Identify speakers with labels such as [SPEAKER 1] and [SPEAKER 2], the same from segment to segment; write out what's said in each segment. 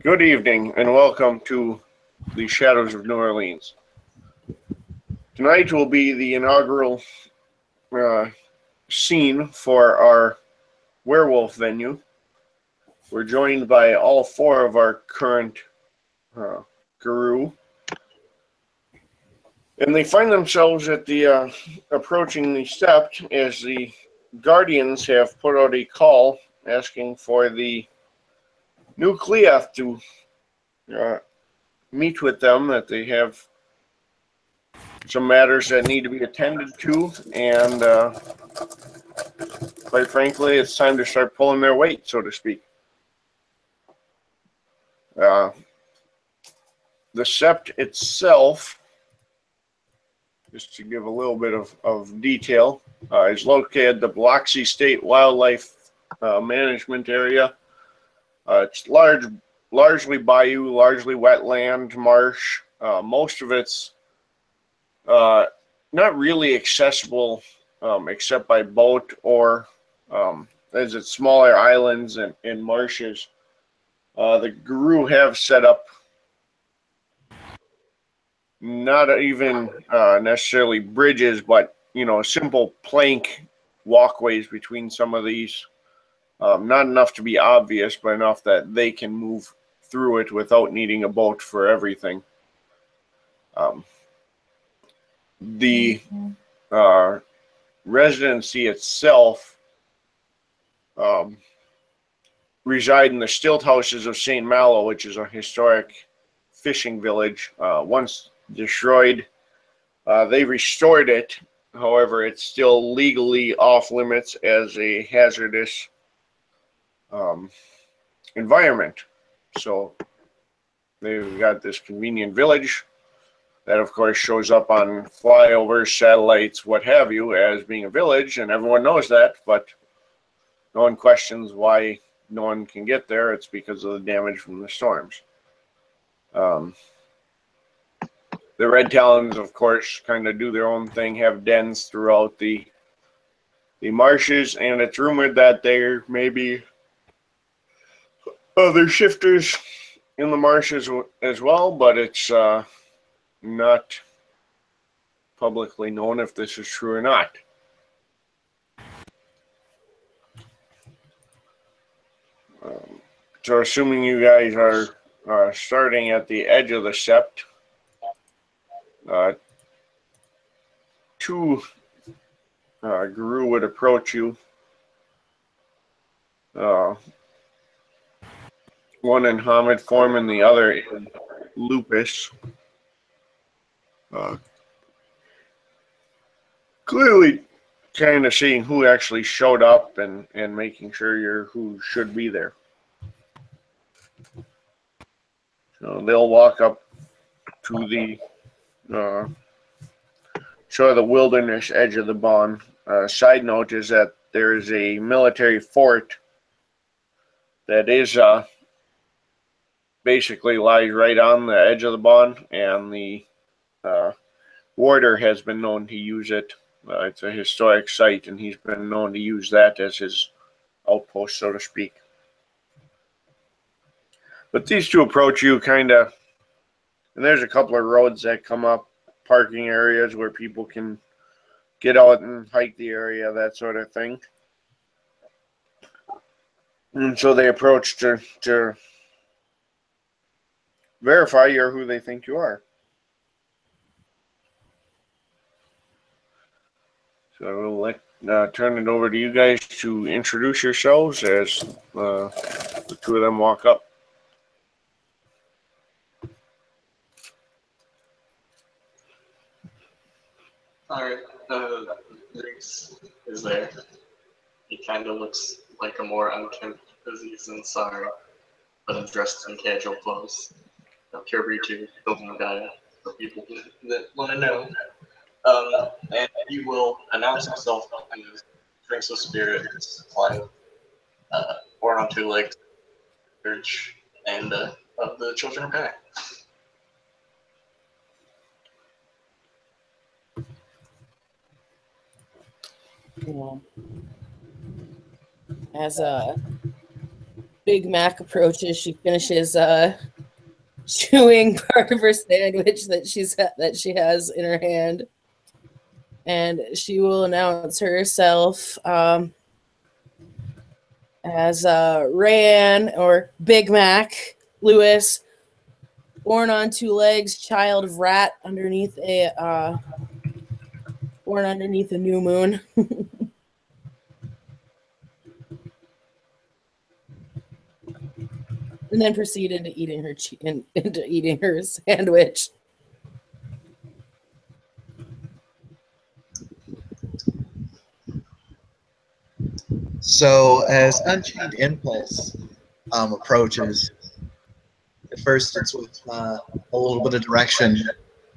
[SPEAKER 1] Good evening and welcome to the Shadows of New Orleans. Tonight will be the inaugural uh, scene for our werewolf venue. We're joined by all four of our current guru, and they find themselves at the approaching the sept as the guardians have put out a call asking for the new Cleath to uh, meet with them, that they have some matters that need to be attended to, and quite frankly, it's time to start pulling their weight, so to speak. Uh, the sept itself, just to give a little bit of detail, is located at the Biloxi State Wildlife Management Area. It's largely bayou, largely wetland, marsh. Most of it's not really accessible except by boat or as it's smaller islands and marshes. The guru have set up not even necessarily bridges, but simple plank walkways between some of these. Not enough to be obvious, but enough that they can move through it without needing a boat for everything. The residency itself reside in the stilt houses of St. Malo, which is a historic fishing village. Once destroyed, they restored it. However, it's still legally off limits as a hazardous environment. So they've got this convenient village that, of course, shows up on flyovers, satellites, what have you, as being a village, and everyone knows that, but no one questions why no one can get there. It's because of the damage from the storms. The red talons, of course, kind of do their own thing, have dens throughout the marshes, and it's rumored that there may be other shifters in the marshes as well, but it's not publicly known if this is true or not. So assuming you guys are starting at the edge of the sept, two guru would approach you. One in Hamid form and the other in Lupus. Clearly kind of seeing who actually showed up and making sure you're who should be there. So they'll walk up to the sort of the wilderness edge of the Bon. Side note is that there is a military fort that is basically lies right on the edge of the Bon, and the warder has been known to use it. It's a historic site, and he's been known to use that as his outpost, so to speak. But these two approach you kind of, and there's a couple of roads that come up, parking areas where people can get out and hike the area, that sort of thing. And so they approach to verify you're who they think you are. So I will turn it over to you guys to introduce yourselves as the two of them walk up.
[SPEAKER 2] Alright, Reese is there. He kind of looks like a more unkempt Aziz Ansari, but dressed in casual clothes. Kirby building guy for people that want to know. And he will announce himself and drinks of spirits, like born on two legs, church, and of the Children of God.
[SPEAKER 3] Yeah. As Big Mac approaches, she finishes chewing part of her sandwich that she has in her hand, and she will announce herself as Rayanne, or Big Mac Lewis, born on 2 legs, child of rat born underneath a new moon. And then proceeded to into eating her sandwich.
[SPEAKER 4] So as Unchained Impulse approaches, at first it's with a little bit of direction.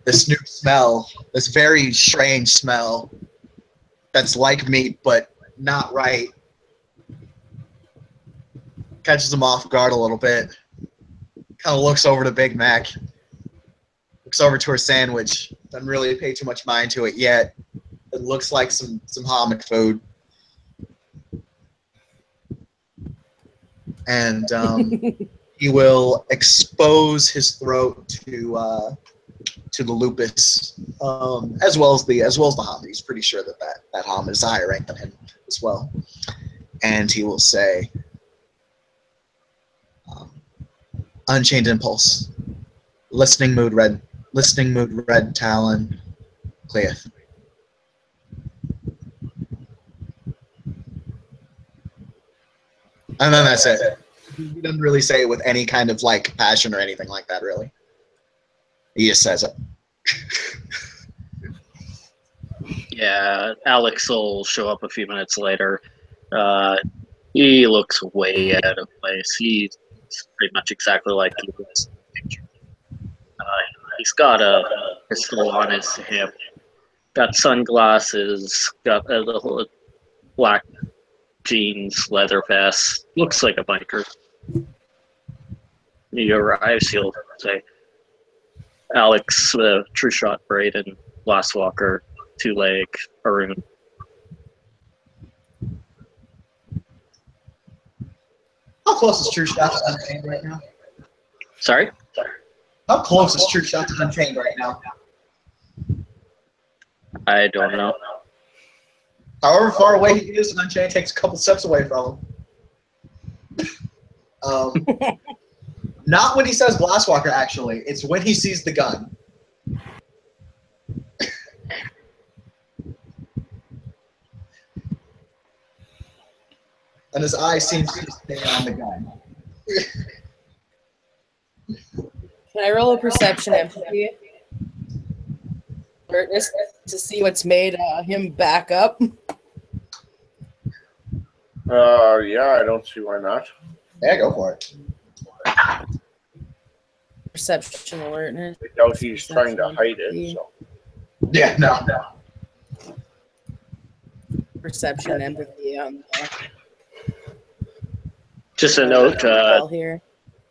[SPEAKER 4] This new smell, this very strange smell that's like meat but not right, catches him off guard a little bit. Kind of looks over to Big Mac, looks over to her sandwich, doesn't really pay too much mind to it yet. It looks like some Hammock food. And he will expose his throat to the lupus, as well as the Hom. He's pretty sure that Hom is higher rank than him as well. And he will say, Unchained Impulse, listening mood red Talon, Cleith. And then that's it. He doesn't really say it with any kind of like passion or anything like that, really. He just says it.
[SPEAKER 5] Yeah, Alex will show up a few minutes later. He looks way out of place. He's pretty much exactly like he was in the picture. He's got a pistol on his hip, got sunglasses, got a little black jeans, leather vest. Looks like a biker. He arrives, he'll say, Alex, True Shot, Braden, Glasswalker, Two Leg, Arun.
[SPEAKER 4] How close is True Shot to Unchained right now?
[SPEAKER 5] Sorry?
[SPEAKER 4] How close is True Shot to Unchained right now?
[SPEAKER 5] I don't know.
[SPEAKER 4] However far away he is, Unchained takes a couple steps away from him. Not when he says Glasswalker, actually. It's when he sees the gun. And his eye seems to stay on the gun.
[SPEAKER 3] Can I roll a perception empathy? Alertness to see what's made him back up?
[SPEAKER 1] Yeah, I don't see why not.
[SPEAKER 4] Yeah, go for it.
[SPEAKER 3] Perception alertness.
[SPEAKER 1] I doubt he's trying to hide it. So.
[SPEAKER 4] Yeah, no.
[SPEAKER 3] Perception empathy.
[SPEAKER 5] Just a note.
[SPEAKER 3] Here.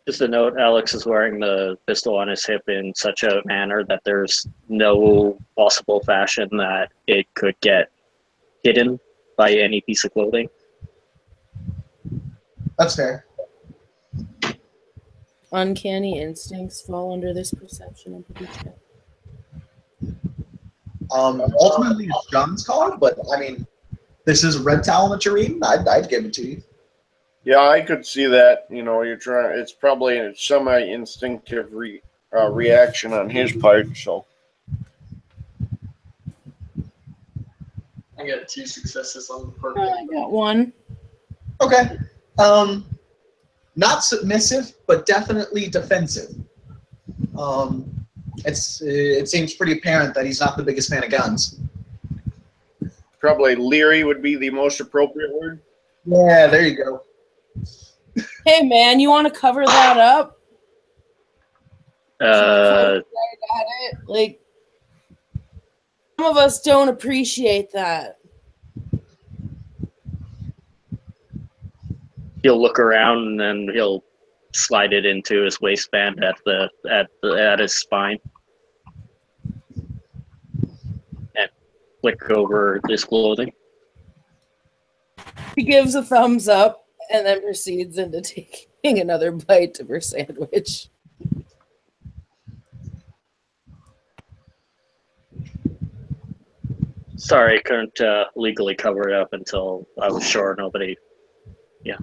[SPEAKER 5] Just a note. Alex is wearing the pistol on his hip in such a manner that there's no possible fashion that it could get hidden by any piece of clothing.
[SPEAKER 4] That's fair.
[SPEAKER 3] Uncanny instincts fall under this perception empathy check.
[SPEAKER 4] Ultimately, it's John's call, but I mean, this is Red Talon that you're reading. I'd give it to you.
[SPEAKER 1] Yeah, I could see that. You know, you're trying. It's probably a semi-instinctive reaction on his part. So
[SPEAKER 2] I got 2 successes on the
[SPEAKER 3] I
[SPEAKER 2] purple.
[SPEAKER 3] got 1.
[SPEAKER 4] Okay. Not submissive, but definitely defensive. It seems pretty apparent that he's not the biggest fan of guns.
[SPEAKER 1] probably leery would be the most appropriate word.
[SPEAKER 4] Yeah, there you go.
[SPEAKER 3] Hey, man, you want to cover that up? Like, some of us don't appreciate that.
[SPEAKER 5] He'll look around and then he'll slide it into his waistband at his spine and flick over his clothing.
[SPEAKER 3] He gives a thumbs up and then proceeds into taking another bite of her sandwich.
[SPEAKER 5] Sorry, couldn't legally cover it up until I was sure nobody. Yeah.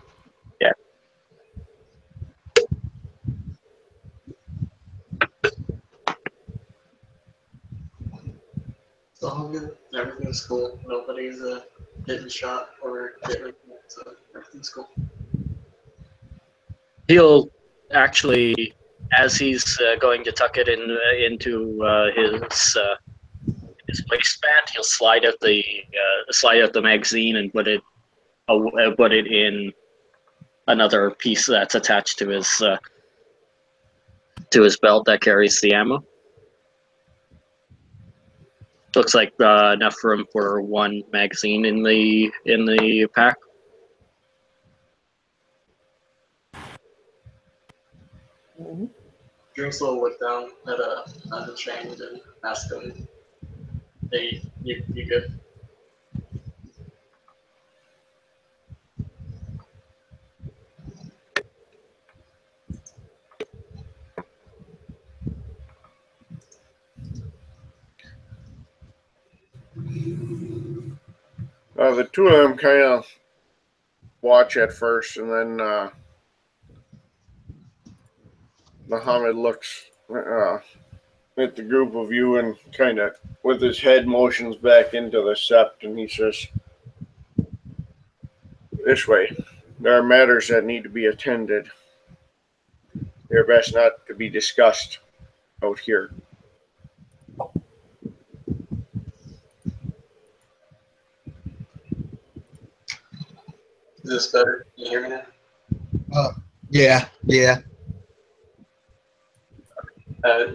[SPEAKER 2] It's all good. Everything's cool. Nobody's getting shot or getting hurt, so everything's cool.
[SPEAKER 5] He'll actually, as he's going to tuck it into his waistband, he'll slide out the magazine and put it in another piece that's attached to his belt that carries the ammo. Looks like enough room for one magazine in the pack.
[SPEAKER 3] Mm-hmm.
[SPEAKER 2] Drinks a little look down at Unchained and ask him, "Hey, you good?"
[SPEAKER 1] The two of them kind of watch at first, and then Muhammad looks at the group of you and kind of, with his head, motions back into the sept, and he says, "This way. There are matters that need to be attended. They're best not to be discussed out here."
[SPEAKER 2] Is this better? Can you hear me now?
[SPEAKER 4] Yeah.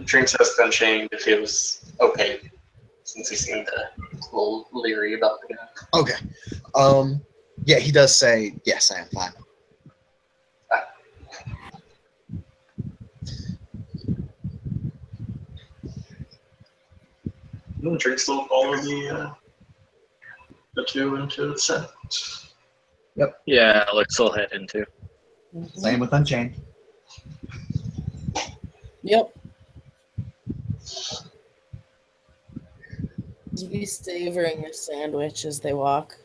[SPEAKER 2] Drinks asked Unchained if it was okay, since he seemed a little leery about the guy.
[SPEAKER 4] Okay. Yeah, he does say, yes, I am fine.
[SPEAKER 2] Drinks will follow the two into the set.
[SPEAKER 5] Yeah, Alex will head into.
[SPEAKER 4] Same with Unchained.
[SPEAKER 3] Yep. Be savoring your sandwich as they walk.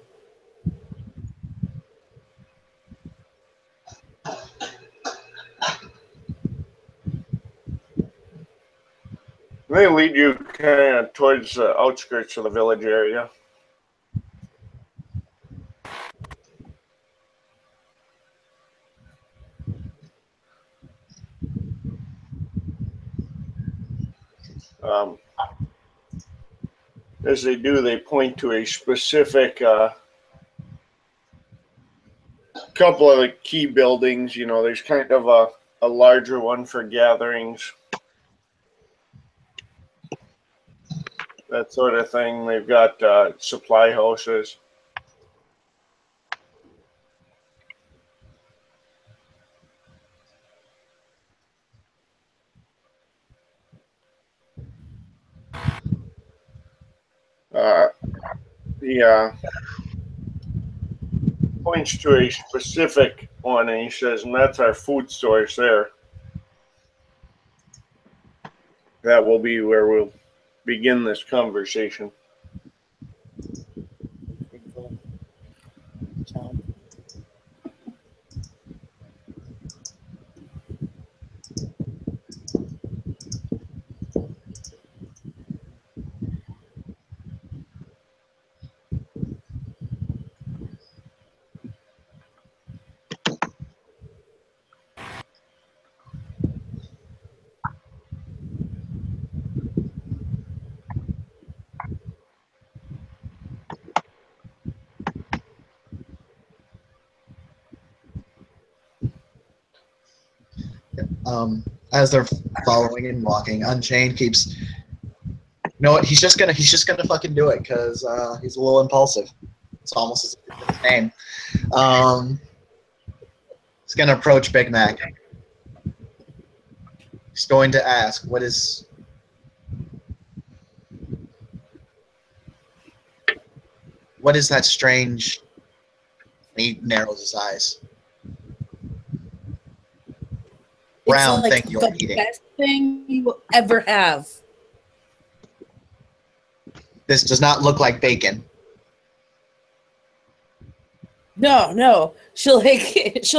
[SPEAKER 1] They lead you kind of towards the outskirts of the village area. As they do, they point to a specific couple of the key buildings. You know, there's kind of a larger one for gatherings, that sort of thing. They've got supply houses. He points to a specific one, and he says, "And that's our food source there. That will be where we'll begin this conversation."
[SPEAKER 4] As they're following and walking, Unchained keeps. You know what? He's just gonna fucking do it because he's a little impulsive. It's almost as if it's his name. He's gonna approach Big Mac. He's going to ask, "What is that strange?" And he narrows his eyes. brown
[SPEAKER 3] like
[SPEAKER 4] thing you're
[SPEAKER 3] the
[SPEAKER 4] eating.
[SPEAKER 3] best thing you will ever have.
[SPEAKER 4] This does not look like bacon.
[SPEAKER 3] No. She'll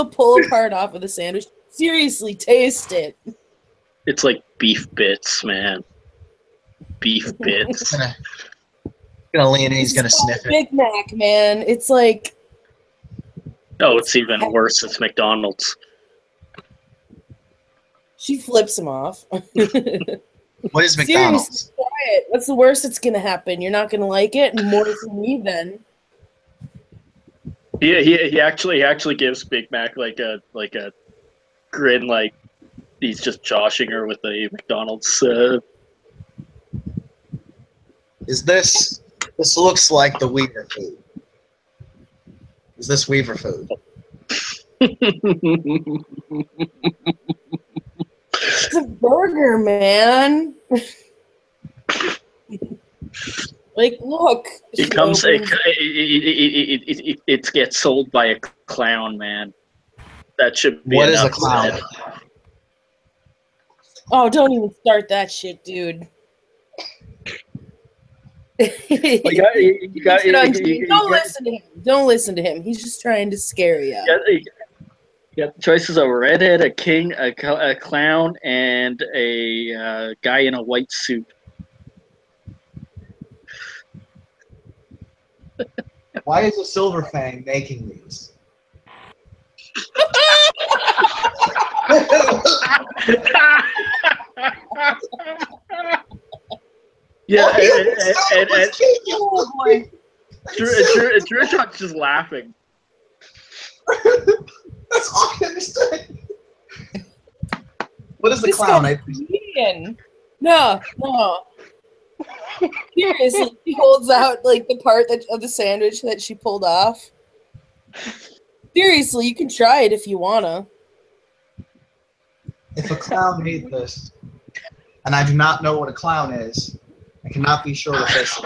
[SPEAKER 3] pull a part off of the sandwich. Seriously, taste it.
[SPEAKER 5] It's like beef bits, man. Beef bits.
[SPEAKER 4] Gonna lean in, he's gonna
[SPEAKER 3] It's
[SPEAKER 4] sniff it.
[SPEAKER 3] Big Mac, man. It's like
[SPEAKER 5] Oh, it's even worse. It's McDonald's.
[SPEAKER 3] she flips him off.
[SPEAKER 4] What is McDonald's?
[SPEAKER 3] Seriously, try it. What's the worst that's gonna happen? You're not gonna like it, and more for me then.
[SPEAKER 5] He actually gives Big Mac like a grin, like he's just joshing her with the McDonald's.
[SPEAKER 4] Is this looks like the Weaver food? Is this Weaver food?
[SPEAKER 3] It's a burger, man. Like, look.
[SPEAKER 5] It comes. It gets sold by a clown, man. That should be
[SPEAKER 4] What is a
[SPEAKER 5] enough
[SPEAKER 4] clown?
[SPEAKER 5] said.
[SPEAKER 3] Oh, don't even start that shit, dude.
[SPEAKER 5] You got,
[SPEAKER 3] Don't listen to him. Don't listen to him. He's just trying to scare you.
[SPEAKER 5] You got the choices of a redhead, a king, a clown, and a guy in a white suit.
[SPEAKER 4] Why is a Silver Fang making these?
[SPEAKER 5] Yeah, and
[SPEAKER 3] Oh, boy.
[SPEAKER 5] Drew Shot's just laughing.
[SPEAKER 4] That's all I understood. What is the
[SPEAKER 3] This
[SPEAKER 4] clown?
[SPEAKER 3] guy's comedian. No. Seriously, she holds out like the part of the sandwich that she pulled off. Seriously, you can try it if you wanna.
[SPEAKER 4] If a clown made this, and I do not know what a clown is, I cannot be sure of this.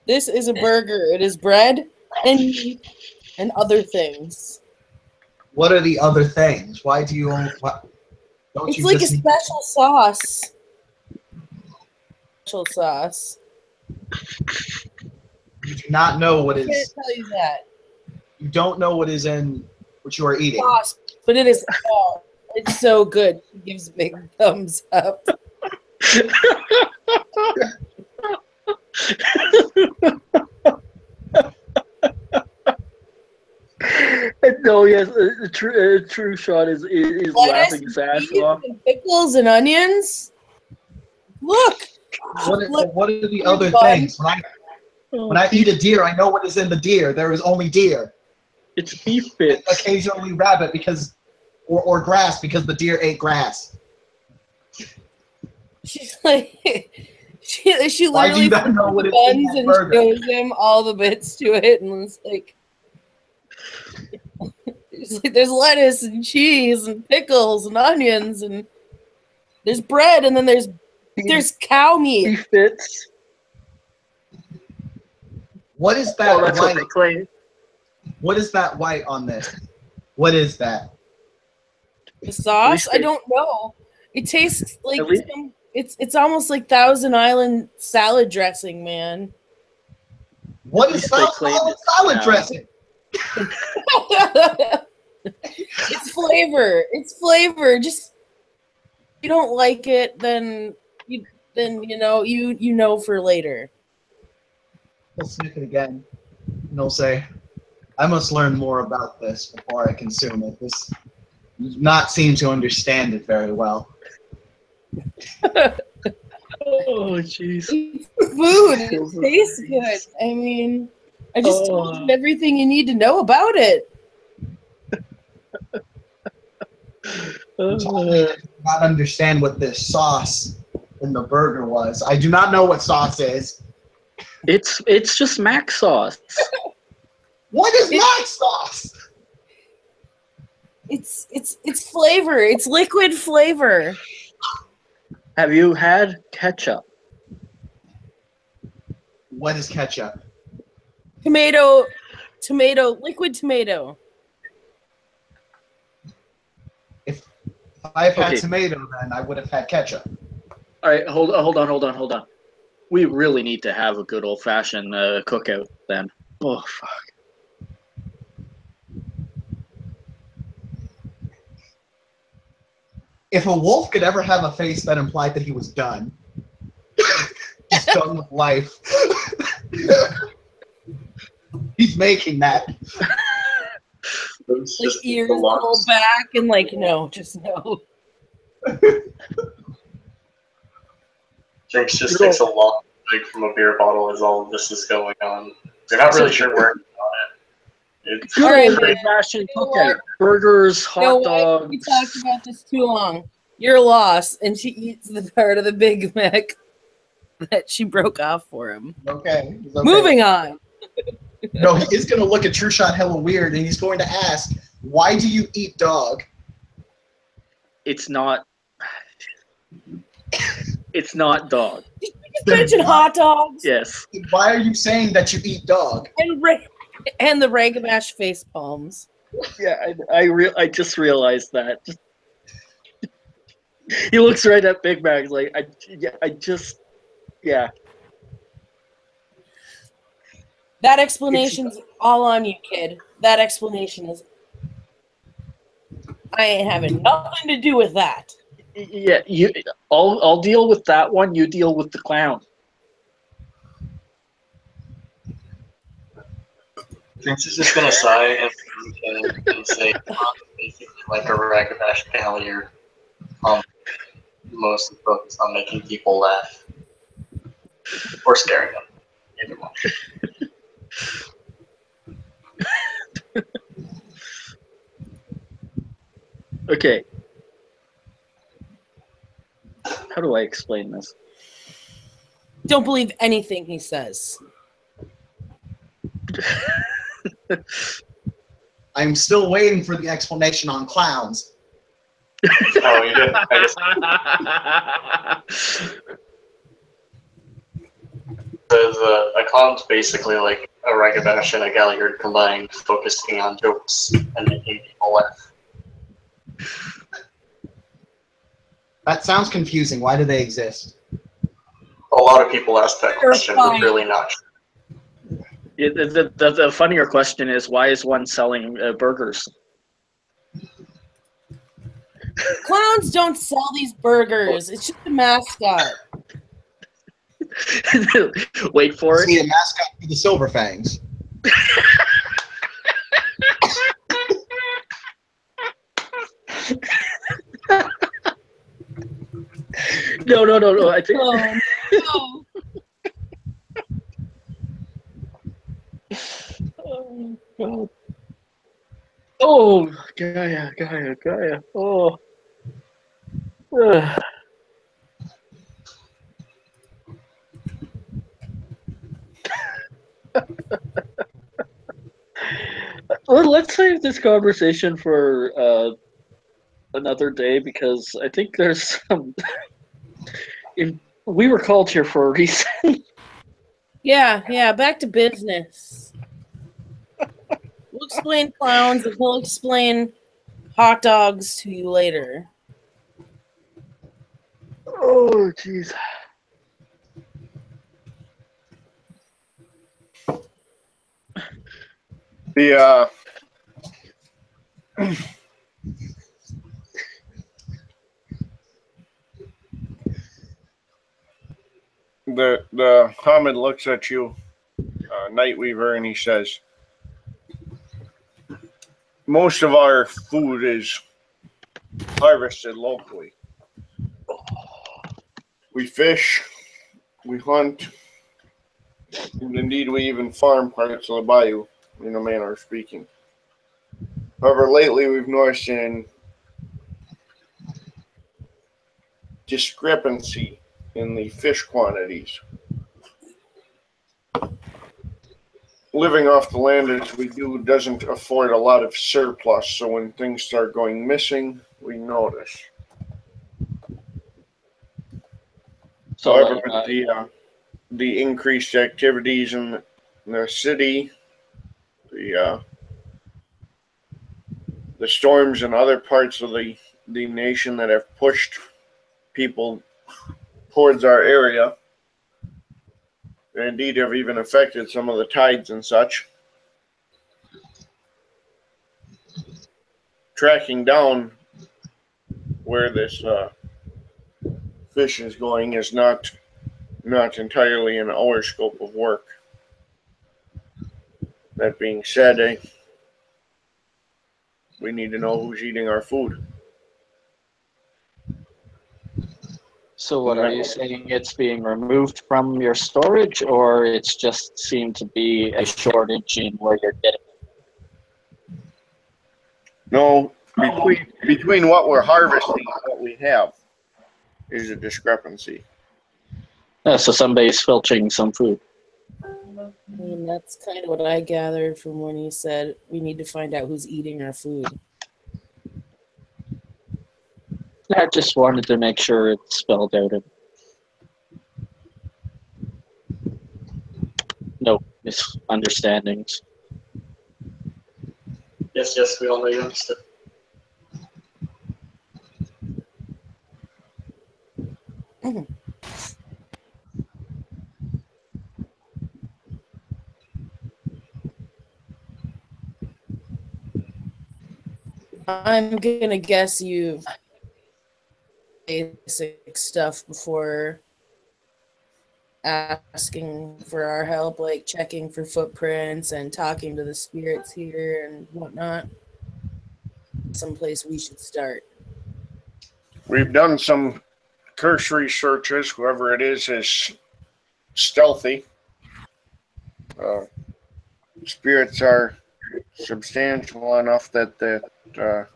[SPEAKER 3] This is a burger. It is bread and meat and other things.
[SPEAKER 4] What are the other things? Why do you only? Don't
[SPEAKER 3] It's
[SPEAKER 4] you
[SPEAKER 3] like a
[SPEAKER 4] just
[SPEAKER 3] special sauce. Special sauce.
[SPEAKER 4] you do not know what
[SPEAKER 3] I can't
[SPEAKER 4] is?
[SPEAKER 3] tell you that.
[SPEAKER 4] You don't know what is in what you are eating.
[SPEAKER 3] Sauce, but it is. Oh, it's so good. She gives big thumbs up.
[SPEAKER 5] No, yes, True Shot is laughing his ass
[SPEAKER 3] Lettuce,
[SPEAKER 5] off.
[SPEAKER 3] and pickles, and onions. Look.
[SPEAKER 4] What are the other
[SPEAKER 3] Bun.
[SPEAKER 4] things? When I eat a deer, I know what is in the deer. There is only deer.
[SPEAKER 5] It's beef bits.
[SPEAKER 4] Occasionally rabbit or grass because the deer ate grass.
[SPEAKER 3] She's like, she
[SPEAKER 4] Why do
[SPEAKER 3] literally
[SPEAKER 4] you not know what
[SPEAKER 3] puts
[SPEAKER 4] is in
[SPEAKER 3] buns
[SPEAKER 4] that
[SPEAKER 3] and
[SPEAKER 4] burger?
[SPEAKER 3] shows him all the bits to it, and it's like, it's like there's lettuce and cheese and pickles and onions and there's bread and then there's cow meat.
[SPEAKER 5] Beef bits.
[SPEAKER 4] What is that
[SPEAKER 5] Oh, that's what
[SPEAKER 4] white?
[SPEAKER 5] they claim.
[SPEAKER 4] What is that white on this? What is that?
[SPEAKER 3] The sauce?
[SPEAKER 5] least
[SPEAKER 3] I
[SPEAKER 5] they-
[SPEAKER 3] don't know. It tastes like
[SPEAKER 5] At least-
[SPEAKER 3] it's almost like Thousand Island salad dressing, man.
[SPEAKER 4] What
[SPEAKER 5] At
[SPEAKER 4] is
[SPEAKER 5] least they claim
[SPEAKER 4] salad
[SPEAKER 5] it's
[SPEAKER 4] dressing?
[SPEAKER 3] It's flavor. It's flavor. Just if you don't like it, then you know for later.
[SPEAKER 4] He'll sniff it again, and he'll say, "I must learn more about this before I consume it. This does not seem to understand it very well."
[SPEAKER 5] Oh, jeez.
[SPEAKER 3] It's food. It tastes good. I mean, I just told you everything you need to know about it.
[SPEAKER 4] You told me I did not understand what this sauce in the burger was. I do not know what sauce is.
[SPEAKER 5] It's just mac sauce.
[SPEAKER 4] What is mac sauce?
[SPEAKER 3] It's flavor. It's liquid flavor.
[SPEAKER 5] Have you had ketchup?
[SPEAKER 4] What is ketchup?
[SPEAKER 3] Tomato, liquid tomato.
[SPEAKER 4] I've had
[SPEAKER 5] Okay.
[SPEAKER 4] tomato, then I would have had ketchup.
[SPEAKER 5] All right, hold on. We really need to have a good old fashioned cookout then. Oh fuck.
[SPEAKER 4] If a wolf could ever have a face that implied that he was done, he's done with life. He's making that.
[SPEAKER 2] It's
[SPEAKER 3] Like
[SPEAKER 2] just
[SPEAKER 3] ears
[SPEAKER 2] the
[SPEAKER 3] pulled
[SPEAKER 2] locks.
[SPEAKER 3] back and like no, just no.
[SPEAKER 2] Jinx just takes a long drink from a beer bottle as all of this is going on. They're not really sure where on it. It's
[SPEAKER 5] Good
[SPEAKER 3] All right,
[SPEAKER 5] old
[SPEAKER 3] man.
[SPEAKER 5] fashioned
[SPEAKER 3] You know
[SPEAKER 5] cookout.
[SPEAKER 3] what?
[SPEAKER 5] Burgers,
[SPEAKER 3] You know
[SPEAKER 5] hot
[SPEAKER 3] what?
[SPEAKER 5] dogs.
[SPEAKER 3] We talked about this too long. You're lost, and she eats the part of the Big Mac that she broke off for him.
[SPEAKER 4] Okay. He's okay.
[SPEAKER 3] Moving on.
[SPEAKER 4] No, he is going to look at True Shot hella weird, and he's going to ask, "Why do you eat dog?"
[SPEAKER 5] It's not. It's not dog.
[SPEAKER 3] Just mention hot dogs
[SPEAKER 5] Yes.
[SPEAKER 4] Why are you saying that you eat dog?
[SPEAKER 3] and the Ragamash face palms.
[SPEAKER 5] Yeah, I just realized that. He looks right at Big Mac like yeah.
[SPEAKER 3] That explanation's all on you, kid. That explanation is. I ain't having nothing to do with that.
[SPEAKER 5] Yeah, I'll deal with that one. You deal with the clown.
[SPEAKER 2] Jinx is just gonna sigh and say, basically like a Ragabash Galliard. Mostly focused on making people laugh. Or scaring them. Either one.
[SPEAKER 5] Okay. How do I explain this?
[SPEAKER 3] Don't believe anything he says.
[SPEAKER 4] I'm still waiting for the explanation on clowns.
[SPEAKER 2] Oh, you didn't. I guess a clown's basically like a Ragabash and a Galliard combined, focusing on jokes and making people laugh.
[SPEAKER 4] That sounds confusing. Why do they exist?
[SPEAKER 2] A lot of people ask that
[SPEAKER 3] You're
[SPEAKER 2] question,
[SPEAKER 3] fine.
[SPEAKER 2] but really not.
[SPEAKER 5] The funnier question is, why is one selling burgers?
[SPEAKER 3] Clowns don't sell these burgers. It's just a mascot.
[SPEAKER 5] Wait for
[SPEAKER 4] Is he
[SPEAKER 5] it.
[SPEAKER 4] a mascot for the Silver Fangs?
[SPEAKER 5] No. I think.
[SPEAKER 3] Oh,
[SPEAKER 5] Oh, God. Oh, Gaia. Oh. Ugh. Well, let's save this conversation for another day because I think there's some. We were called here for a reason.
[SPEAKER 3] yeah. Back to business. We'll explain clowns, and he'll explain hot dogs to you later.
[SPEAKER 5] Oh, jeez.
[SPEAKER 1] The Hamid looks at you, Nightweaver, and he says, most of our food is harvested locally. We fish, we hunt, and indeed we even farm parts of the bayou, in a manner of speaking. However, lately we've noticed an discrepancy in the fish quantities. Living off the land as we do doesn't afford a lot of surplus, so when things start going missing, we notice.
[SPEAKER 5] So,
[SPEAKER 1] However, with the increased activities in the city, the storms in other parts of the the nation that have pushed people towards our area, and indeed have even affected some of the tides and such. Tracking down where this fish is going is not entirely in our scope of work. That being said, we need to know who's eating our food.
[SPEAKER 5] So what are you saying? It's being removed from your storage, or it's just seemed to be a shortage in where you're getting it?
[SPEAKER 1] No, between what we're harvesting and what we have is a discrepancy.
[SPEAKER 5] So somebody's filching some food.
[SPEAKER 3] I mean, that's kind of what I gathered from when he said we need to find out who's eating our food.
[SPEAKER 5] I just wanted to make sure it's spelled out. No misunderstandings.
[SPEAKER 2] Yes, we all know you understood.
[SPEAKER 3] I'm gonna guess you've basic stuff before asking for our help, like checking for footprints and talking to the spirits here and whatnot. Someplace we should start.
[SPEAKER 1] We've done some cursory searches. Whoever it is stealthy. Spirits are substantial enough that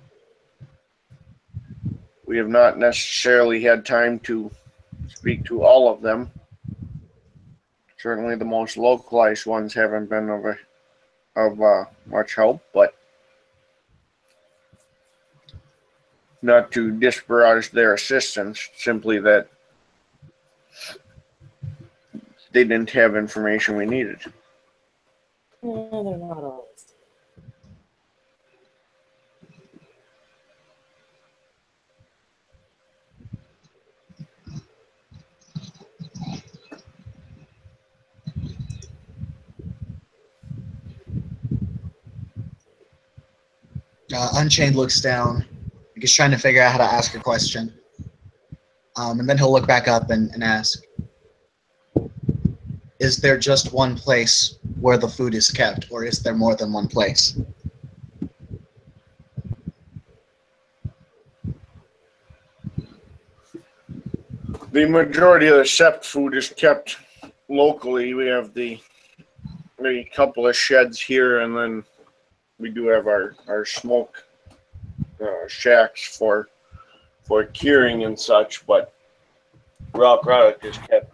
[SPEAKER 1] we have not necessarily had time to speak to all of them. Certainly, the most localized ones haven't been of much help, but not to disparage their assistance. Simply that they didn't have information we needed.
[SPEAKER 3] No, they're not always.
[SPEAKER 4] Unchained looks down. He's trying to figure out how to ask a question. And then he'll look back up and ask, is there just one place where the food is kept, or is there more than one place?
[SPEAKER 1] The majority of the sept food is kept locally. We have a couple of sheds here, and then we do have our smoke shacks for curing and such, but raw product is kept.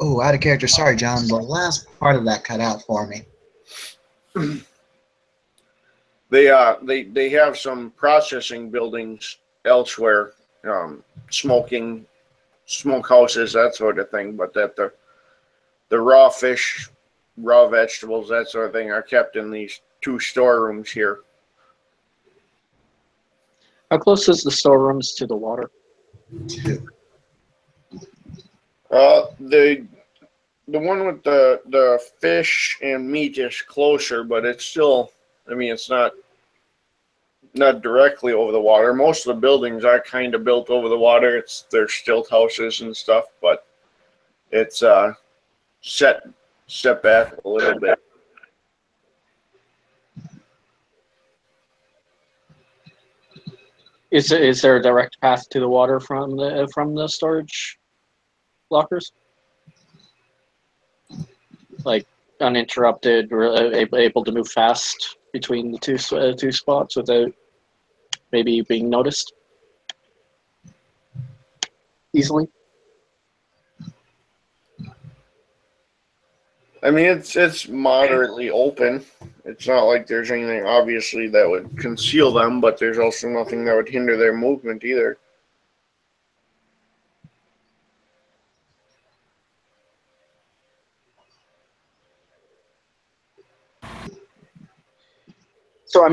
[SPEAKER 4] Oh, out of character. Sorry, John. The last part of that cut out for me.
[SPEAKER 1] They have some processing buildings elsewhere, smoking, smokehouses, that sort of thing, but that the raw fish, raw vegetables, that sort of thing are kept in these two storerooms here.
[SPEAKER 5] How close is the storerooms to the water?
[SPEAKER 4] Two.
[SPEAKER 1] The one with the fish and meat is closer, but it's still, I mean, it's not directly over the water. Most of the buildings are kind of built over the water. They're stilt houses and stuff, but it's set back a little bit.
[SPEAKER 5] Is there a direct path to the water from the storage lockers? Like uninterrupted, or able to move fast between the two spots without maybe being noticed easily?
[SPEAKER 1] I mean, it's moderately open. It's not like there's anything obviously that would conceal them, but there's also nothing that would hinder their movement either.
[SPEAKER 6] So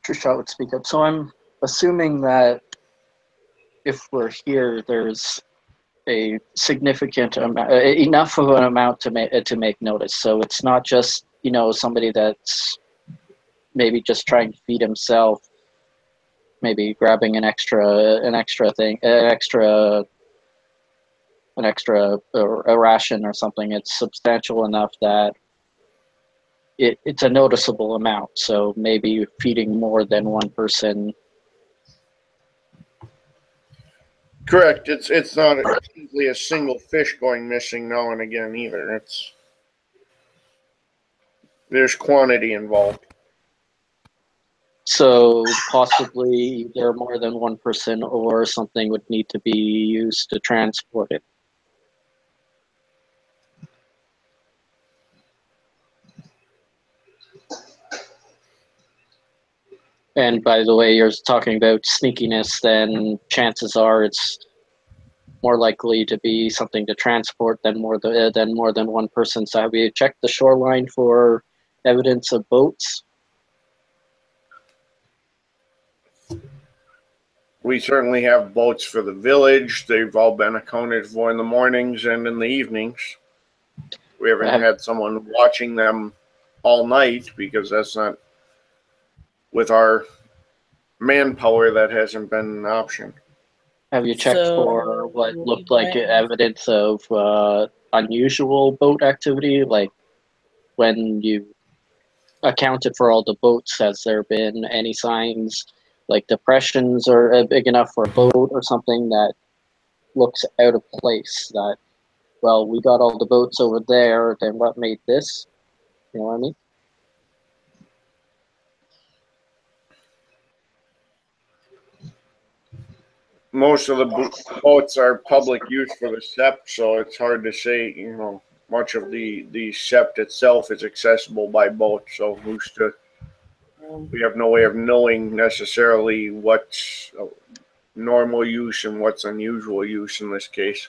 [SPEAKER 6] Trishot would speak up. So I'm assuming that if we're here, there's a significant amount, enough of an amount to make notice. So it's not just somebody that's maybe just trying to feed himself, maybe grabbing an extra a ration or something. It's substantial enough that it's a noticeable amount. So maybe feeding more than one person.
[SPEAKER 1] Correct. It's not simply a single fish going missing now and again either. There's quantity involved.
[SPEAKER 6] So possibly either more than one person or something would need to be used to transport it. And by the way, you're talking about sneakiness, then chances are it's more likely to be something to transport than more than one person. So have you checked the shoreline for evidence of boats?
[SPEAKER 1] We certainly have boats for the village. They've all been accounted for in the mornings and in the evenings. We haven't had someone watching them all night because that's not, with our manpower, that hasn't been an option.
[SPEAKER 6] Have you checked for what looked like evidence of unusual boat activity? Like when you accounted for all the boats, has there been any signs like depressions are big enough for a boat or something that looks out of place? That, well, we got all the boats over there, then what made this? You know what I mean?
[SPEAKER 1] Most of the boats are public use for the SEPT, so it's hard to say, much of the SEPT itself is accessible by boat. So we have no way of knowing necessarily what's normal use and what's unusual use in this case.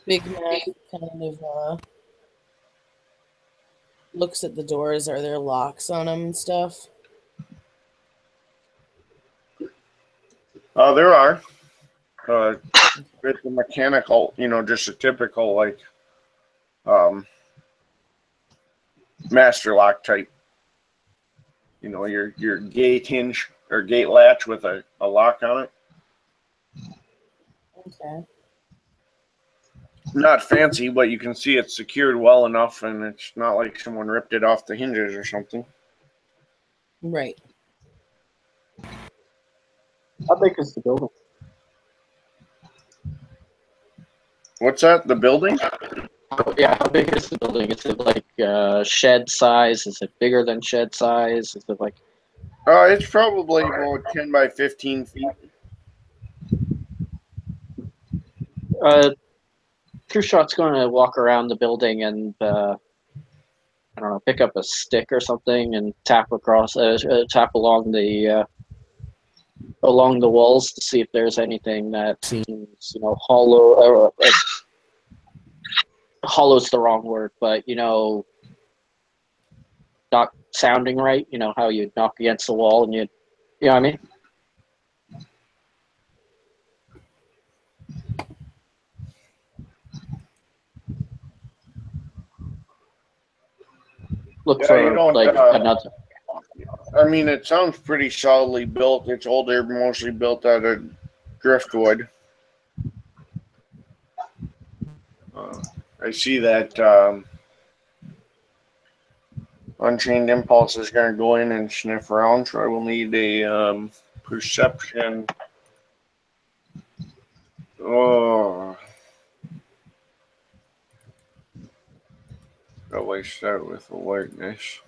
[SPEAKER 3] Big Mac kind of looks at the doors. Are there locks on them and stuff?
[SPEAKER 1] There are. It's a mechanical, just a typical master lock type. Your gate hinge or gate latch with a lock on it.
[SPEAKER 3] Okay.
[SPEAKER 1] Not fancy, but you can see it's secured well enough, and it's not like someone ripped it off the hinges or something.
[SPEAKER 3] Right.
[SPEAKER 6] How big is the building?
[SPEAKER 1] What's that? The building?
[SPEAKER 6] Yeah, how big is the building? Is it like shed size? Is it bigger than shed size? Is it like?
[SPEAKER 1] It's probably about 10 by 15 feet.
[SPEAKER 6] Trueshot's going to walk around the building and I don't know, pick up a stick or something and tap along the walls to see if there's anything that seems, hollow. Hollow's the wrong word, but not sounding right. You know how you knock against the wall and you know what I mean? Look for another.
[SPEAKER 1] I mean, it sounds pretty solidly built. It's older, mostly built out of driftwood. I see that Unchained Impulse is going to go in and sniff around, so I will need a perception. Oh. Probably start with awareness.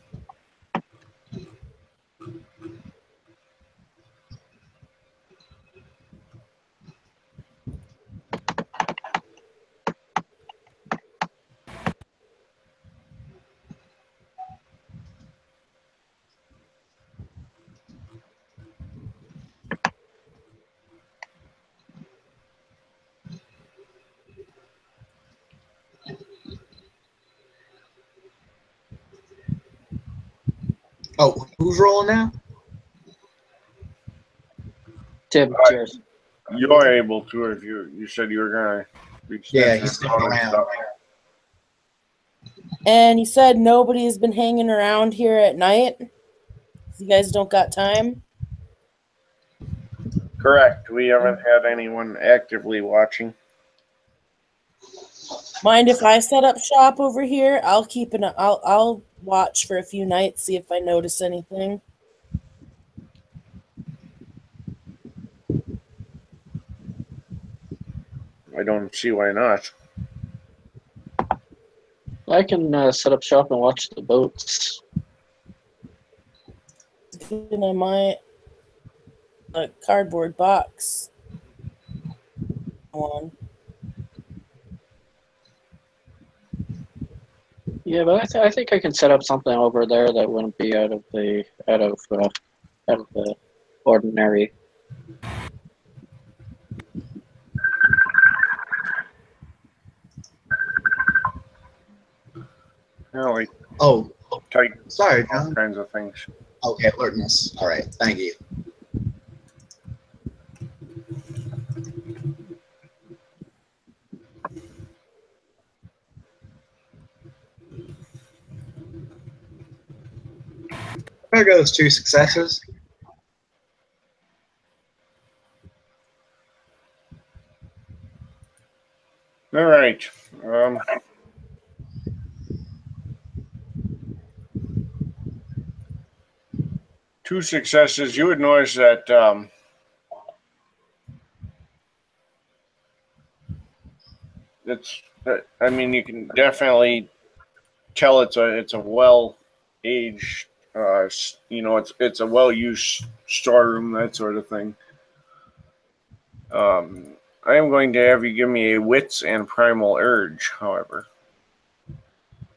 [SPEAKER 4] Oh, who's rolling now?
[SPEAKER 6] Tim, cheers.
[SPEAKER 1] You're able to if you said you were gonna be
[SPEAKER 4] Yeah,
[SPEAKER 1] sniffing
[SPEAKER 4] he's sniffing
[SPEAKER 1] and
[SPEAKER 4] around.
[SPEAKER 1] stuff.
[SPEAKER 3] And he said nobody has been hanging around here at night. You guys don't got time?
[SPEAKER 1] Correct. We haven't had anyone actively watching.
[SPEAKER 3] Mind if I set up shop over here? I'll watch for a few nights, see if I notice anything.
[SPEAKER 1] I don't see why not.
[SPEAKER 6] I can set up shop and watch the boats.
[SPEAKER 3] And I might a cardboard box. One.
[SPEAKER 6] Yeah, but I think I can set up something over there that wouldn't be out of the ordinary.
[SPEAKER 1] You know, like
[SPEAKER 4] Oh,
[SPEAKER 1] tight,
[SPEAKER 4] sorry,
[SPEAKER 1] all
[SPEAKER 4] John.
[SPEAKER 1] kinds of things.
[SPEAKER 4] Okay, alertness. All right, thank you. There goes 2 successes.
[SPEAKER 1] All right. Two successes. You would notice that I mean, you can definitely tell it's a well aged. It's a well used storeroom, that sort of thing. I am going to have you give me a wits and primal urge, however.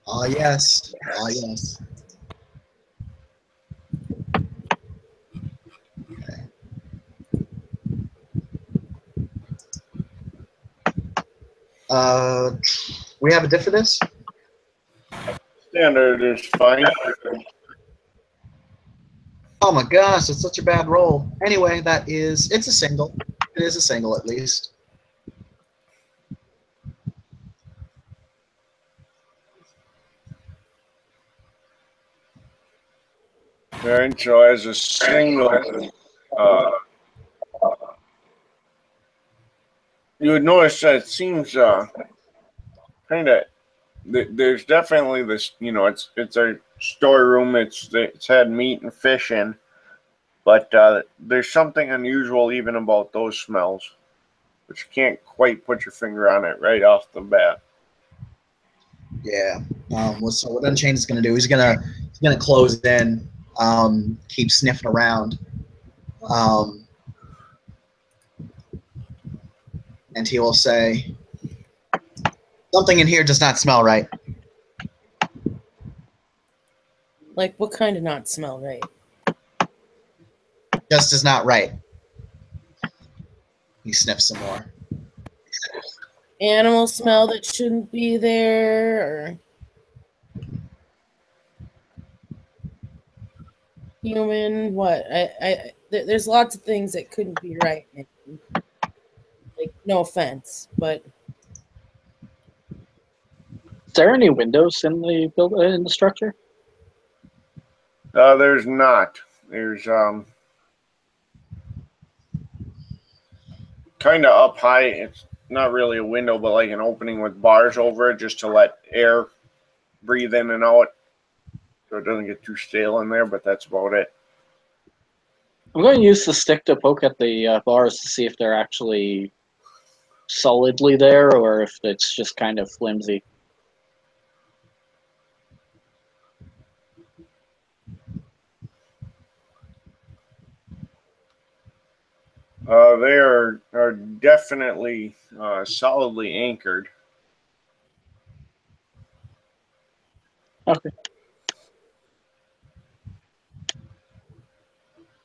[SPEAKER 4] Ah, yes. Ah, yes. Okay. We have a diff for this?
[SPEAKER 1] Standard is fine.
[SPEAKER 4] Oh my gosh, it's such a bad roll. Anyway, it's a single. It is a single at least.
[SPEAKER 1] All right, so as a single, you would notice that it seems kind of. There's definitely this, it's a storeroom. It's had meat and fish in, but there's something unusual even about those smells, but you can't quite put your finger on it right off the bat.
[SPEAKER 4] Yeah. So what Unchained is going to do? He's gonna close in. Keep sniffing around. And he will say, "Something in here does not smell right."
[SPEAKER 3] Like, what kind of not smell right?
[SPEAKER 4] Just is not right. He sniffs some more.
[SPEAKER 3] Animal smell that shouldn't be there, or human? What? There's lots of things that couldn't be right. Like, no offense, but
[SPEAKER 6] Is there any windows in the structure?
[SPEAKER 1] There's not. There's kind of up high. It's not really a window, but like an opening with bars over it, just to let air breathe in and out, so it doesn't get too stale in there. But that's about it.
[SPEAKER 6] I'm going to use the stick to poke at the bars to see if they're actually solidly there or if it's just kind of flimsy.
[SPEAKER 1] They are definitely solidly anchored.
[SPEAKER 6] Okay.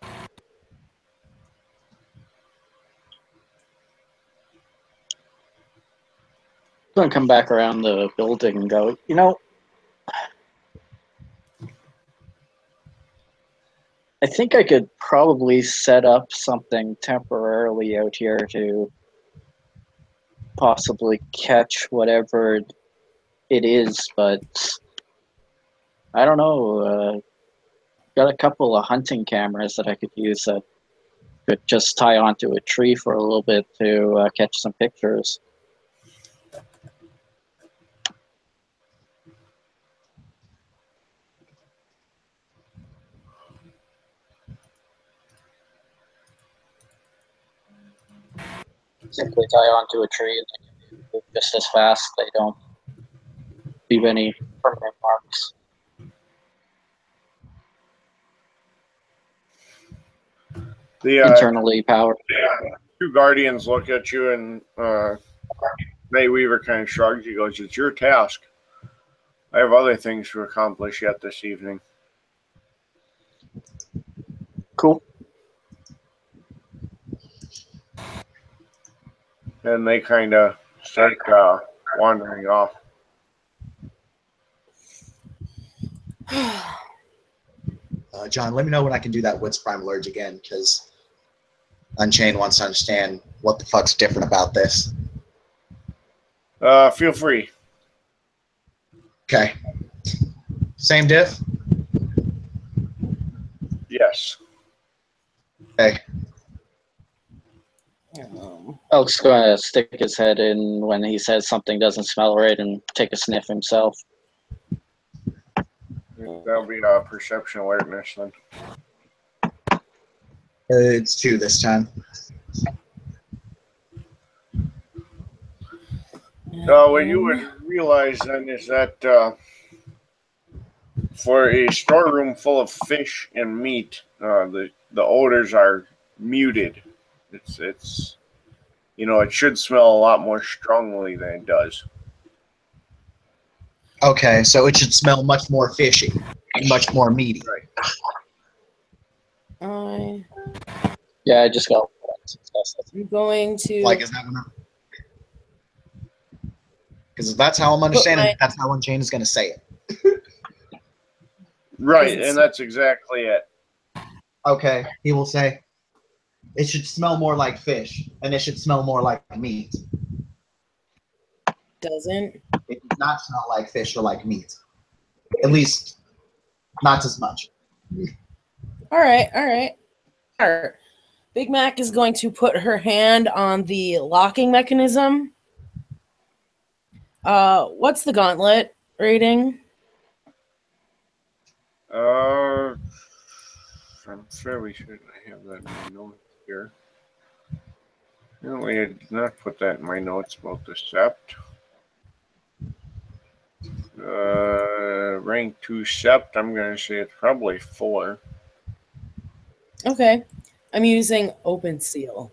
[SPEAKER 6] I'm going to come back around the building and go, I think I could probably set up something temporarily out here to possibly catch whatever it is, but I don't know. Got a couple of hunting cameras that I could use that could just tie onto a tree for a little bit to catch some pictures. Simply tie onto a tree and they can move just as fast. They don't leave any permanent marks.
[SPEAKER 1] The
[SPEAKER 6] Internally powered.
[SPEAKER 1] two guardians look at you, and Mayweaver kind of shrugs. He goes, "It's your task. I have other things to accomplish yet this evening."
[SPEAKER 6] Cool.
[SPEAKER 1] And they kind of start wandering off.
[SPEAKER 4] John, let me know when I can do that Wits Primal Urge again, because Unchained wants to understand what the fuck's different about this.
[SPEAKER 1] Feel free.
[SPEAKER 4] Okay. Same diff?
[SPEAKER 1] Yes.
[SPEAKER 4] Okay.
[SPEAKER 6] Elk's going to stick his head in when he says something doesn't smell right and take a sniff himself.
[SPEAKER 1] That'll be a perception awareness then.
[SPEAKER 4] It's 2 this time.
[SPEAKER 1] What you would realize then is that for a storeroom full of fish and meat, the odors are muted. It's it should smell a lot more strongly than it does.
[SPEAKER 4] Okay, so it should smell much more fishy and much more meaty.
[SPEAKER 1] Right.
[SPEAKER 6] Yeah, I just got one success.
[SPEAKER 3] I'm going to
[SPEAKER 4] Like, is that one? Because that's how I'm understanding it. That's how Unchained is going to say it.
[SPEAKER 1] Right, and that's exactly it.
[SPEAKER 4] Okay, he will say, it should smell more like fish, and it should smell more like meat.
[SPEAKER 3] doesn't.
[SPEAKER 4] It does not smell like fish or like meat. At least, not as much.
[SPEAKER 3] All right. Big Mac is going to put her hand on the locking mechanism. What's the gauntlet rating?
[SPEAKER 1] I'm fairly certain I have that in my notes here. No, I did not put that in my notes about the sept. Rank 2 sept, I'm going to say it's probably 4.
[SPEAKER 3] Okay. I'm using open seal.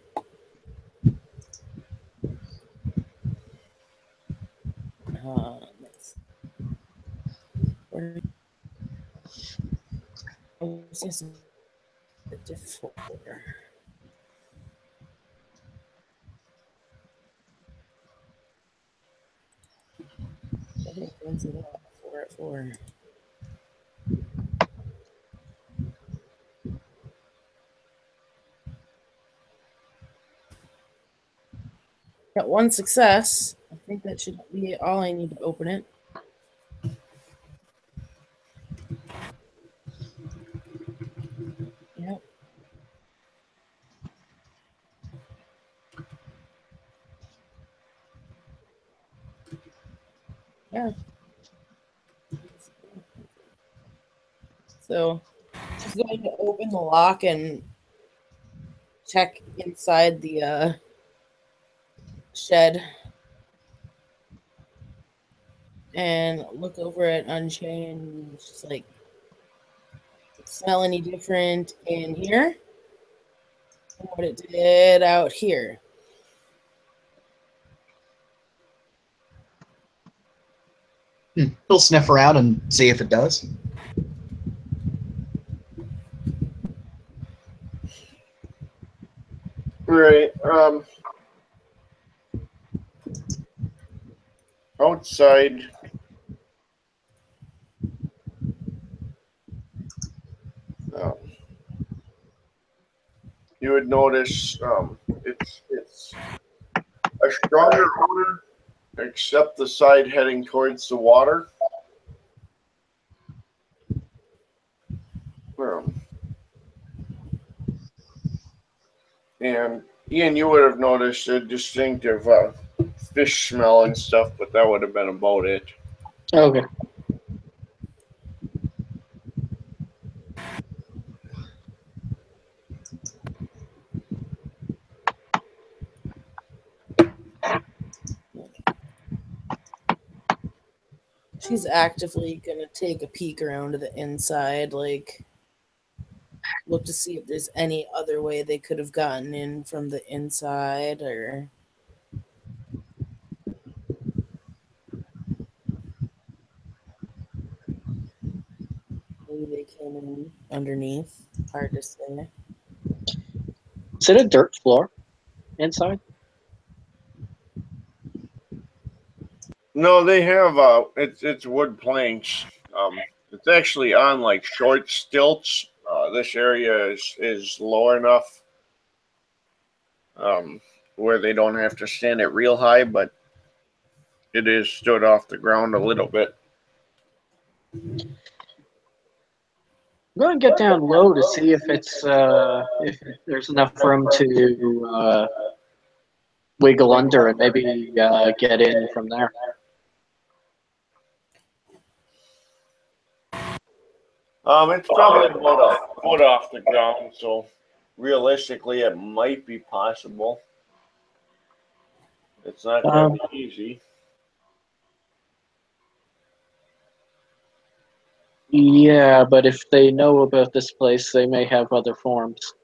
[SPEAKER 3] Let's I think one's a lot 4 at 4. Got 1 success. I think that should be all I need to open it. Yep. Yeah. So she's going to open the lock and check inside the shed and look over at Unchained. She's like, smell any different in here than what it did out here?
[SPEAKER 4] He'll sniff around and see if it does.
[SPEAKER 1] Right. Outside. would notice it's a stronger odor, except the side heading towards the water. And Ian, you would have noticed a distinctive fish smell and stuff, but that would have been about it.
[SPEAKER 6] Okay.
[SPEAKER 3] She's actively gonna take a peek around to the inside, like look to see if there's any other way they could have gotten in from the inside, or maybe they came in underneath. Hard to say.
[SPEAKER 6] Is it a dirt floor inside?
[SPEAKER 1] No, they have it's wood planks. It's actually on like short stilts. This area is low enough where they don't have to stand it real high, but it is stood off the ground a little bit.
[SPEAKER 6] I'm going to get down low to see if it's if there's enough room to wiggle under and maybe get in from there.
[SPEAKER 1] It's probably about a foot off the ground, so realistically, it might be possible. It's not going to be easy.
[SPEAKER 6] Yeah, but if they know about this place, they may have other forms.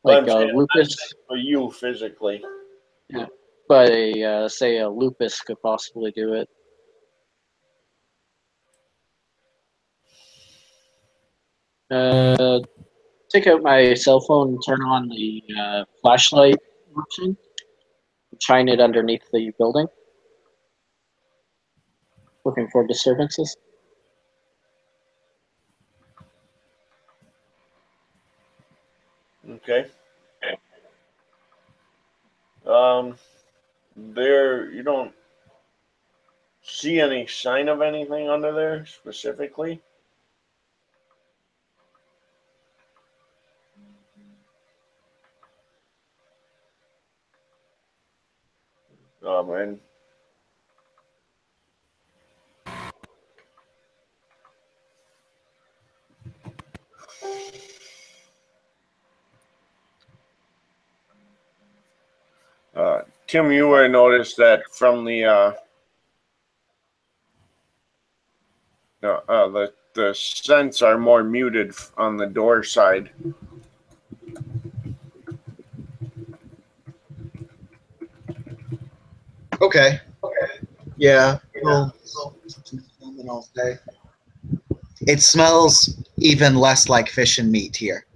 [SPEAKER 6] Like a lupus.
[SPEAKER 1] For you physically.
[SPEAKER 6] Yeah, but say a lupus could possibly do it. Take out my cell phone and turn on the flashlight option. Shine it underneath the building. Looking for disturbances.
[SPEAKER 1] Okay. There, you don't see any sign of anything under there specifically? And Tim, you would have noticed that from the scents are more muted on the door side.
[SPEAKER 4] Okay. Yeah. Well, it smells even less like fish and meat here.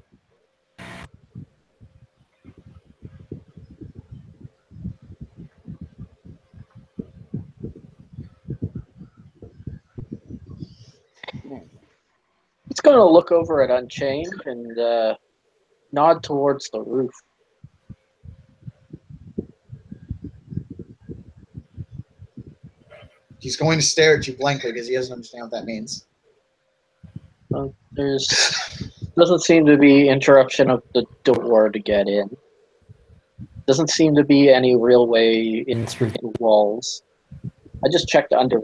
[SPEAKER 6] It's going to look over at Unchained and nod towards the roof.
[SPEAKER 4] He's going to stare at you blankly because he doesn't understand what that means.
[SPEAKER 6] There's doesn't seem to be interruption of the door to get in. Doesn't seem to be any real way in through the walls. I just checked under.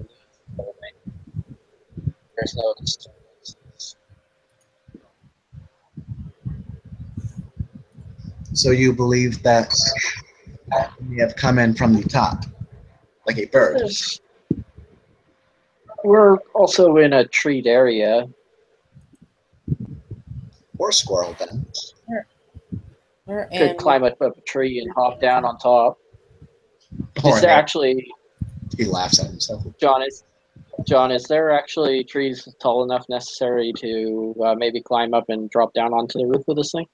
[SPEAKER 6] There's no disturbances.
[SPEAKER 4] So you believe that we have come in from the top, like a bird.
[SPEAKER 6] We're also in a treed area.
[SPEAKER 4] Or squirrel, then.
[SPEAKER 6] Could climb up a tree and hop down on top.
[SPEAKER 4] Or
[SPEAKER 6] Is there actually...
[SPEAKER 4] He laughs at himself.
[SPEAKER 6] John, is there actually trees tall enough necessary to maybe climb up and drop down onto the roof of this thing?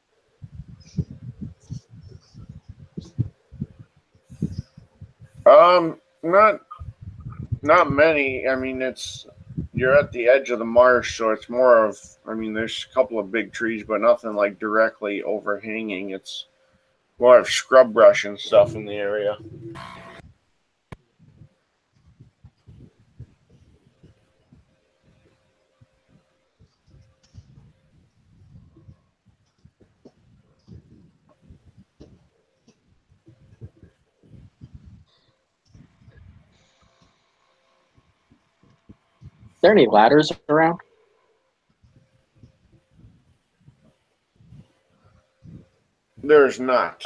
[SPEAKER 1] Not many. I mean, you're at the edge of the marsh, so it's more of, I mean, there's a couple of big trees, but nothing like directly overhanging. It's more of scrub brush and stuff in the area.
[SPEAKER 6] there any ladders around?
[SPEAKER 1] There's not.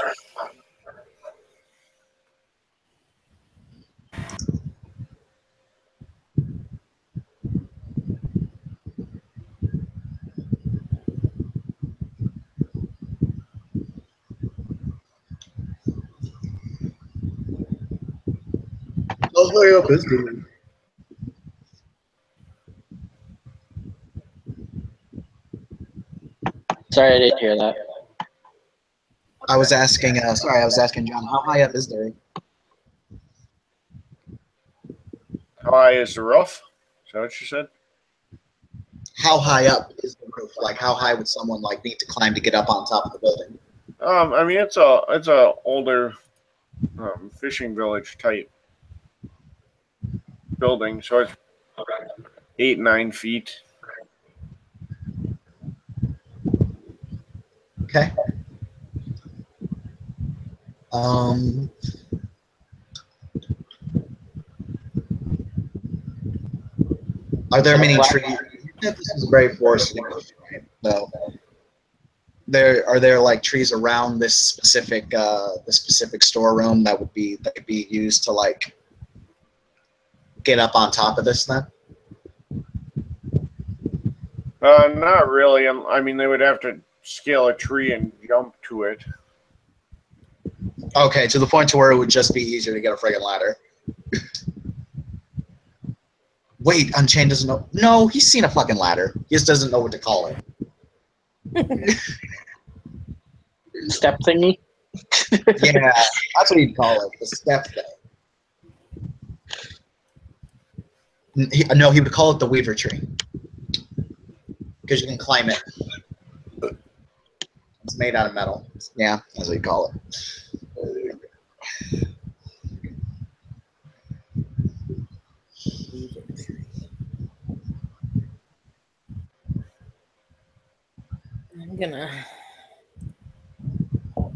[SPEAKER 4] How high up is the?
[SPEAKER 6] Sorry, I didn't hear that.
[SPEAKER 4] I was asking. Sorry, I was asking John. How high up is there?
[SPEAKER 1] How high is the roof? Is that what you said?
[SPEAKER 4] How high up is the roof? Like, how high would someone like need to climb to get up on top of the building?
[SPEAKER 1] I mean, it's a older fishing village type building, so it's 8-9 feet.
[SPEAKER 4] Okay. Are there many trees? This is very forested, right? So, are there like trees around this specific storeroom that could be used to like get up on top of this then?
[SPEAKER 1] Not really. I mean, they would have to scale a tree and jump to it.
[SPEAKER 4] Okay, to the point to where it would just be easier to get a friggin' ladder. Wait, Unchained doesn't know. No, he's seen a fucking ladder. He just doesn't know what to call it.
[SPEAKER 6] Step thingy?
[SPEAKER 4] Yeah, that's what he'd call it, the step thing. No, he would call it the weaver tree. Because you can climb it. It's made out of metal. Yeah, that's what you call it.
[SPEAKER 3] I'm gonna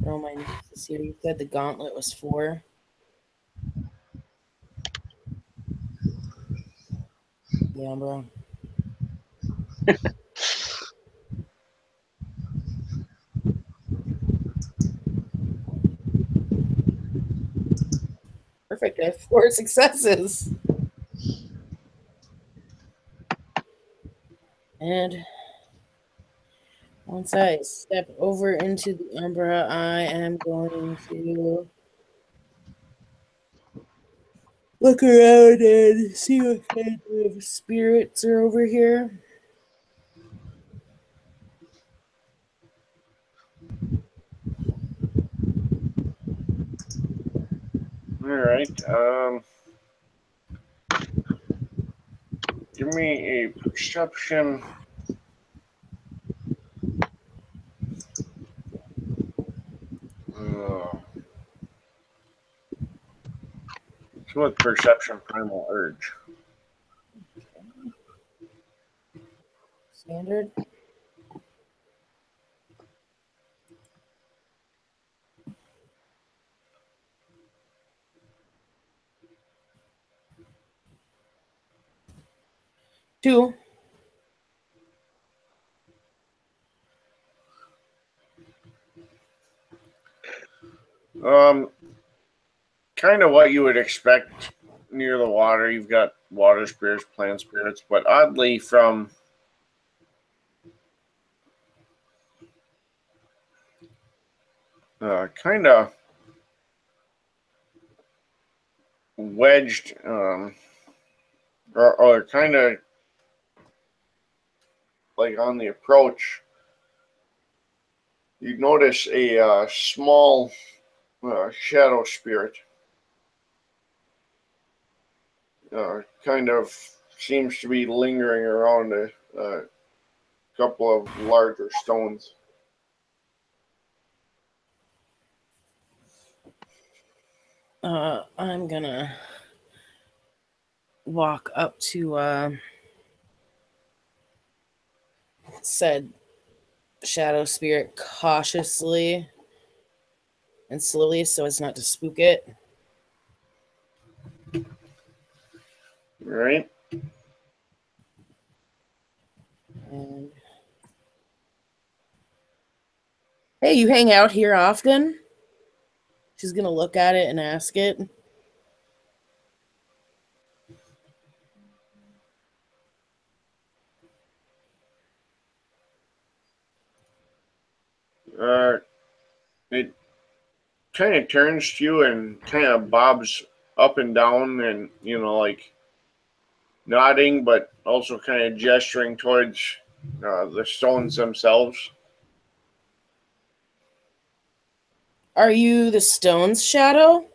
[SPEAKER 3] roll my notes to see what you said. The gauntlet was 4. Yeah, bro. Perfect. I have 4 successes. And once I step over into the Umbra, I am going to look around and see what kind of spirits are over here.
[SPEAKER 1] All right. Give me a perception. So with perception, primal urge.
[SPEAKER 3] Standard. Two.
[SPEAKER 1] Kind of what you would expect near the water. You've got water spirits, plant spirits, but oddly from kind of wedged or kind of like on the approach, you notice a small shadow spirit kind of seems to be lingering around a couple of larger stones.
[SPEAKER 3] I'm gonna walk up to said shadow spirit cautiously and slowly so as not to spook it.
[SPEAKER 1] All right.
[SPEAKER 3] And hey, you hang out here often? She's gonna look at it and ask it.
[SPEAKER 1] It kind of turns to you and kind of bobs up and down and, like nodding, but also kind of gesturing towards the stones themselves.
[SPEAKER 3] Are you the stone's shadow?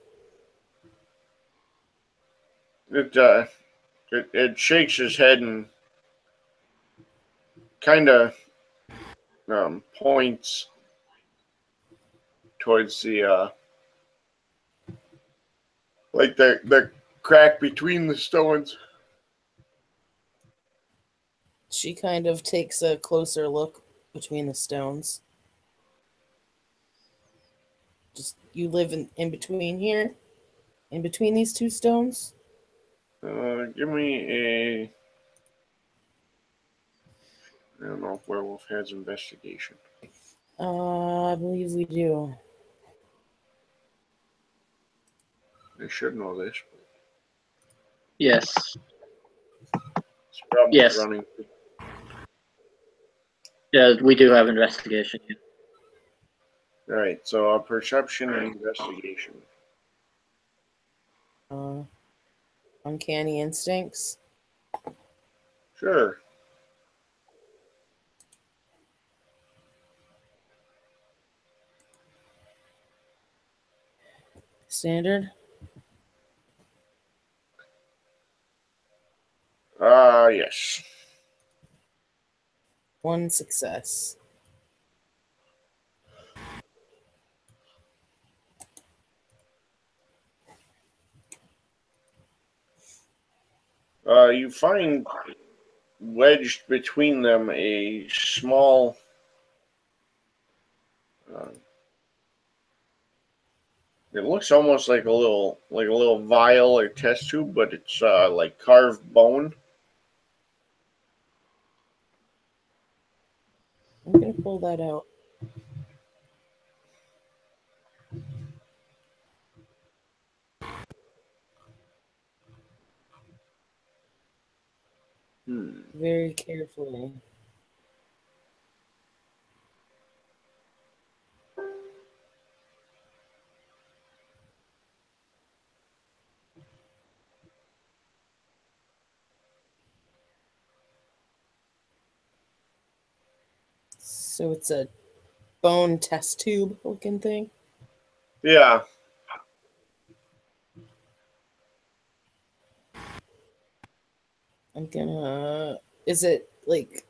[SPEAKER 1] It shakes his head and kind of points towards the like the crack between the stones.
[SPEAKER 3] She kind of takes a closer look between the stones. Just you live in between here? In between these two stones?
[SPEAKER 1] Give me a. I don't know if Werewolf has investigation.
[SPEAKER 3] I believe we do.
[SPEAKER 1] I should know this.
[SPEAKER 6] Yes.
[SPEAKER 1] It's probably
[SPEAKER 6] Yes.
[SPEAKER 1] running.
[SPEAKER 6] Yeah, we do have investigation.
[SPEAKER 1] All right, so perception and investigation.
[SPEAKER 3] Uncanny instincts.
[SPEAKER 1] Sure.
[SPEAKER 3] Standard.
[SPEAKER 1] Yes.
[SPEAKER 3] One success.
[SPEAKER 1] You find wedged between them a small it looks almost like a little vial or test tube, but it's like carved bone.
[SPEAKER 3] I'm gonna pull that out. Very carefully. So it's a bone test tube looking thing.
[SPEAKER 1] Yeah.
[SPEAKER 3] I'm gonna. Is it like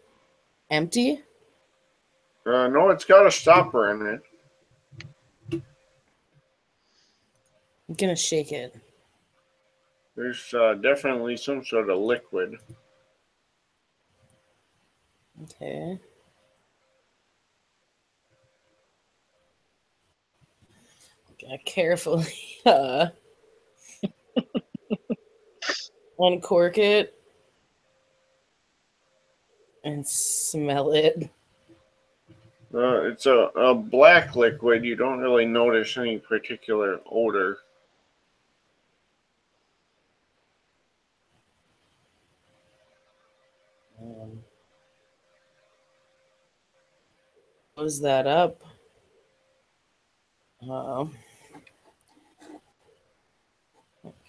[SPEAKER 3] empty?
[SPEAKER 1] No, it's got a stopper in it.
[SPEAKER 3] I'm gonna shake it.
[SPEAKER 1] There's definitely some sort of liquid.
[SPEAKER 3] Okay. Gotta carefully uncork it and smell it.
[SPEAKER 1] It's a black liquid. You don't really notice any particular odor.
[SPEAKER 3] Close that up.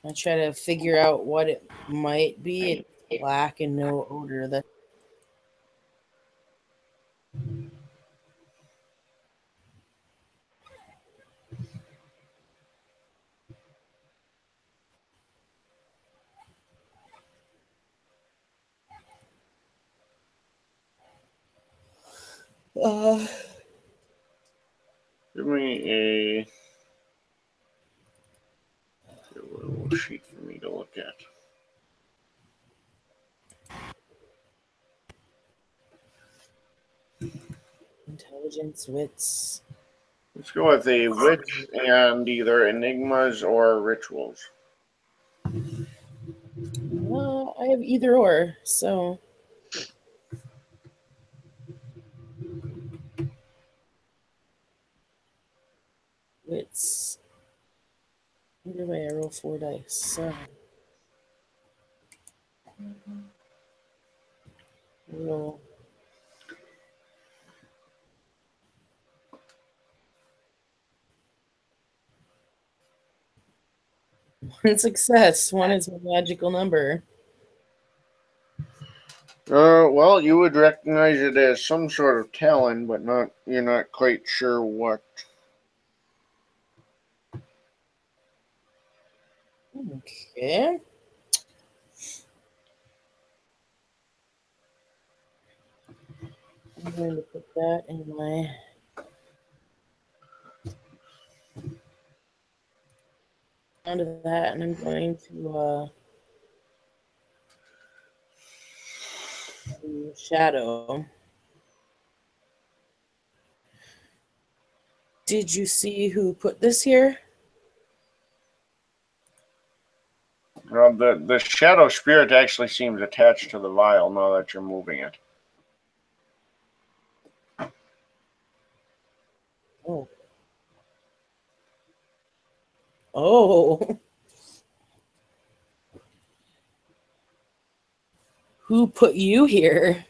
[SPEAKER 3] I try to figure out what it might be. It's black and no odor. That
[SPEAKER 1] Give me a little sheet for me to look at.
[SPEAKER 3] Intelligence, wits.
[SPEAKER 1] Let's go with a witch and either enigmas or rituals.
[SPEAKER 3] I have either or, so. Wits. Either way, I roll 4 dice. So. Roll. One success. One is a magical number.
[SPEAKER 1] Well, you would recognize it as some sort of talent, but you're not quite sure what.
[SPEAKER 3] Okay. I'm going to put that in my onto that, and I'm going to do shadow. Did you see who put this here?
[SPEAKER 1] The shadow spirit actually seems attached to the vial now that you're moving it.
[SPEAKER 3] Oh. Oh. Who put you here?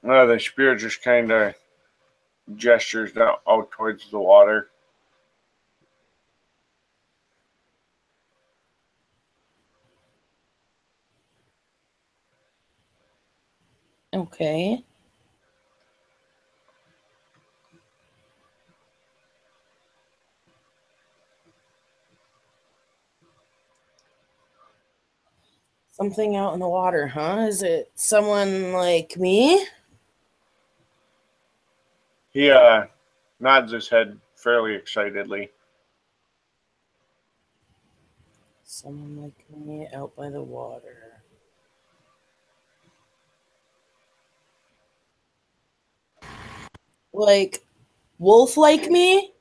[SPEAKER 1] The spirit just kind of gestures out towards the water.
[SPEAKER 3] Okay. Something out in the water, huh? Is it someone like me?
[SPEAKER 1] He nods his head fairly excitedly.
[SPEAKER 3] Someone like me out by the water. Like wolf like me?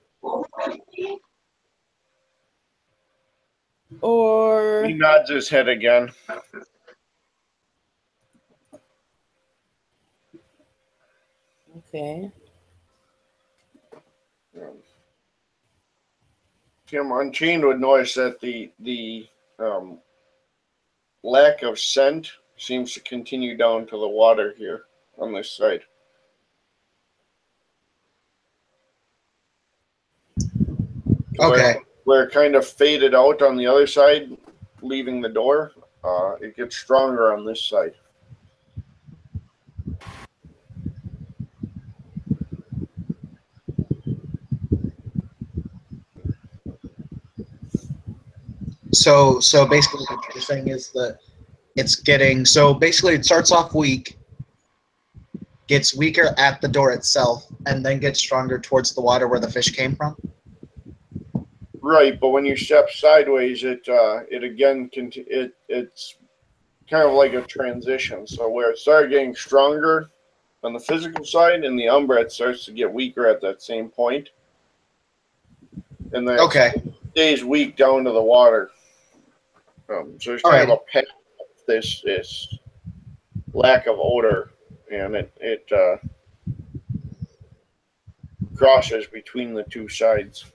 [SPEAKER 3] Or
[SPEAKER 1] He nods his head again.
[SPEAKER 3] okay.
[SPEAKER 1] Tim Unchained would notice that the lack of scent seems to continue down to the water here on this side.
[SPEAKER 4] Okay.
[SPEAKER 1] Where it kind of faded out on the other side, leaving the door. It gets stronger on this side.
[SPEAKER 4] So basically what you're saying is that it's getting, so basically it starts off weak, gets weaker at the door itself, and then gets stronger towards the water where the fish came from?
[SPEAKER 1] Right, but when you step sideways, it again it's kind of like a transition. So where it started getting stronger on the physical side, and the Umbra it starts to get weaker at that same point, and then
[SPEAKER 4] Okay.
[SPEAKER 1] it stays weak down to the water. So it's kind of a path of this lack of odor, and it crosses between the two sides.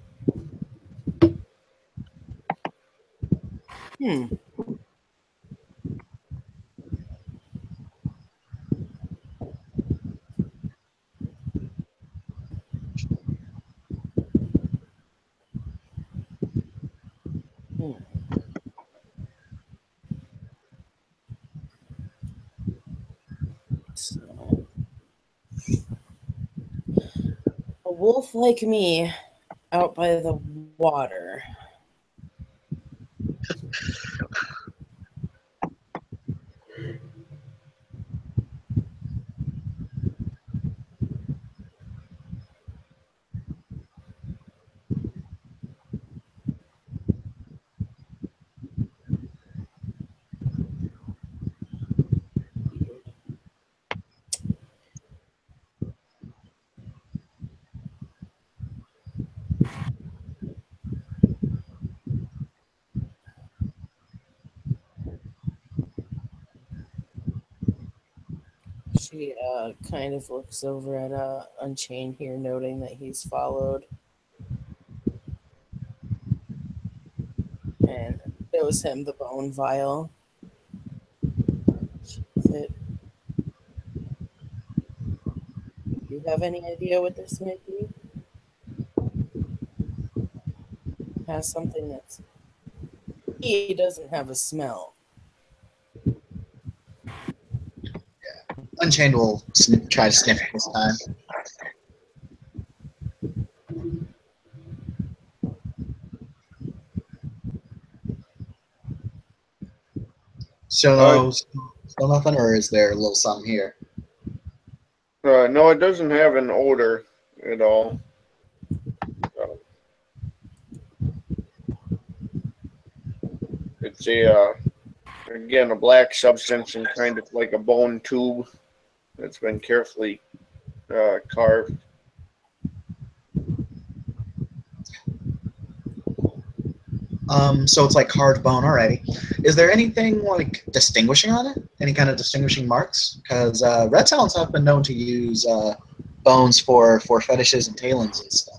[SPEAKER 3] So, a wolf like me out by the water. She kind of looks over at Unchained here, noting that he's followed, and shows him the bone vial. Do you have any idea what this might be? Has something that's... He doesn't have a smell.
[SPEAKER 4] Unchained will try to sniff it this time. So, still nothing, or is there a little something here?
[SPEAKER 1] No, it doesn't have an odor at all. It's again, a black substance and kind of like a bone tube that's been carefully carved.
[SPEAKER 4] So it's like carved bone already. Is there anything like distinguishing on it? Any kind of distinguishing marks? Because Red Talons have been known to use bones for fetishes and talons and stuff.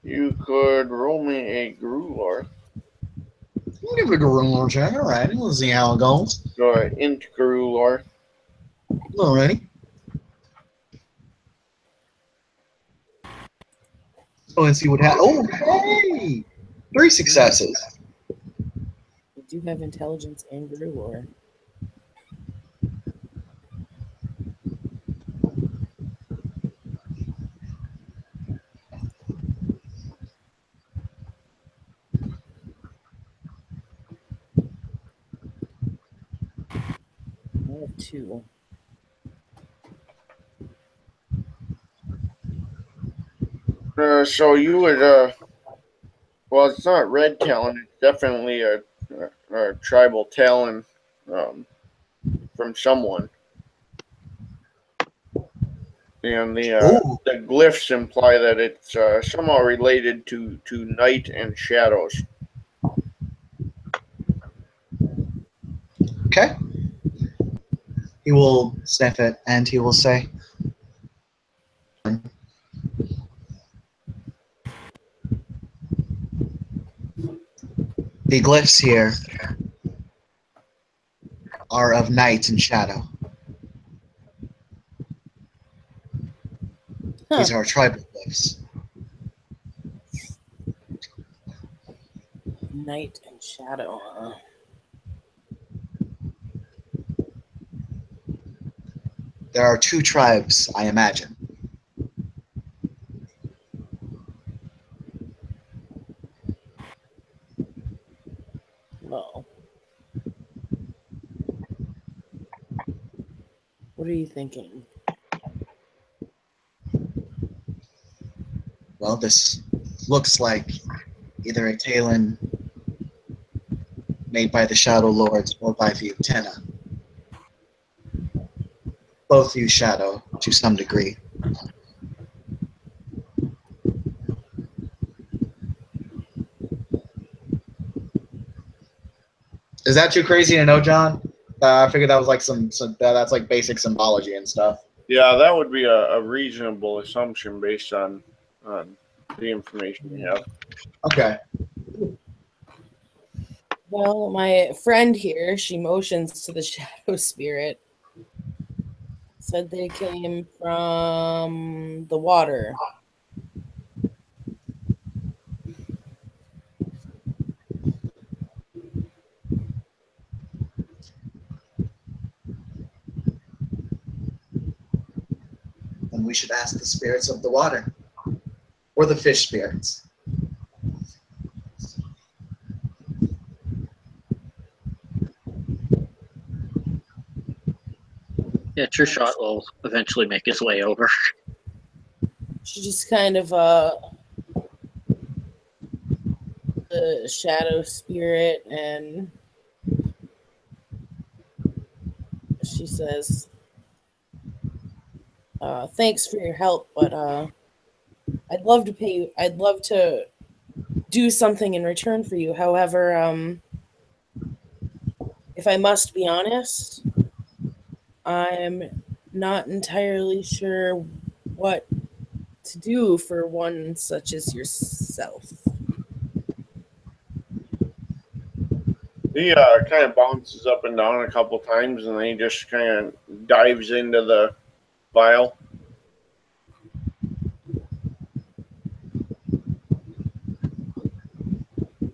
[SPEAKER 1] You could roll me a Grulor.
[SPEAKER 4] We'll give it a Grulor check. All right, let's see how it goes.
[SPEAKER 1] Int Grulor.
[SPEAKER 4] Alrighty. So let's see what happens. Oh, hey! 3 successes.
[SPEAKER 3] We do have intelligence and Grulor. I have 2.
[SPEAKER 1] So you would, well, it's not Red Talon. It's definitely a tribal Talon from someone. And the glyphs imply that it's somehow related to night and shadows.
[SPEAKER 4] Okay. He will sniff it and he will say, the glyphs here are of night and shadow. These are tribal glyphs.
[SPEAKER 3] Night and shadow.
[SPEAKER 4] There are 2 tribes, I imagine.
[SPEAKER 3] Well, what are you thinking?
[SPEAKER 4] Well, this looks like either a Talon made by the Shadow Lords or by the Utena. Both use shadow to some degree. Is that too crazy to know, John? I figured that was like that's like basic symbology and stuff.
[SPEAKER 1] Yeah, that would be a reasonable assumption based on the information we have.
[SPEAKER 4] Okay.
[SPEAKER 3] Well, my friend here, she motions to the shadow spirit, said they came from the water.
[SPEAKER 4] then we should ask the spirits of the water. Or the fish spirits.
[SPEAKER 5] Yeah, Trishot will eventually make his way over.
[SPEAKER 3] She just kind of the shadow spirit, and she says, thanks for your help, but I'd love to pay you. I'd love to do something in return for you. However, if I must be honest, I'm not entirely sure what to do for one such as yourself.
[SPEAKER 1] He kind of bounces up and down a couple times, and then he just kind of dives into the vial.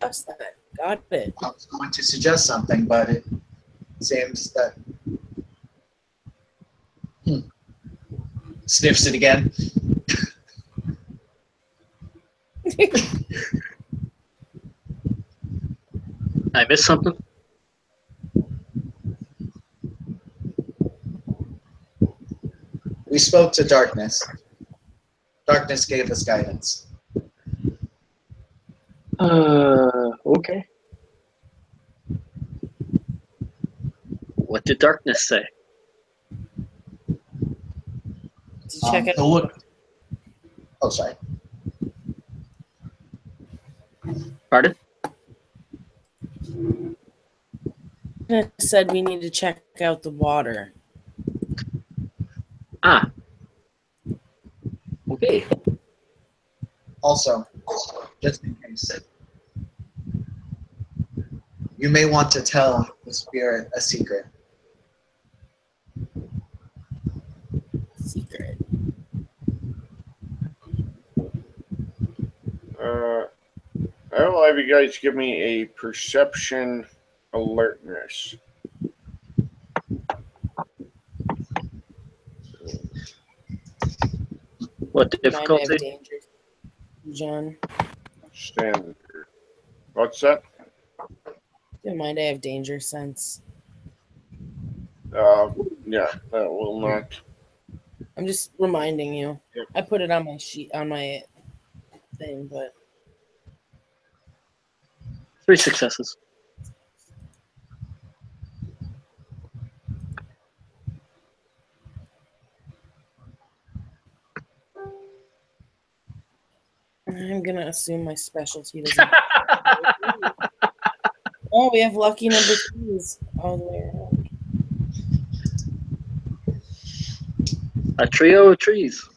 [SPEAKER 3] Just that. Got it.
[SPEAKER 4] I was going to suggest something, but it seems that... Sniffs it again.
[SPEAKER 5] I missed something?
[SPEAKER 4] We spoke to Darkness. Darkness gave us guidance.
[SPEAKER 6] Okay.
[SPEAKER 5] What did Darkness say?
[SPEAKER 3] Did you check it?
[SPEAKER 4] So look. Oh, sorry.
[SPEAKER 5] Pardon?
[SPEAKER 3] It said we need to check out the water.
[SPEAKER 5] Ah. Okay.
[SPEAKER 4] Also, just in case, you may want to tell the spirit a secret.
[SPEAKER 3] Secret.
[SPEAKER 1] I will have you guys give me a perception alertness.
[SPEAKER 5] What
[SPEAKER 3] Might have
[SPEAKER 5] difficulty?
[SPEAKER 3] danger, John.
[SPEAKER 1] Standard. What's that?
[SPEAKER 3] Don't mind, I have danger sense.
[SPEAKER 1] Yeah, that will not.
[SPEAKER 3] I'm just reminding you.
[SPEAKER 1] Yep.
[SPEAKER 3] I put it on my sheet, on my thing, but
[SPEAKER 5] 3 successes.
[SPEAKER 3] I'm gonna assume my specialty doesn't. Oh, we have lucky number 2s all the way around.
[SPEAKER 5] A trio of trees.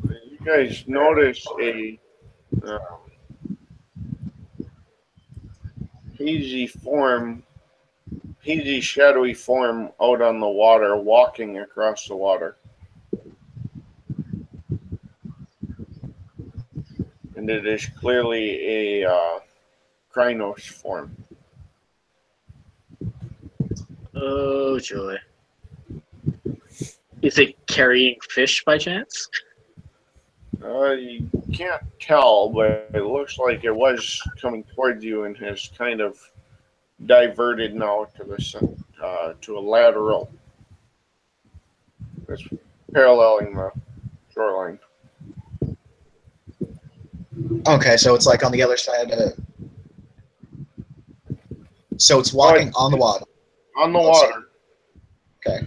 [SPEAKER 1] You guys notice a hazy form, hazy shadowy form out on the water, walking across the water. And it is clearly a Krynos form.
[SPEAKER 5] Oh, joy. Is it carrying fish by chance?
[SPEAKER 1] You can't tell, but it looks like it was coming towards you and has kind of diverted now to the to a lateral. It's paralleling the shoreline.
[SPEAKER 4] Okay, so it's like on the other side of it. So it's walking on the water.
[SPEAKER 1] On the water.
[SPEAKER 4] Okay.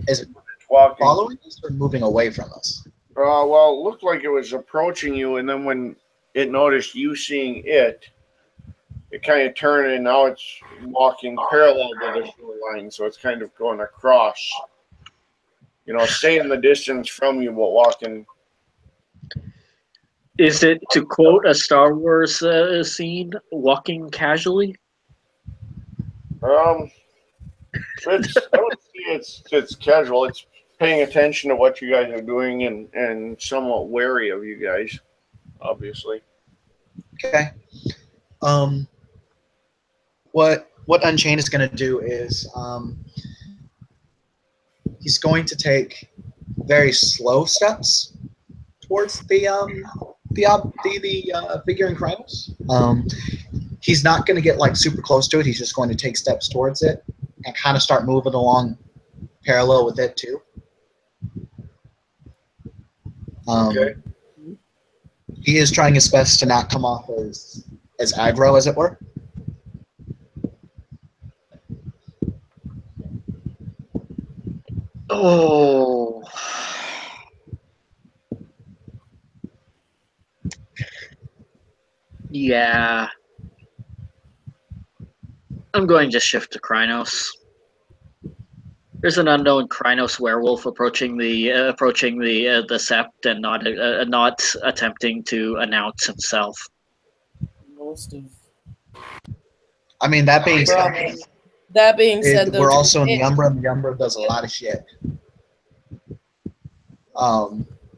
[SPEAKER 4] Is it
[SPEAKER 1] Walking.
[SPEAKER 4] following us or moving away from us?
[SPEAKER 1] Well, it looked like it was approaching you, and then when it noticed you seeing it, it kind of turned, and now it's walking parallel to the shoreline, so it's kind of going across. You know, stay in the distance from you, but walking.
[SPEAKER 5] Is it, to quote a Star Wars scene, walking casually?
[SPEAKER 1] It's, I would say it's casual. It's paying attention to what you guys are doing and somewhat wary of you guys, obviously.
[SPEAKER 4] Okay. What Unchained is going to do is he's going to take very slow steps towards the figure in Krynos. He's not going to get like super close to it. He's just going to take steps towards it and kind of start moving along parallel with it too.
[SPEAKER 1] Okay.
[SPEAKER 4] He is trying his best to not come off as aggro, as it were.
[SPEAKER 5] Oh. Yeah. I'm going to shift to Krynos. There's an unknown Krynos werewolf approaching the sept and not attempting to announce himself.
[SPEAKER 3] Most of.
[SPEAKER 4] I mean, that being said,
[SPEAKER 3] That being said, though,
[SPEAKER 4] we're also in the Umbra, and the Umbra does a lot of shit.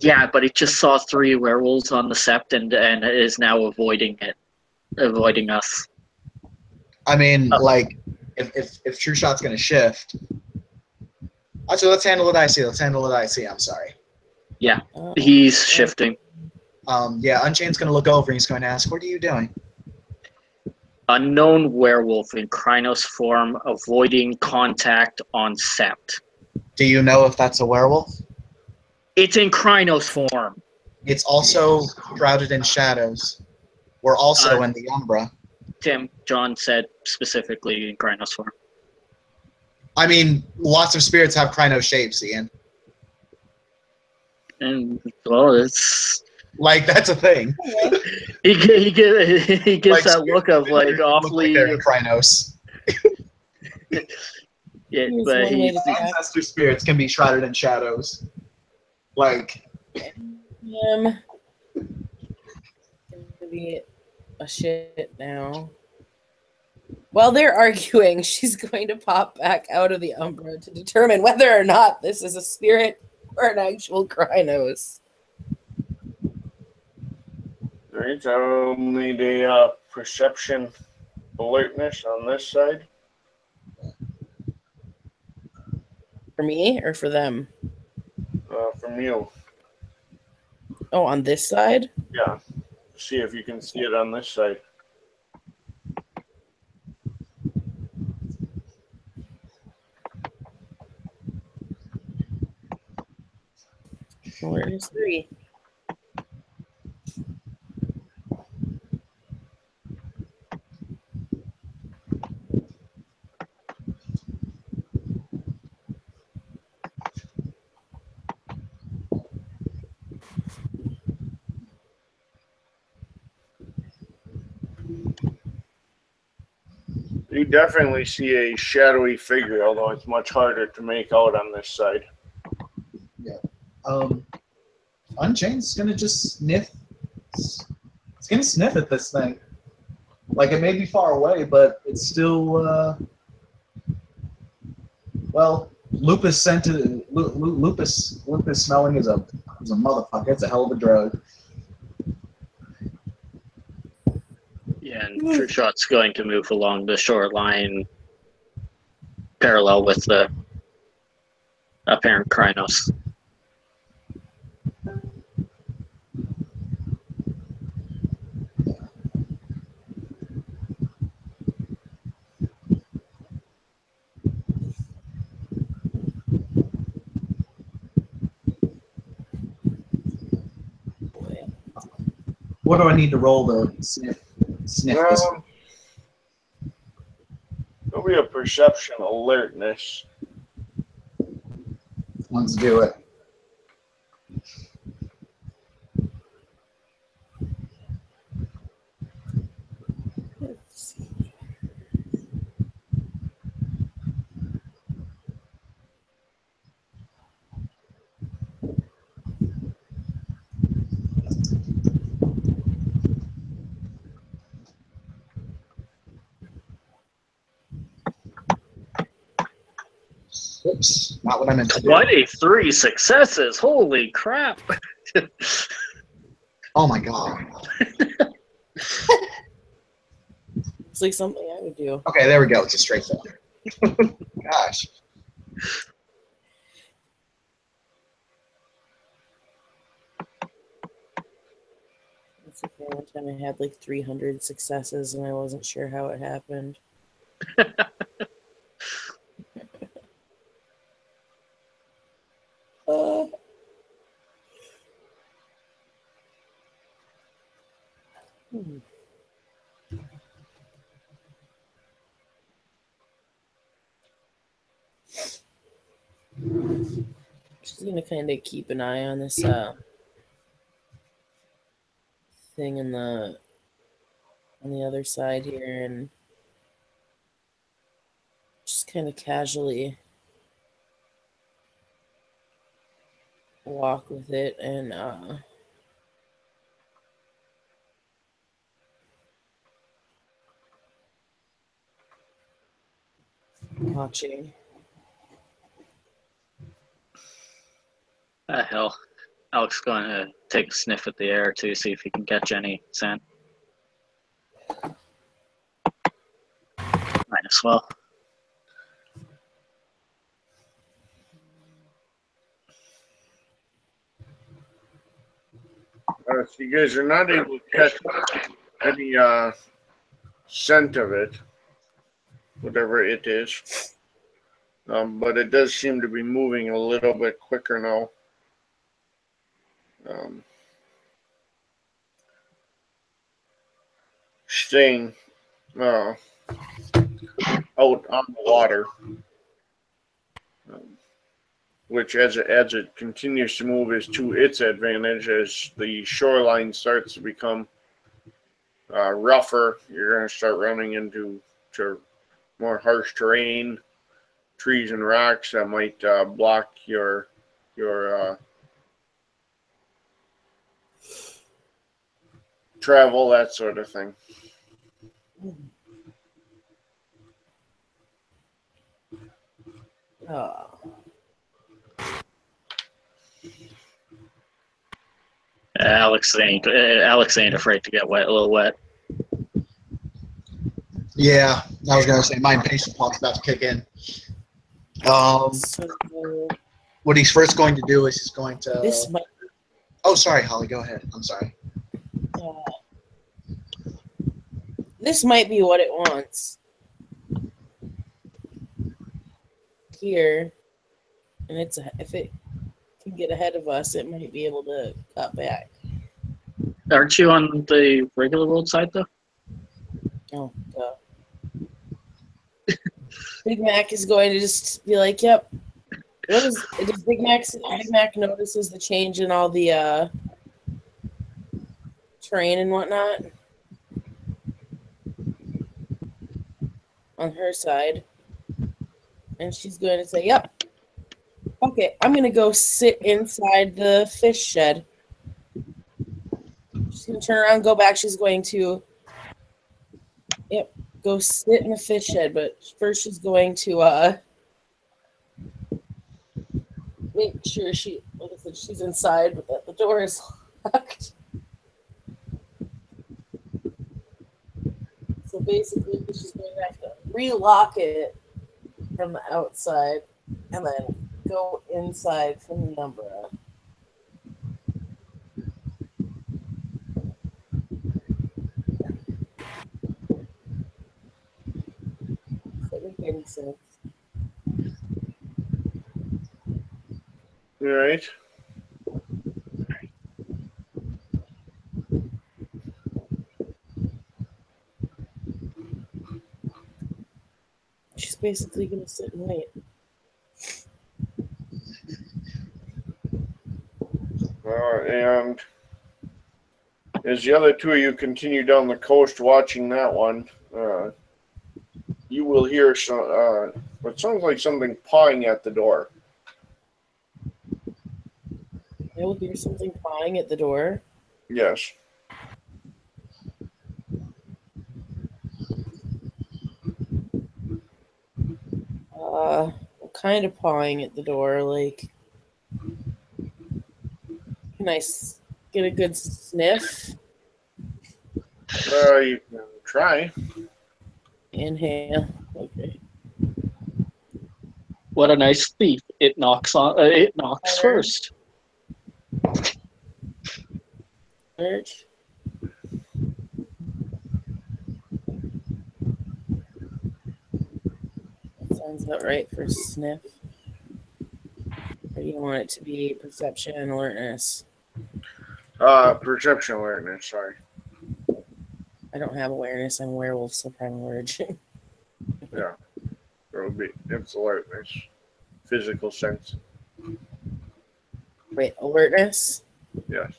[SPEAKER 5] Yeah, but it just saw 3 werewolves on the sept and is now avoiding us.
[SPEAKER 4] I mean, like, if True Shot's going to shift. Actually, let's handle it IC. I'm sorry.
[SPEAKER 5] Yeah, he's shifting.
[SPEAKER 4] Yeah, Unchained's going to look over and he's going to ask, what are you doing?
[SPEAKER 5] Unknown werewolf in Krynos form avoiding contact on sept.
[SPEAKER 4] Do you know if that's a werewolf?
[SPEAKER 5] It's in Krynos form.
[SPEAKER 4] It's also shrouded in shadows. We're also in the Umbra.
[SPEAKER 5] John said specifically in Krynos form.
[SPEAKER 4] I mean, lots of spirits have Krynos shapes, Ian.
[SPEAKER 5] And well, it's
[SPEAKER 4] like that's a thing.
[SPEAKER 5] he gives like, that look of like awfully
[SPEAKER 4] like Krynos.
[SPEAKER 5] Yeah, but
[SPEAKER 4] ancestor spirits can be shrouded in shadows. Like
[SPEAKER 3] gonna be a shit now. While they're arguing, she's going to pop back out of the Umbra to determine whether or not this is a spirit or an actual Krynos.
[SPEAKER 1] Alright, so I'll need a perception alertness on this side.
[SPEAKER 3] For me or for them?
[SPEAKER 1] From you.
[SPEAKER 3] Oh, on this side?
[SPEAKER 1] Yeah. See if you can see it on this side.
[SPEAKER 3] Where's 3?
[SPEAKER 1] You definitely see a shadowy figure, although it's much harder to make out on this side.
[SPEAKER 4] Yeah. Unchained's gonna just sniff. It's gonna sniff at this thing. Like it may be far away, but it's still. Well, lupus scented. Lupus smelling is a motherfucker. It's a hell of a drug.
[SPEAKER 5] Yeah, and True Shot's going to move along the shoreline parallel with the apparent Krynos.
[SPEAKER 4] What do I need to roll to sniff this?
[SPEAKER 1] There'll be a perception alertness.
[SPEAKER 4] Let's do it.
[SPEAKER 3] Let's see.
[SPEAKER 4] Oops, not what I meant to do.
[SPEAKER 5] 23 successes! Holy crap!
[SPEAKER 4] Oh my god.
[SPEAKER 3] It's like something I would do.
[SPEAKER 4] Okay, there we go. It's a straight failure. Gosh.
[SPEAKER 3] It's okay. One time I had like 300 successes and I wasn't sure how it happened. uh, hmm. Just gonna kind of keep an eye on this thing on the other side here and just kind of casually walk with it and watching.
[SPEAKER 5] Hell, Alex going to take a sniff at the air to see if he can catch any scent. Might as well.
[SPEAKER 1] So you guys are not able to catch any scent of it, whatever it is. But it does seem to be moving a little bit quicker now. Staying out on the water, which as it continues to move is to its advantage. As the shoreline starts to become rougher, you're going to start running into more harsh terrain, trees and rocks that might block your travel, that sort of thing.
[SPEAKER 3] Oh.
[SPEAKER 5] Alex ain't afraid to get wet, a little wet.
[SPEAKER 4] Yeah, I was gonna say my impatience clock's about to kick in.
[SPEAKER 3] So
[SPEAKER 4] What he's first going to do is he's going to.
[SPEAKER 3] this might
[SPEAKER 4] Oh, sorry, Holly. Go ahead. I'm sorry.
[SPEAKER 3] this might be what it wants here, and if it can get ahead of us, it might be able to cut back.
[SPEAKER 5] Aren't you on the regular roadside though?
[SPEAKER 3] Oh, duh. Big Mac is going to just be like, "Yep." Does Big Mac notices the change in all the terrain and whatnot on her side, and she's going to say, "Yep, okay, I'm going to go sit inside the fish shed." She's going to turn around, go back. She's going to, go sit in the fish shed. But first, she's going to make sure she's inside, but that the door is locked. So basically, she's going to have to relock it from the outside and then go inside from the umbrella. Doesn't make any sense.
[SPEAKER 1] All right.
[SPEAKER 3] She's basically going to sit and wait.
[SPEAKER 1] And as the other two of you continue down the coast watching that one, you will hear what sounds like something pawing at the door.
[SPEAKER 3] I will hear something pawing at the door.
[SPEAKER 1] Yes.
[SPEAKER 3] What kind of pawing at the door? Like, can I get a good sniff?
[SPEAKER 1] You can try.
[SPEAKER 3] Inhale. Okay.
[SPEAKER 6] What a nice thief! It knocks
[SPEAKER 3] Fire.
[SPEAKER 6] first.
[SPEAKER 3] Search. Sounds about right for sniff. Or do you want it to be perception and alertness?
[SPEAKER 1] Perception awareness, sorry.
[SPEAKER 3] I don't have awareness. I'm a werewolf, so prime origin.
[SPEAKER 1] Yeah. It's alertness. Physical sense.
[SPEAKER 3] Wait, alertness?
[SPEAKER 1] Yes.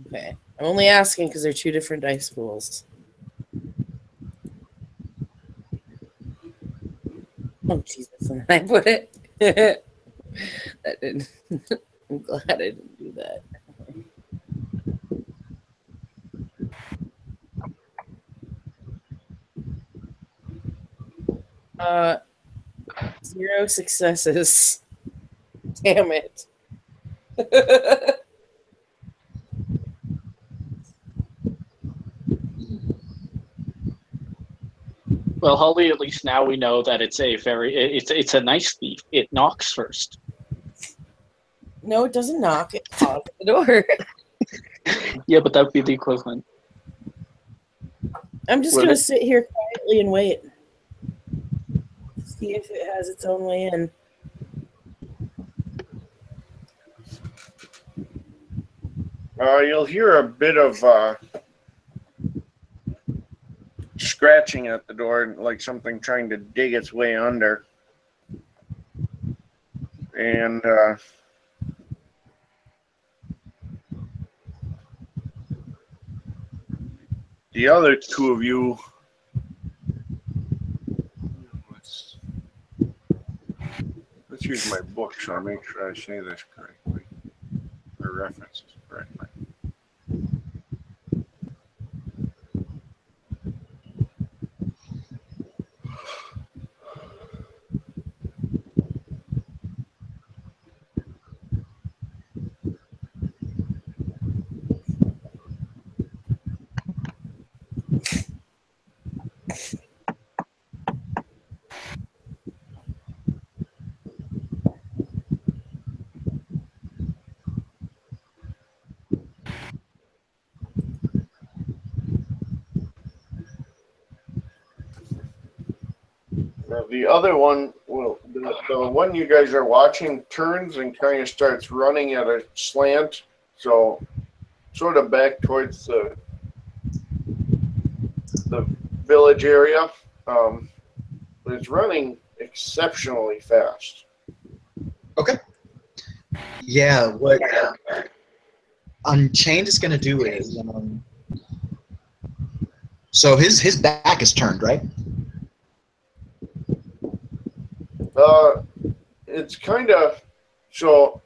[SPEAKER 3] Okay. I'm only asking because they're two different dice pools. Oh, Jesus. And I put it. That didn't. I'm glad I didn't do that. 0 successes. Damn it.
[SPEAKER 6] Well, Holly, at least now we know that it's a nice thief. It knocks first.
[SPEAKER 3] No, it doesn't knock. It paws at the door.
[SPEAKER 6] Yeah, but that would be the equivalent.
[SPEAKER 3] I'm just
[SPEAKER 6] Will
[SPEAKER 3] going
[SPEAKER 6] it?
[SPEAKER 3] to sit here quietly and wait. See if it has its own way in.
[SPEAKER 1] You'll hear a bit of scratching at the door, like something trying to dig its way under. And the other two of you, let's use my book so I make sure I say this correctly, or reference this correctly. The other one, the one you guys are watching turns and kind of starts running at a slant, so sort of back towards the village area. But it's running exceptionally fast.
[SPEAKER 4] Okay. Yeah, what Unchained is going to do is, so his back is turned, right?
[SPEAKER 1] It's kind of, so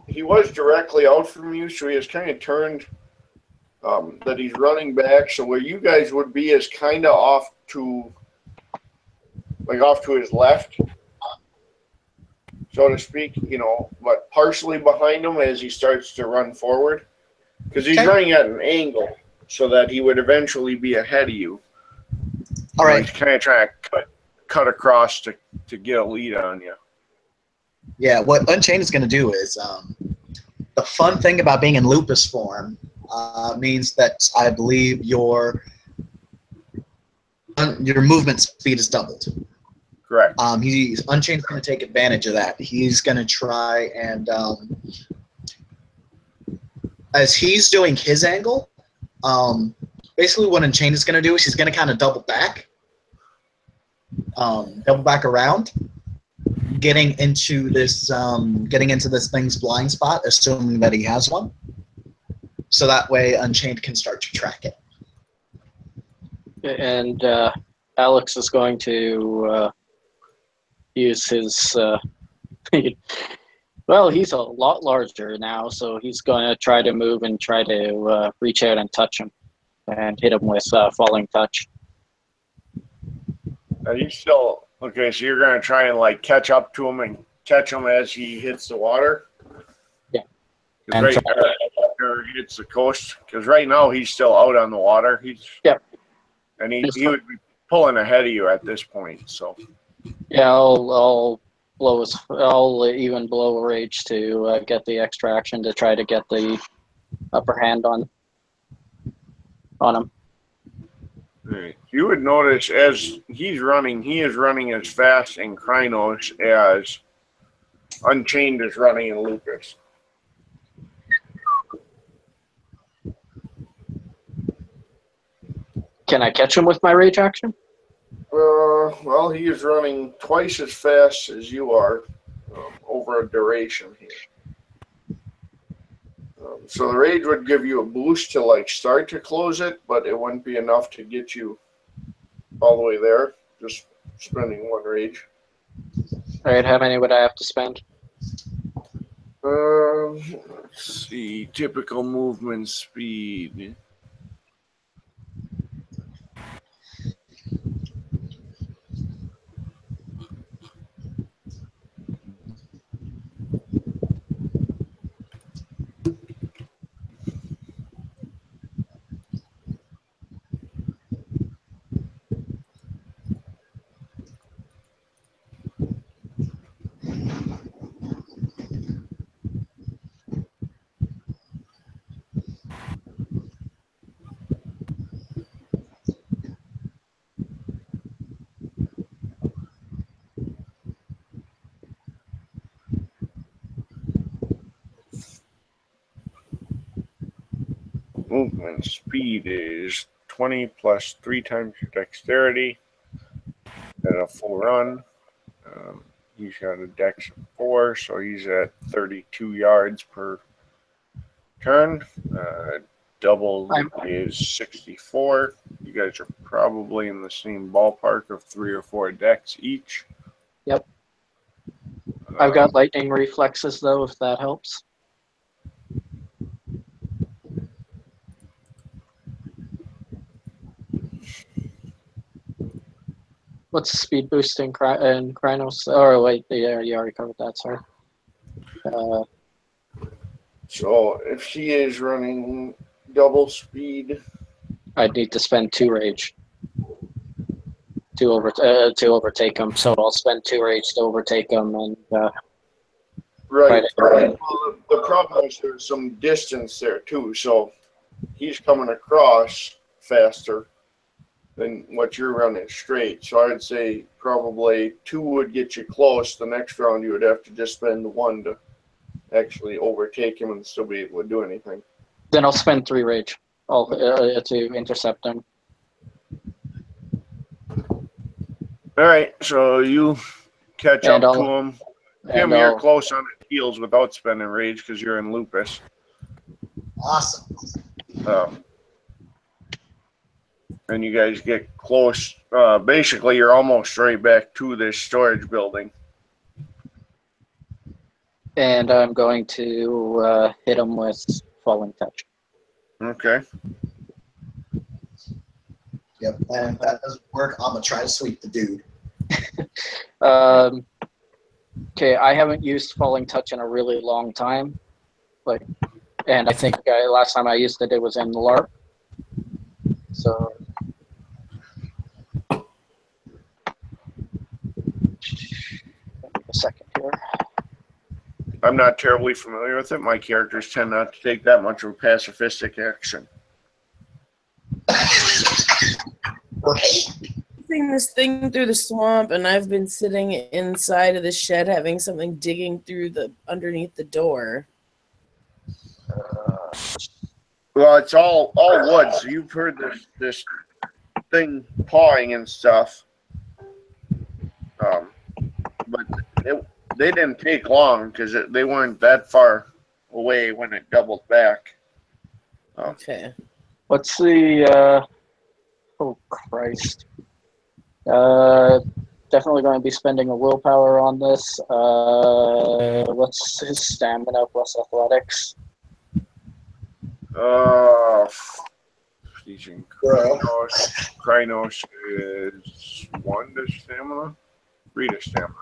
[SPEAKER 1] he was directly out from you, so he has kind of turned, that he's running back. So where you guys would be is kind of off to his left, so to speak, but partially behind him as he starts to run forward, because he's running at an angle so that he would eventually be ahead of you.
[SPEAKER 4] All right.
[SPEAKER 1] He's kind of trying to cut across to get a lead on you.
[SPEAKER 4] Yeah, what Unchained is going to do is, the fun thing about being in lupus form means that I believe your movement speed is doubled.
[SPEAKER 1] Correct.
[SPEAKER 4] Unchained is going to take advantage of that. He's going to try and, as he's doing his angle, basically what Unchained is going to do is he's going to kind of double back around, getting into this thing's blind spot, assuming that he has one. So that way Unchained can start to track it.
[SPEAKER 6] And Alex is going to use his. Well, he's a lot larger now, so he's going to try to move and try to reach out and touch him, and hit him with falling touch.
[SPEAKER 1] Are you still okay? So you're going to try and catch up to him and catch him as he hits the water.
[SPEAKER 6] Yeah.
[SPEAKER 1] And right after he hits the coast, because right now he's still out on the water. And he would be pulling ahead of you at this point. So.
[SPEAKER 6] Yeah, I'll even blow a rage to get the extra action to try to get the upper hand on him.
[SPEAKER 1] Alright. You would notice as he's running, he is running as fast in Krynos as Unchained is running in Lucas.
[SPEAKER 6] Can I catch him with my rage action?
[SPEAKER 1] Well, he is running twice as fast as you are over a duration here. So the rage would give you a boost to like start to close it, but it wouldn't be enough to get you all the way there. Just spending one rage.
[SPEAKER 6] All right, how many would I have to spend?
[SPEAKER 1] Let's see. Typical movement speed. Movement speed is 20 plus 3 times your dexterity at a full run. He's got a dex of 4, so he's at 32 yards per turn. Double is 64. You guys are probably in the same ballpark of 3 or 4 decks each.
[SPEAKER 6] Yep. I've got lightning reflexes, though, if that helps. What's the speed boost in Krynos? Oh, wait, yeah, you already covered that, sorry.
[SPEAKER 1] So if she is running double speed,
[SPEAKER 6] I'd need to spend 2 rage to overtake him. So I'll spend 2 rage to overtake him, and
[SPEAKER 1] right.
[SPEAKER 6] Right.
[SPEAKER 1] Well, the problem is there's some distance there too. So he's coming across faster than what you're running straight. So I'd say probably 2 would get you close. The next round you would have to just spend 1 to actually overtake him and still be able to do anything.
[SPEAKER 6] then I'll spend 3 rage to intercept him.
[SPEAKER 1] All right, so you catch
[SPEAKER 6] And
[SPEAKER 1] up
[SPEAKER 6] I'll-
[SPEAKER 1] to him.
[SPEAKER 6] And
[SPEAKER 1] You're
[SPEAKER 6] I'll-
[SPEAKER 1] close on his heels without spending rage because you're in Lupus.
[SPEAKER 4] Awesome.
[SPEAKER 1] And you guys get close. Basically, you're almost right back to this storage building.
[SPEAKER 6] And I'm going to hit him with Falling Touch.
[SPEAKER 1] Okay.
[SPEAKER 4] Yep. And if that doesn't work, I'm gonna try to sweep the dude.
[SPEAKER 6] Okay, I haven't used Falling Touch in a really long time. And I think last time I used it, it was in the LARP. So. A second here.
[SPEAKER 1] I'm not terribly familiar with it. My characters tend not to take that much of a pacifistic action.
[SPEAKER 4] Right?
[SPEAKER 3] This thing through the swamp, and I've been sitting inside of the shed having something digging through the underneath the door.
[SPEAKER 1] Well, it's all wood, so you've heard this thing pawing and stuff. But they didn't take long because they weren't that far away when it doubled back.
[SPEAKER 3] Okay.
[SPEAKER 6] What's the oh Christ. Definitely going to be spending a willpower on this. What's his stamina plus athletics?
[SPEAKER 1] Teaching
[SPEAKER 4] Bro.
[SPEAKER 1] Krynos is 1 to stamina, 3 to stamina.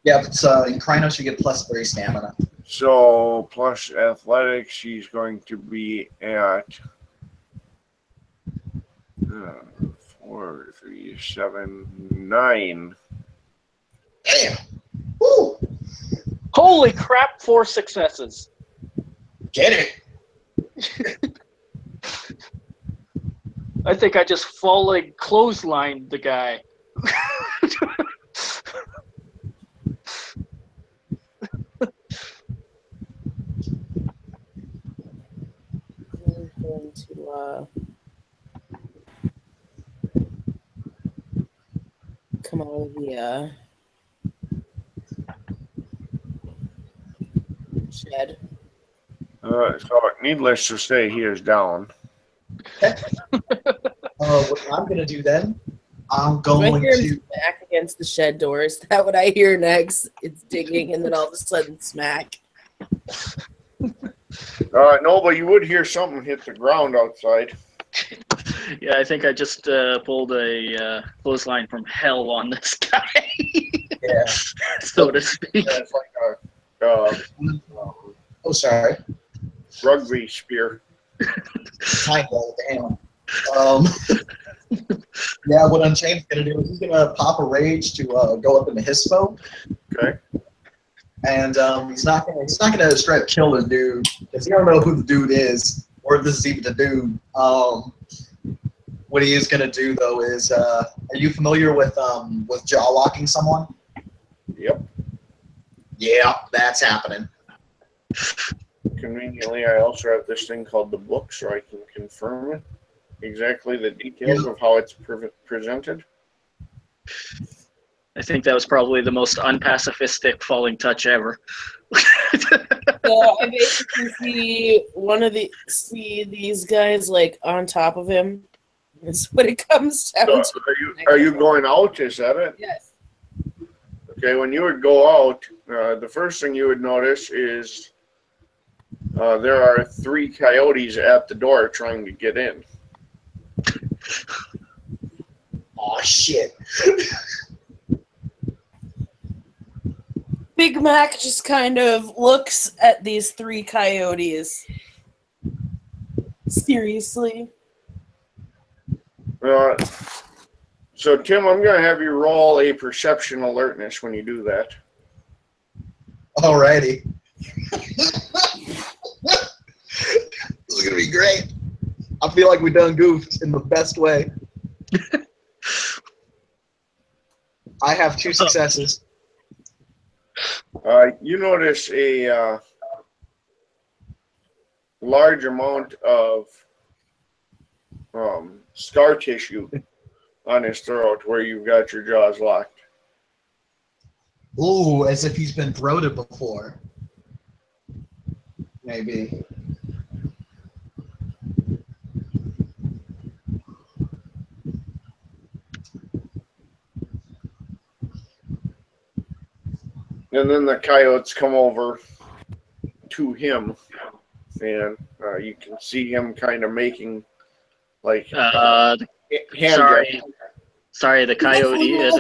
[SPEAKER 4] Yeah, but in Krynos you get +3 stamina.
[SPEAKER 1] So plus athletics, she's going to be at 4, 3, 7, 9.
[SPEAKER 4] Damn. Woo!
[SPEAKER 6] Holy crap! 4 successes.
[SPEAKER 4] Get it.
[SPEAKER 6] I think I just falling clotheslined the guy.
[SPEAKER 3] I'm going to come out of the shed.
[SPEAKER 1] So needless to say, he is down.
[SPEAKER 4] What I'm gonna do then? I'm
[SPEAKER 3] Do I
[SPEAKER 4] going
[SPEAKER 3] hear him
[SPEAKER 4] to.
[SPEAKER 3] smack against the shed door? Is that what I hear next? It's digging, and then all of a sudden, smack.
[SPEAKER 1] No, but you would hear something hit the ground outside.
[SPEAKER 5] Yeah, I think I just pulled a clothesline from hell on this guy,
[SPEAKER 4] Yeah.
[SPEAKER 5] so to speak.
[SPEAKER 1] Yeah, it's like a
[SPEAKER 4] Oh, sorry.
[SPEAKER 1] rugby spear.
[SPEAKER 4] Kind of. Damn. Yeah, what Unchained's gonna do is he's gonna pop a rage to go up into Hispo.
[SPEAKER 1] Okay.
[SPEAKER 4] And he's not gonna straight up kill the dude because you don't know who the dude is or if this is even the dude. What he is gonna do though is, are you familiar with jaw locking someone?
[SPEAKER 1] Yep.
[SPEAKER 4] Yeah, that's happening.
[SPEAKER 1] Conveniently, I also have this thing called the book, so I can confirm it. Exactly the details of how it's presented.
[SPEAKER 5] I think that was probably the most unpacifistic falling touch ever.
[SPEAKER 3] So I basically see these guys like on top of him. That's what it comes down
[SPEAKER 1] So
[SPEAKER 3] to.
[SPEAKER 1] are you going out? Is that it?
[SPEAKER 3] Yes.
[SPEAKER 1] Okay, when you would go out, the first thing you would notice is there are 3 coyotes at the door trying to get in.
[SPEAKER 4] Oh shit.
[SPEAKER 3] Big Mac just kind of looks at these 3 coyotes. Seriously.
[SPEAKER 1] So Tim, I'm going to have you roll a perception alertness when you do that.
[SPEAKER 4] Alrighty. This is gonna be great. I feel like we done goofed in the best way. I have 2 successes.
[SPEAKER 1] You notice a large amount of scar tissue on his throat where you've got your jaws locked.
[SPEAKER 4] Ooh, as if he's been throated before. Maybe.
[SPEAKER 1] And then the coyotes come over to him, and you can see him kind of making like hand
[SPEAKER 5] Sorry, the coyote is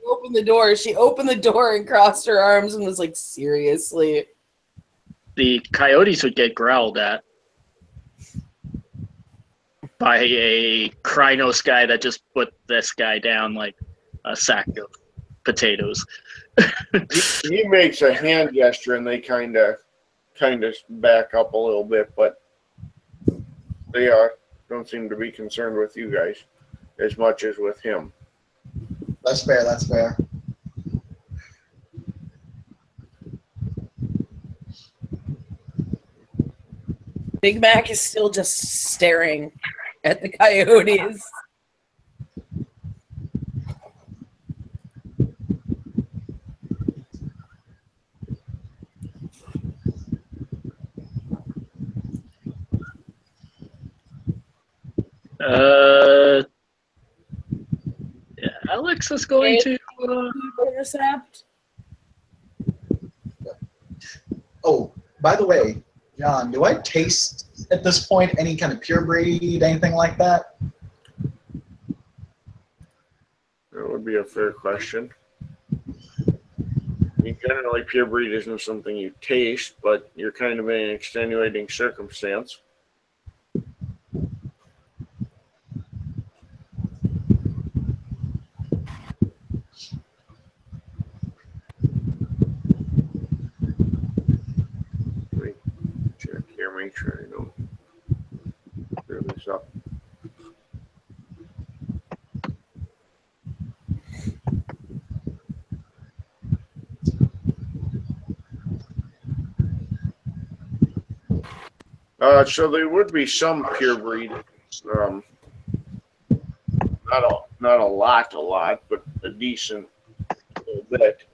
[SPEAKER 3] opened the door. She opened the door and crossed her arms and was like, seriously.
[SPEAKER 5] the coyotes would get growled at by a Krynos guy that just put this guy down like a sack of potatoes.
[SPEAKER 1] he makes a hand gesture, and they kind of back up a little bit, but they don't seem to be concerned with you guys as much as with him.
[SPEAKER 4] That's fair, that's fair.
[SPEAKER 3] Big Mac is still just staring at the coyotes.
[SPEAKER 5] Yeah, Alex is going to.
[SPEAKER 3] Intercept.
[SPEAKER 4] Oh, by the way, John, do I taste at this point any kind of pure breed, anything like that?
[SPEAKER 1] That would be a fair question. Generally, pure breed isn't something you taste, but you're kind of in an extenuating circumstance. Let me check here, make sure I don't screw this up. So there would be some pure breed, not a lot, but a decent little bit.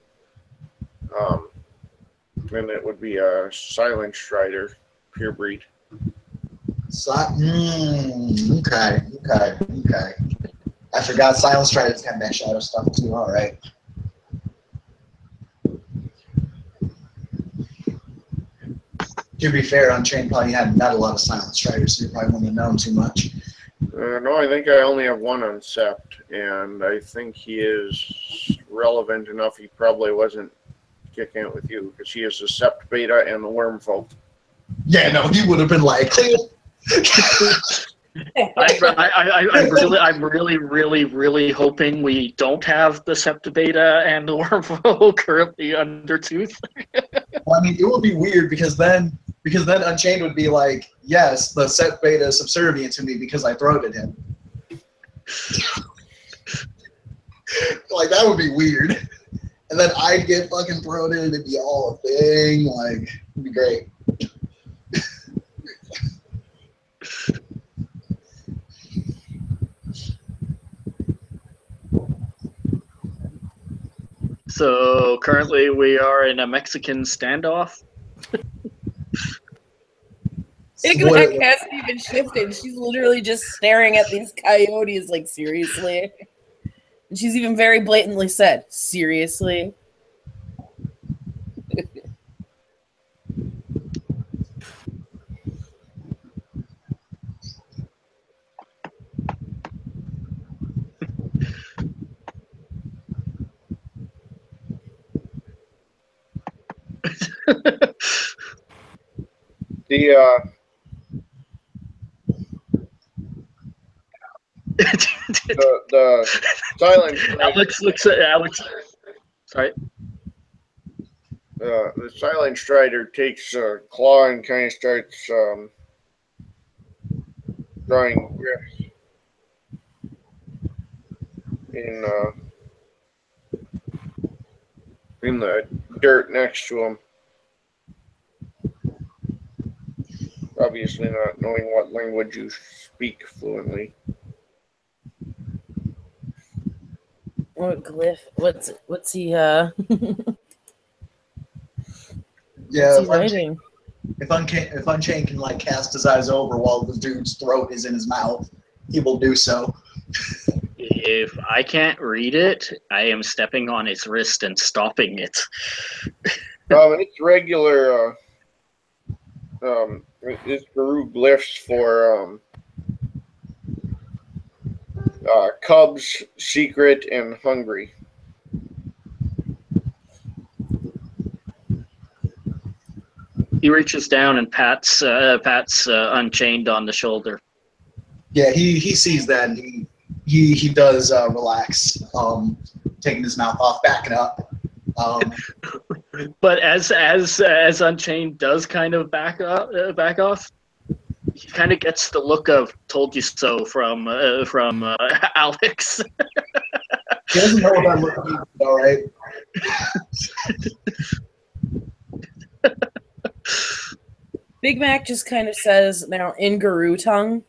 [SPEAKER 1] And it would be a Silent Strider pure breed.
[SPEAKER 4] Okay. I forgot Silent Strider's got that shadow stuff too. All right. To be fair, Unchained probably hadn't met a lot of Silent Striders, so you probably wouldn't have known too much.
[SPEAKER 1] No, I think I only have one on Sept, and I think he is relevant enough. He probably wasn't kicking it with you because he is the Sept Beta and the Wormfolk.
[SPEAKER 4] Yeah, no, he would have been like,
[SPEAKER 5] I'm really hoping we don't have the Septibeta and the Wormhole currently under tooth.
[SPEAKER 4] Well, I mean, it would be weird because then Unchained would be like, yes, the Sept Beta is subservient to me because I throated him. Like, that would be weird. And then I'd get fucking throated and it'd be all a thing. Like, it'd be great.
[SPEAKER 5] So currently we are in a Mexican standoff.
[SPEAKER 3] Ignac hasn't even shifted. She's literally just staring at these coyotes like, seriously? And she's even very blatantly said, seriously?
[SPEAKER 1] The Silent
[SPEAKER 5] Alex looks at Alex. Sorry.
[SPEAKER 1] The Silent Strider takes a claw and kind of starts drawing grips in the dirt next to him. Obviously not knowing what language you speak fluently.
[SPEAKER 3] What glyph? What's he
[SPEAKER 4] Yeah,
[SPEAKER 3] what's he writing?
[SPEAKER 4] if Unchained can like cast his eyes over while the dude's throat is in his mouth, he will do so.
[SPEAKER 5] If I can't read it, I am stepping on his wrist and stopping it.
[SPEAKER 1] It's regular. It's Guru glyphs for Cubs, Secret, and Hungry.
[SPEAKER 5] He reaches down and pats Unchained on the shoulder.
[SPEAKER 4] Yeah, he sees that and he does relax, taking his mouth off, backing up.
[SPEAKER 5] But as Unchained does kind of back off, he kind of gets the look of "told you so" from Alex.
[SPEAKER 4] He doesn't know what that look means, though, right?
[SPEAKER 3] Big Mac just kind of says now in Guru tongue.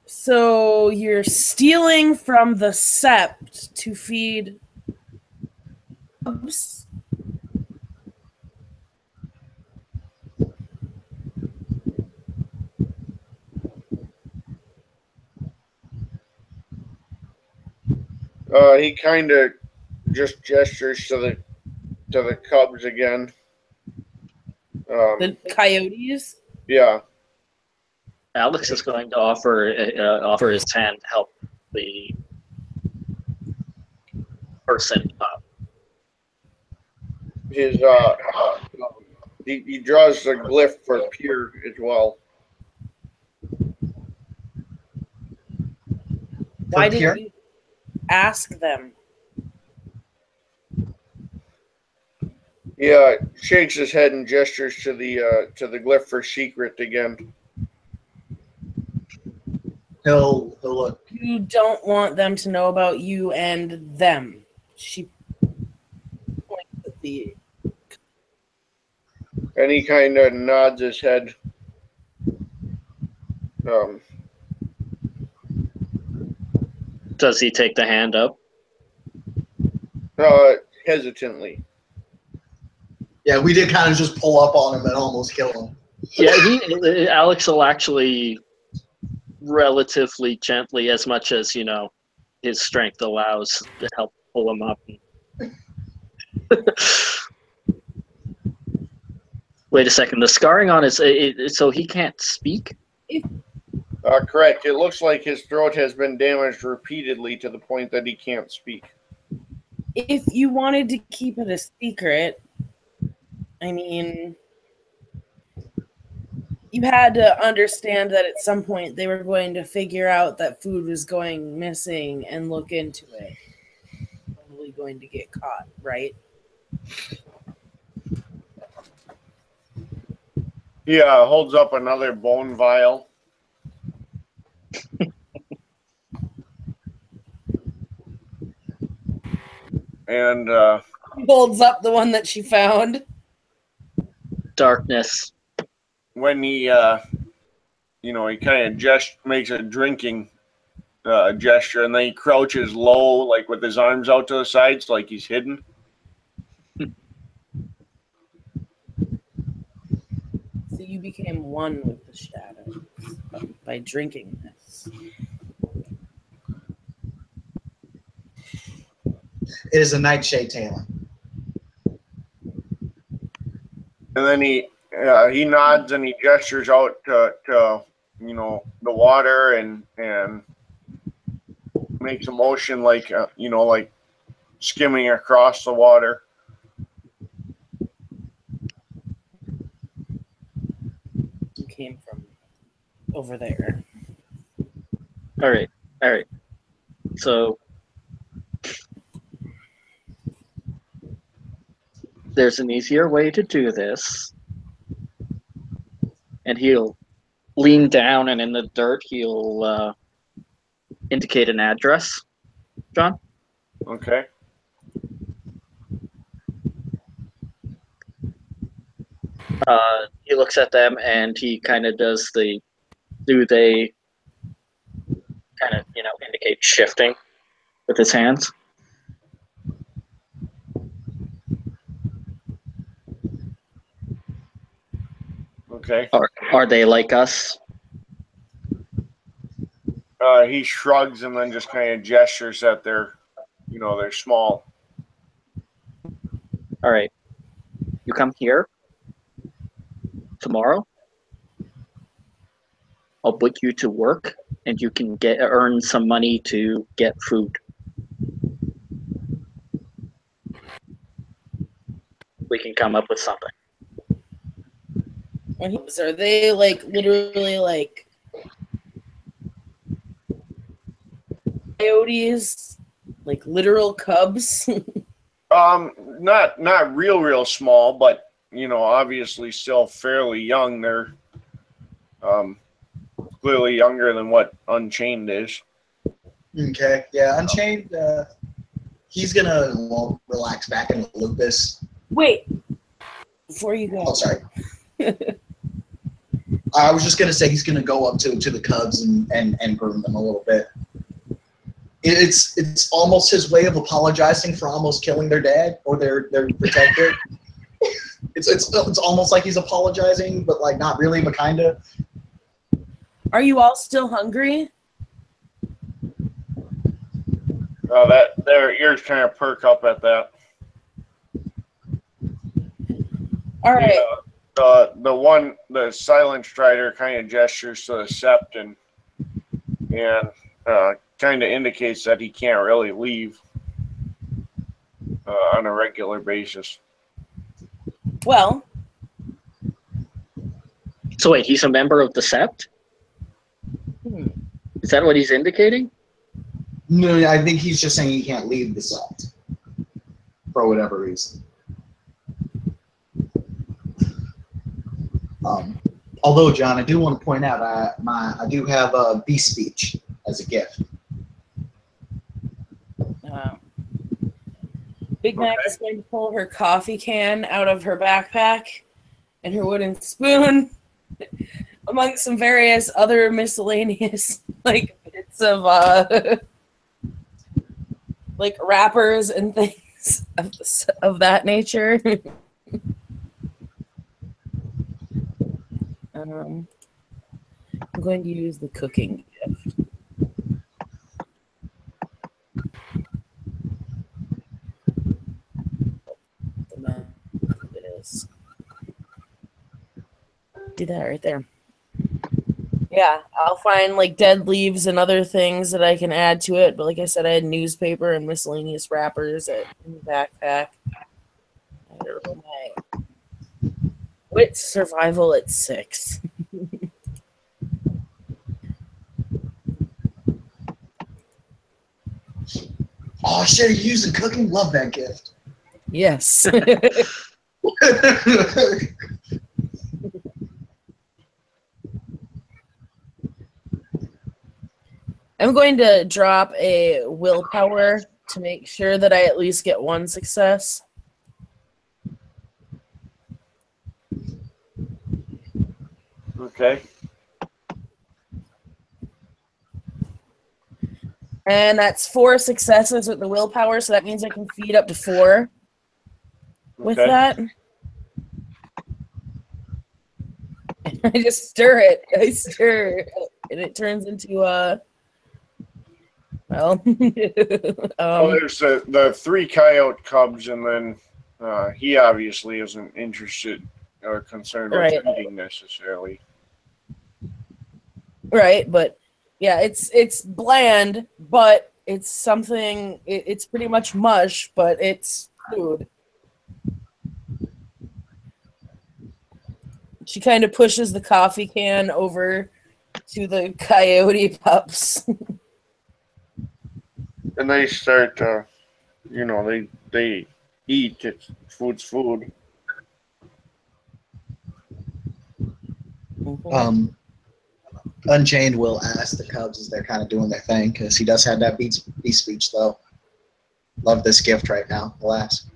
[SPEAKER 3] So you're stealing from the Sept to feed cubs?
[SPEAKER 1] He kind of just gestures to the Cubs again.
[SPEAKER 3] The coyotes?
[SPEAKER 1] Yeah.
[SPEAKER 5] Alex is going to offer his hand to help the person up.
[SPEAKER 1] His he draws the glyph for pure as well.
[SPEAKER 3] Why didn't you ask them?
[SPEAKER 1] Yeah, shakes his head and gestures to the glyph for secret again.
[SPEAKER 4] He'll look.
[SPEAKER 3] You don't want them to know about you and them. She points at the.
[SPEAKER 1] And he kind of nods his head.
[SPEAKER 5] Does he take the hand up?
[SPEAKER 1] Hesitantly.
[SPEAKER 4] Yeah, we did kind of just pull up on him and almost kill him.
[SPEAKER 5] Yeah, Alex will actually relatively gently, as much as his strength allows, to help pull him up. Wait a second. The scarring on his so he can't speak.
[SPEAKER 1] Correct. It looks like his throat has been damaged repeatedly to the point that he can't speak.
[SPEAKER 3] If you wanted to keep it a secret, I mean, you had to understand that at some point they were going to figure out that food was going missing and look into it. Probably going to get caught, right?
[SPEAKER 1] Yeah, holds up another bone vial. And
[SPEAKER 3] Holds up the one that she found.
[SPEAKER 5] Darkness.
[SPEAKER 1] When he, he kind of makes a drinking gesture, and then he crouches low, like with his arms out to the sides, like he's hidden.
[SPEAKER 3] So you became one with the shadows by drinking this.
[SPEAKER 4] It is a nightshade, Taylor.
[SPEAKER 1] And then he nods and he gestures out to the water and makes a motion like like skimming across the water.
[SPEAKER 3] You came from over there.
[SPEAKER 5] All right. So there's an easier way to do this. And he'll lean down, and in the dirt, he'll indicate an address. John?
[SPEAKER 1] Okay.
[SPEAKER 5] He looks at them, and he kind of does do they kind of, indicate shifting with his hands?
[SPEAKER 1] Okay.
[SPEAKER 5] Are they like us?
[SPEAKER 1] He shrugs and then just kind of gestures that they're small.
[SPEAKER 5] All right. You come here tomorrow. I'll put you to work, and you can earn some money to get food. We can come up with something.
[SPEAKER 3] Are they literally coyotes, like literal cubs?
[SPEAKER 1] Not real small, but obviously still fairly young. They're clearly younger than what Unchained is.
[SPEAKER 4] Okay, yeah, Unchained. He's gonna relax back into Lupus.
[SPEAKER 3] Wait, before you go.
[SPEAKER 4] Oh, sorry. I was just gonna say he's gonna go up to the cubs and groom them a little bit. It's almost his way of apologizing for almost killing their dad or their protector. It's almost like he's apologizing, but like not really, but kinda.
[SPEAKER 3] Are you all still hungry?
[SPEAKER 1] That their ears kind of perk up at that.
[SPEAKER 3] All right.
[SPEAKER 1] The Silent Strider kind of gestures to the Sept and kind of indicates that he can't really leave on a regular basis.
[SPEAKER 3] Well.
[SPEAKER 5] So wait, he's a member of the Sept? Is that what he's indicating?
[SPEAKER 4] No, I think he's just saying he can't leave the Sept for whatever reason. Although, John, I do want to point out I do have a bee speech as a gift.
[SPEAKER 3] Big Mac is going to pull her coffee can out of her backpack and her wooden spoon, among some various other miscellaneous like bits of like wrappers and things of that nature. I'm going to use the cooking gift. It is. Do that right there. Yeah, I'll find like dead leaves and other things that I can add to it. But like I said, I had newspaper and miscellaneous wrappers in the backpack. I gotta roll my wit survival at 6.
[SPEAKER 4] Oh, shit, you using cooking? Love that gift.
[SPEAKER 3] Yes. I'm going to drop a willpower to make sure that I at least get 1 success.
[SPEAKER 1] Okay.
[SPEAKER 3] And that's 4 successes with the willpower, so that means I can feed up to 4 with
[SPEAKER 1] Okay.
[SPEAKER 3] that. I just stir it. I stir it, and it turns into well,
[SPEAKER 1] There's the 3 coyote cubs, and then he obviously isn't interested or concerned with
[SPEAKER 3] Right.
[SPEAKER 1] eating necessarily.
[SPEAKER 3] right, but yeah, it's bland, but it's something. It's pretty much mush, but it's food. She kind of pushes the coffee can over to the coyote pups.
[SPEAKER 1] And they start, they eat. It's food's food.
[SPEAKER 4] Unchained will ask the Cubs as they're kind of doing their thing, because he does have that bee speech, though. Love this gift right now. He'll ask,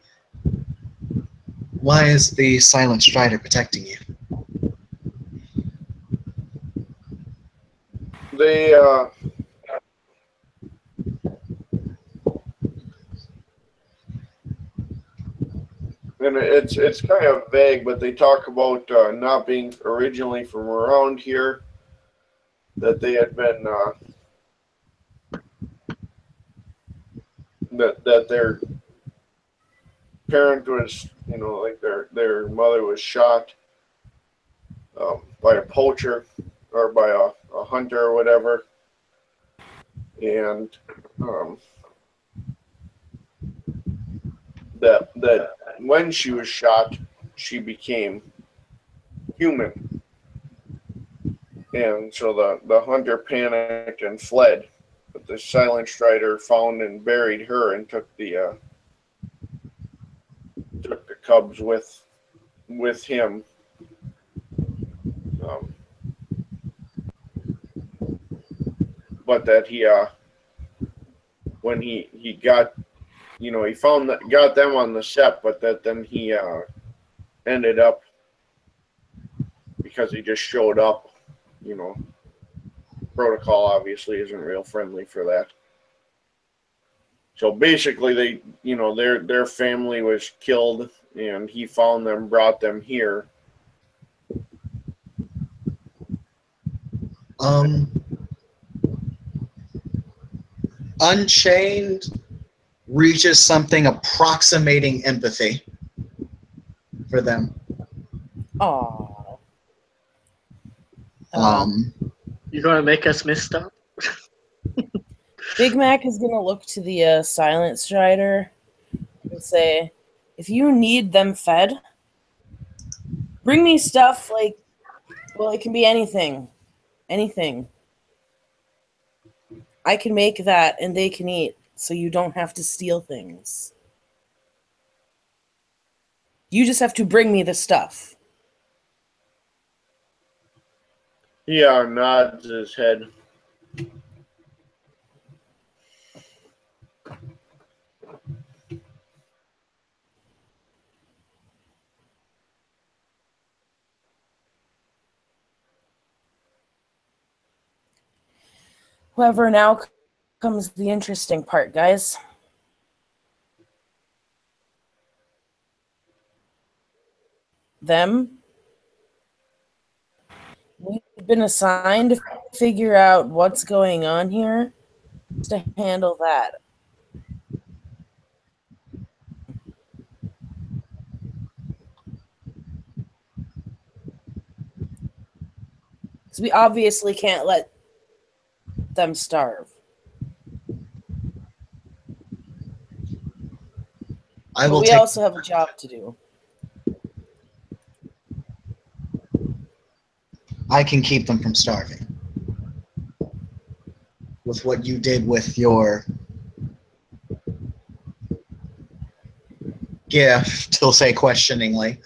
[SPEAKER 4] why is the Silent Strider protecting you?
[SPEAKER 1] They, and it's kind of vague, but they talk about not being originally from around here, that they had been that their parent was, like their mother was shot by a poacher or by a hunter or whatever, and that when she was shot, she became human. And so the hunter panicked and fled. But the Silent Strider found and buried her and took the cubs with him. But that he when he got, he got them on the set, but that then he ended up, because he just showed up, protocol obviously isn't real friendly for that. So basically they, their family was killed, and he found them, brought them here.
[SPEAKER 4] Unchained reaches something approximating empathy for them.
[SPEAKER 3] Aww.
[SPEAKER 6] You're gonna make us miss stuff?
[SPEAKER 3] Big Mac is gonna look to the Silent Strider and say, if you need them fed, bring me stuff like, well, it can be anything. Anything. I can make that and they can eat, so you don't have to steal things. You just have to bring me the stuff.
[SPEAKER 1] Yeah, nods his head.
[SPEAKER 3] However, now comes the interesting part, guys. Them. We've been assigned to figure out what's going on here to handle that. Because we obviously can't let them starve.
[SPEAKER 4] I
[SPEAKER 3] But
[SPEAKER 4] will
[SPEAKER 3] we
[SPEAKER 4] take.
[SPEAKER 3] also have a job to do.
[SPEAKER 4] I can keep them from starving. With what you did with your gift, he'll say questioningly.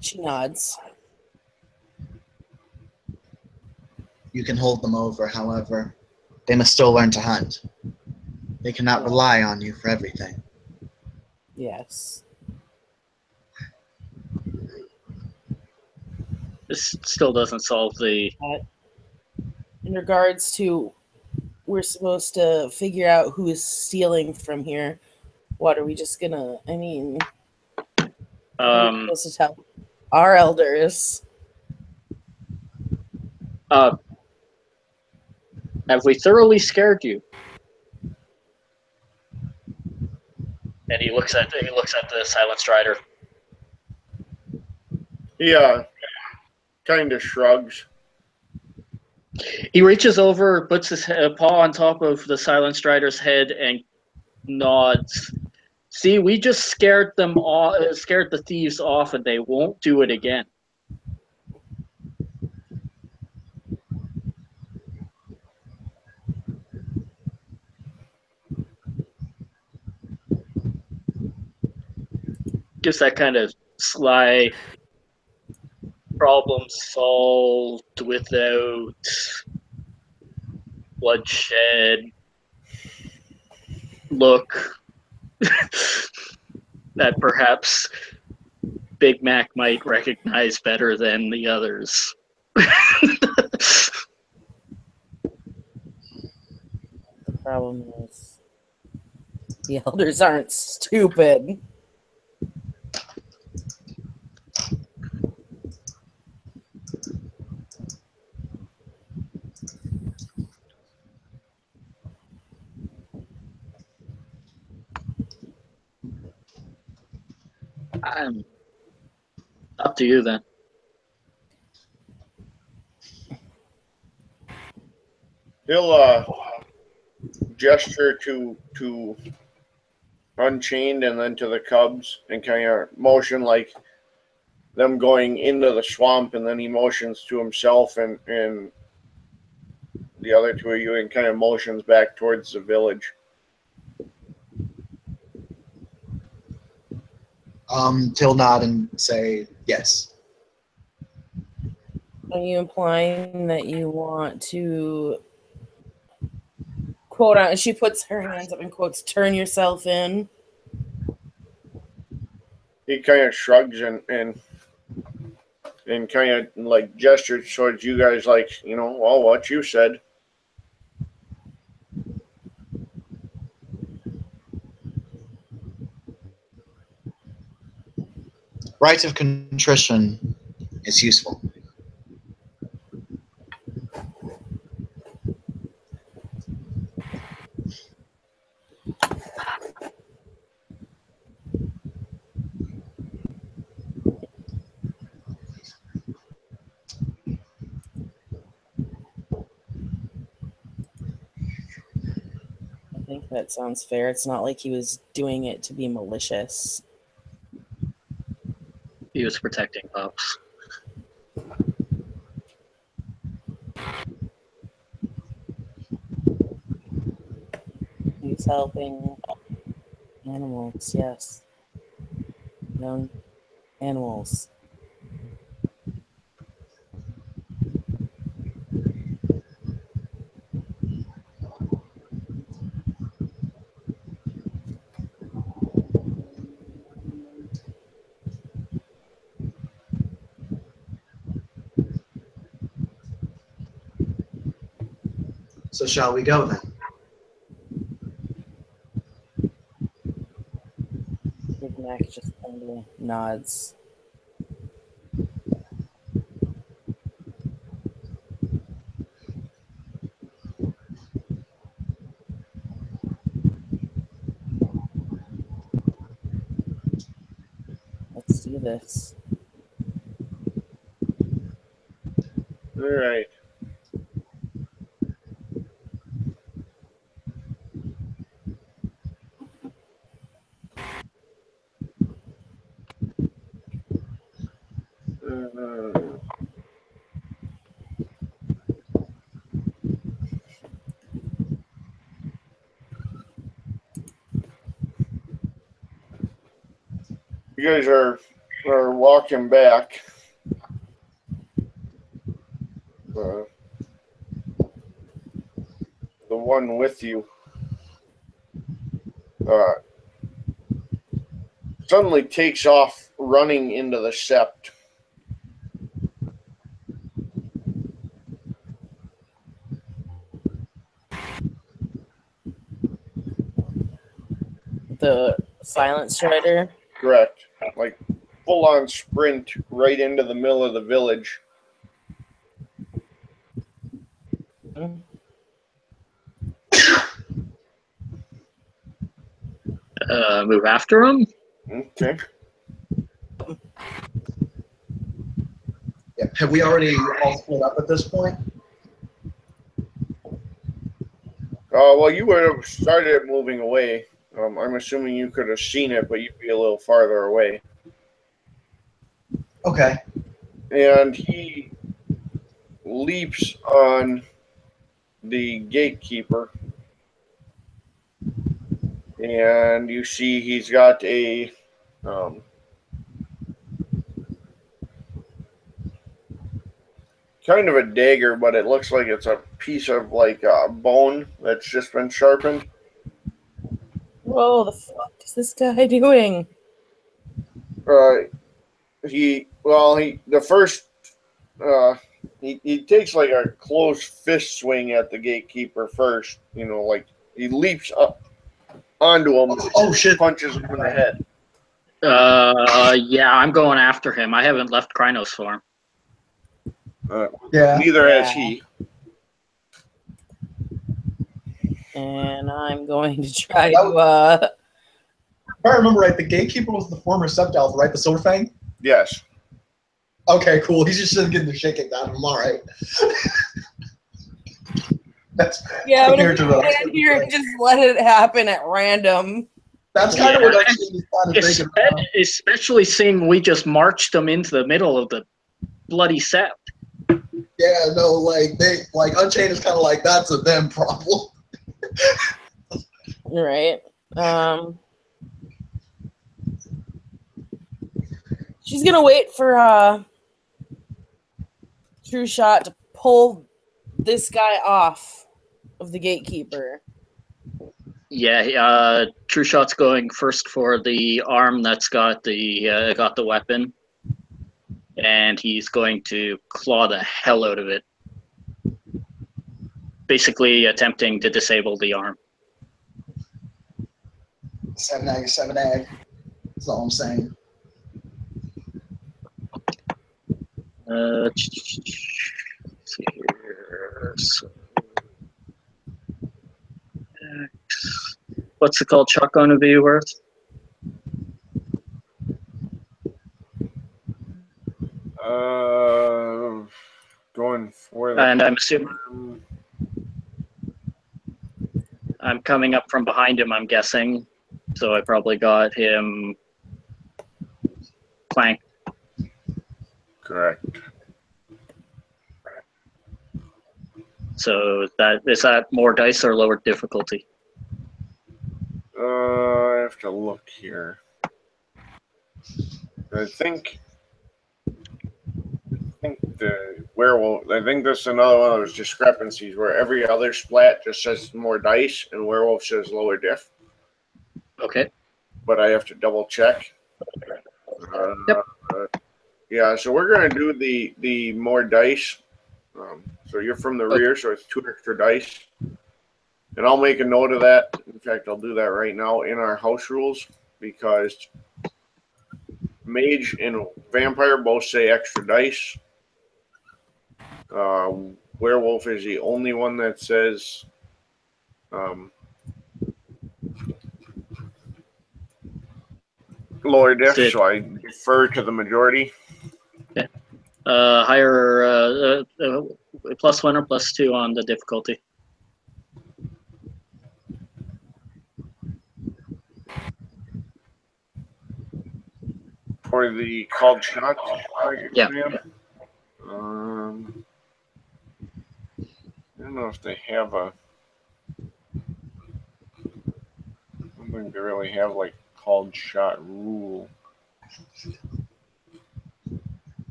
[SPEAKER 3] She nods.
[SPEAKER 4] You can hold them over, however. They must still learn to hunt. They cannot rely on you for everything.
[SPEAKER 3] Yes.
[SPEAKER 5] This still doesn't solve the.
[SPEAKER 3] In regards to, we're supposed to figure out who is stealing from here. What are we just gonna? I mean, we're supposed to tell our elders.
[SPEAKER 5] Have we thoroughly scared you? And he looks at the Silent Strider.
[SPEAKER 1] Yeah, kind of shrugs.
[SPEAKER 5] He reaches over, puts his paw on top of the Silent Strider's head, and nods. See, we just scared the thieves off, and they won't do it again. Just that kind of sly, problem solved without bloodshed look that perhaps Big Mac might recognize better than the others.
[SPEAKER 3] The problem is the elders aren't stupid.
[SPEAKER 5] Up to you then.
[SPEAKER 1] He'll gesture to Unchained and then to the cubs and kind of motion like them going into the swamp, and then he motions to himself and the other two of you and kind of motions back towards the village.
[SPEAKER 4] He'll nod and say yes.
[SPEAKER 3] Are you implying that you want to quote on? She puts her hands up and quotes, "Turn yourself in."
[SPEAKER 1] He kind of shrugs and kind of like gestures towards you guys, like, you know, well, what you said.
[SPEAKER 4] Rites of contrition is useful.
[SPEAKER 3] I think that sounds fair. It's not like he was doing it to be malicious.
[SPEAKER 5] He was protecting pups.
[SPEAKER 3] He's helping animals, yes. Young animals.
[SPEAKER 4] shall we go then?
[SPEAKER 3] Big Mac just kind of nods. Let's do this.
[SPEAKER 1] All right. You guys are walking back. The one with you suddenly takes off running into the sept.
[SPEAKER 3] The Silent Strider.
[SPEAKER 1] Correct. Like full on sprint right into the middle of the village.
[SPEAKER 5] Move after him.
[SPEAKER 1] Okay.
[SPEAKER 4] Yeah. Have we already all split up at this point?
[SPEAKER 1] Well, you would have started moving away. I'm assuming you could have seen it, but you'd be a little farther away.
[SPEAKER 4] Okay.
[SPEAKER 1] And he leaps on the gatekeeper. And you see he's got a kind of a dagger, but it looks like it's a piece of like bone that's just been sharpened.
[SPEAKER 3] Whoa, the fuck is this guy doing?
[SPEAKER 1] He takes like a close fist swing at the gatekeeper first. You know, like he leaps up onto him.
[SPEAKER 4] Oh shit!
[SPEAKER 1] Punches him in the head.
[SPEAKER 5] Yeah, I'm going after him. I haven't left Krynos for him.
[SPEAKER 4] Yeah.
[SPEAKER 1] Neither has he.
[SPEAKER 3] And I'm going to try to.
[SPEAKER 4] If I remember right, the gatekeeper was the former Septelf, right? The Silver Fang?
[SPEAKER 1] Yes.
[SPEAKER 4] Okay, cool. He's just getting the shit kicked out of him. All right. That's
[SPEAKER 3] Yeah, but if
[SPEAKER 4] compared to
[SPEAKER 3] you
[SPEAKER 4] the-
[SPEAKER 3] stand here and just let it happen at random.
[SPEAKER 4] That's kind of what
[SPEAKER 5] Yeah.
[SPEAKER 4] I'm trying to think about.
[SPEAKER 5] Especially seeing we just marched them into the middle of the bloody sept.
[SPEAKER 4] Yeah, no, like Unchained is kind of like that's a them problem.
[SPEAKER 3] Right. She's gonna wait for True Shot to pull this guy off of the gatekeeper.
[SPEAKER 5] Yeah, True Shot's going first for the arm that's got the weapon, and he's going to claw the hell out of it, basically attempting to disable the arm.
[SPEAKER 4] 7 egg, 7 egg. That's all I'm saying.
[SPEAKER 5] Let's see here. So, what's it called? Shotgun to be worth?
[SPEAKER 1] Going for the
[SPEAKER 5] And I'm assuming I'm coming up from behind him, I'm guessing. So I probably got him flanked.
[SPEAKER 1] correct.
[SPEAKER 5] So is that more dice or lower difficulty?
[SPEAKER 1] I have to look here. I think the werewolf. I think this is another one of those discrepancies where every other splat just says more dice and werewolf says lower diff.
[SPEAKER 5] Okay.
[SPEAKER 1] But I have to double check.
[SPEAKER 5] Yep.
[SPEAKER 1] Yeah, so we're gonna do the more dice. So you're from the rear, so it's 2 extra dice. And I'll make a note of that. In fact, I'll do that right now in our house rules, because mage and vampire both say extra dice. Werewolf is the only one that says lower diff, so I defer to the majority.
[SPEAKER 5] Okay. Higher +1 or +2 on the difficulty.
[SPEAKER 1] For the called shot.
[SPEAKER 5] Yeah.
[SPEAKER 1] I don't know if they have a. I don't think they really have like called shot rule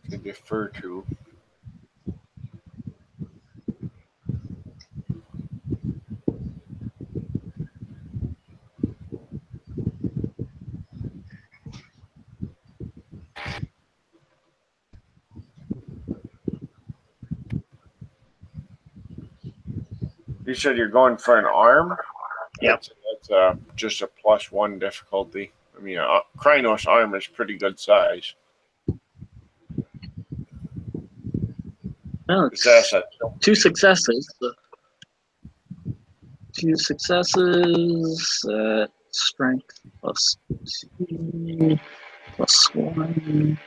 [SPEAKER 1] to defer to. You said you're going for an arm?
[SPEAKER 5] Yep.
[SPEAKER 1] That's just a +1 difficulty. I mean, Krynos arm is pretty good size.
[SPEAKER 5] Well,
[SPEAKER 1] It's asset.
[SPEAKER 5] 2 successes. 2 successes. Strength +2 +1.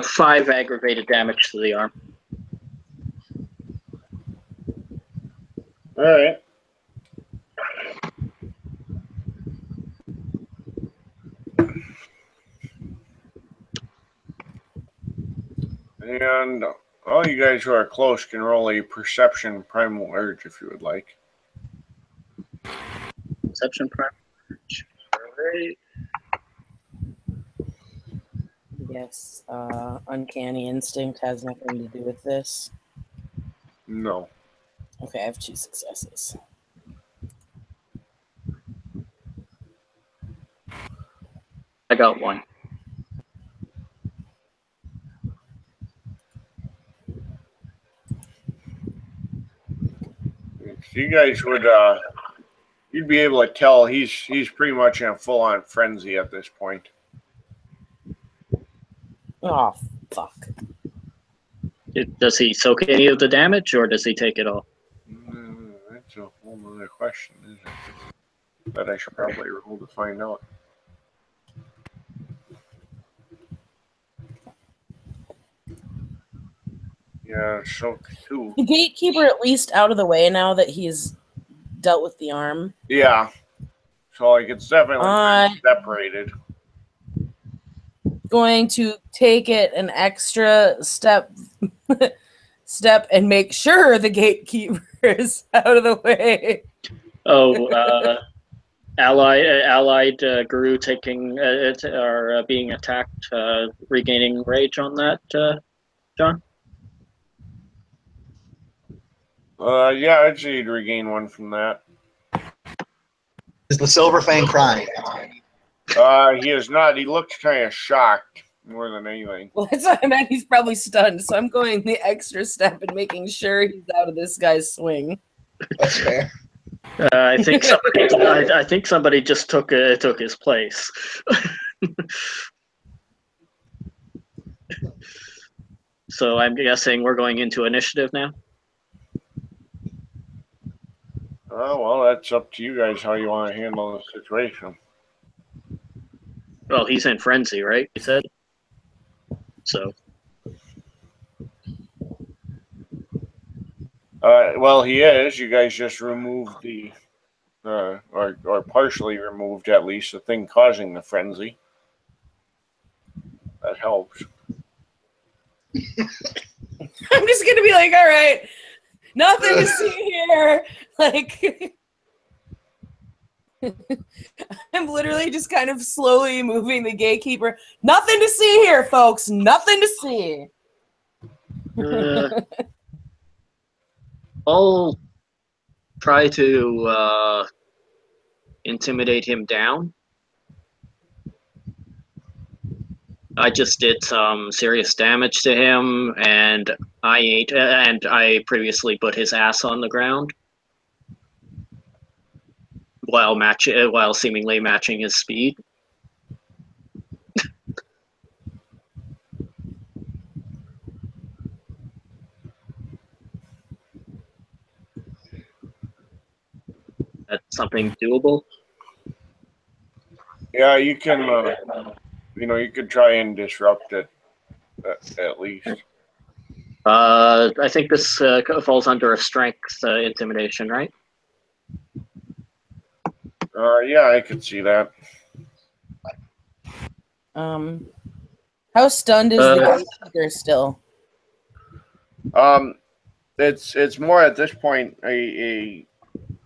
[SPEAKER 5] Five aggravated damage to the arm.
[SPEAKER 1] All right. And all you guys who are close can roll a perception primal urge if you would like.
[SPEAKER 5] Perception primal urge. All right.
[SPEAKER 3] Yes, uncanny instinct has nothing to do with this.
[SPEAKER 1] No.
[SPEAKER 3] Okay, I have 2 successes.
[SPEAKER 5] I got 1.
[SPEAKER 1] So you guys would you'd be able to tell he's pretty much in a full-on frenzy at this point.
[SPEAKER 3] Oh, fuck.
[SPEAKER 5] Does he soak any of the damage, or does he take it all?
[SPEAKER 1] That's a whole other question, isn't it? That I should probably roll to find out. Yeah, soak 2.
[SPEAKER 3] The gatekeeper at least out of the way now that he's dealt with the arm.
[SPEAKER 1] Yeah. So like it's definitely separated.
[SPEAKER 3] Going to take it an extra step and make sure the gatekeeper is out of the way.
[SPEAKER 5] Oh, allied guru taking or being attacked, regaining rage on that, John?
[SPEAKER 1] Yeah, I'd say you'd regain 1 from that.
[SPEAKER 4] Is the Silver Fang crying?
[SPEAKER 1] He is not. He looks kind of shocked more than anything.
[SPEAKER 3] Well, that's what I meant. He's probably stunned, so I'm going the extra step and making sure he's out of this guy's swing.
[SPEAKER 4] That's fair.
[SPEAKER 5] I think somebody just took his place. So I'm guessing we're going into initiative now.
[SPEAKER 1] Oh, well, that's up to you guys how you want to handle the situation.
[SPEAKER 5] Well, he's in frenzy, right? He said. So.
[SPEAKER 1] Well, he is. You guys just removed the, or partially removed at least the thing causing the frenzy. That helps.
[SPEAKER 3] I'm just gonna be like, all right, nothing to see here. Like, I'm literally just kind of slowly moving the gatekeeper. Nothing to see here, folks. Nothing to see.
[SPEAKER 5] I'll try to intimidate him down. I just did some serious damage to him, and I previously put his ass on the ground while seemingly matching his speed. That's something doable.
[SPEAKER 1] Yeah, you can. You could try and disrupt it at least.
[SPEAKER 5] I think this falls under a strength intimidation, right?
[SPEAKER 1] Yeah, I could see that.
[SPEAKER 3] How stunned is the gatekeeper still?
[SPEAKER 1] It's more at this point a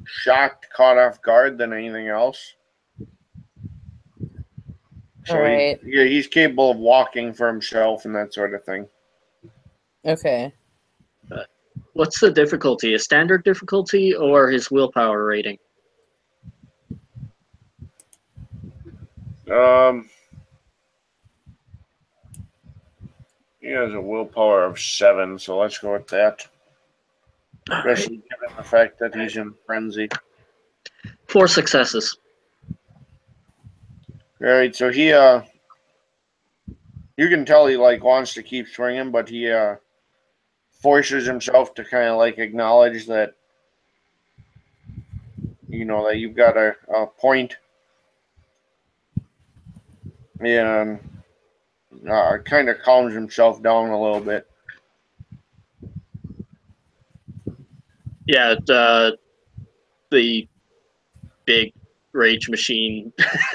[SPEAKER 1] shocked, caught off guard than anything else. So
[SPEAKER 3] All right.
[SPEAKER 1] he's capable of walking for himself and that sort of thing.
[SPEAKER 3] Okay.
[SPEAKER 5] What's the difficulty? A standard difficulty or his willpower rating?
[SPEAKER 1] He has a willpower of 7, so let's go with that. Especially given the fact that he's in frenzy.
[SPEAKER 5] 4 successes.
[SPEAKER 1] All right, so he you can tell he wants to keep swinging, but he forces himself to kind of acknowledge that that you've got a point, and kind of calms himself down a little bit.
[SPEAKER 5] Yeah, the big rage machine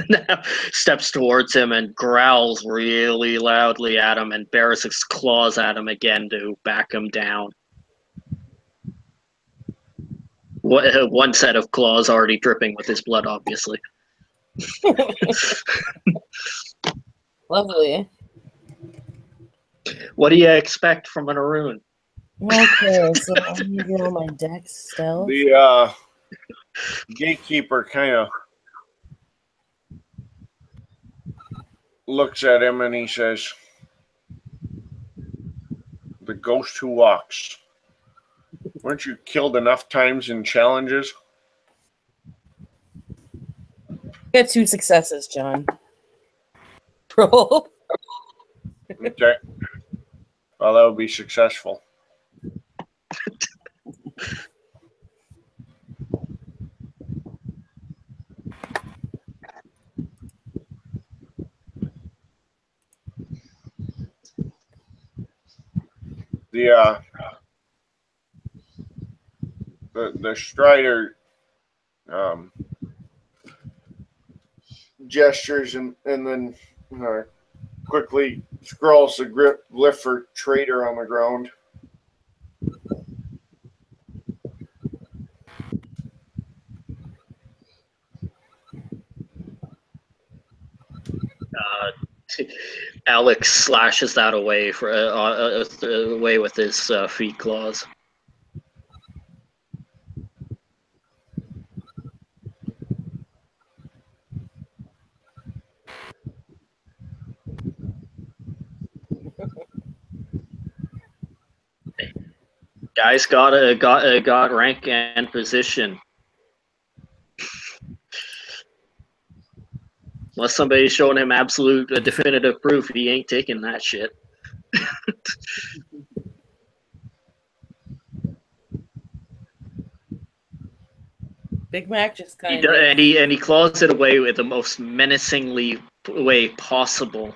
[SPEAKER 5] now steps towards him and growls really loudly at him and bares his claws at him again to back him down. One set of claws already dripping with his blood, obviously.
[SPEAKER 3] Lovely.
[SPEAKER 5] What do you expect from an Arun?
[SPEAKER 3] Okay, so I'm gonna get on my dex stealth.
[SPEAKER 1] The gatekeeper kind of looks at him and he says, "The ghost who walks. Weren't you killed enough times in challenges?"
[SPEAKER 3] Get 2 successes, John. Roll.
[SPEAKER 1] Okay. Well, that would be successful. The Strider gestures and then quickly scrawls the glyph for traitor on the ground.
[SPEAKER 5] Alex slashes that away away with his feet claws. Guys got rank and position. Unless somebody's showing him absolute definitive proof, he ain't taking that shit.
[SPEAKER 3] Big Mac just kind
[SPEAKER 5] of...
[SPEAKER 3] of...
[SPEAKER 5] And he claws it away with the most menacingly way possible.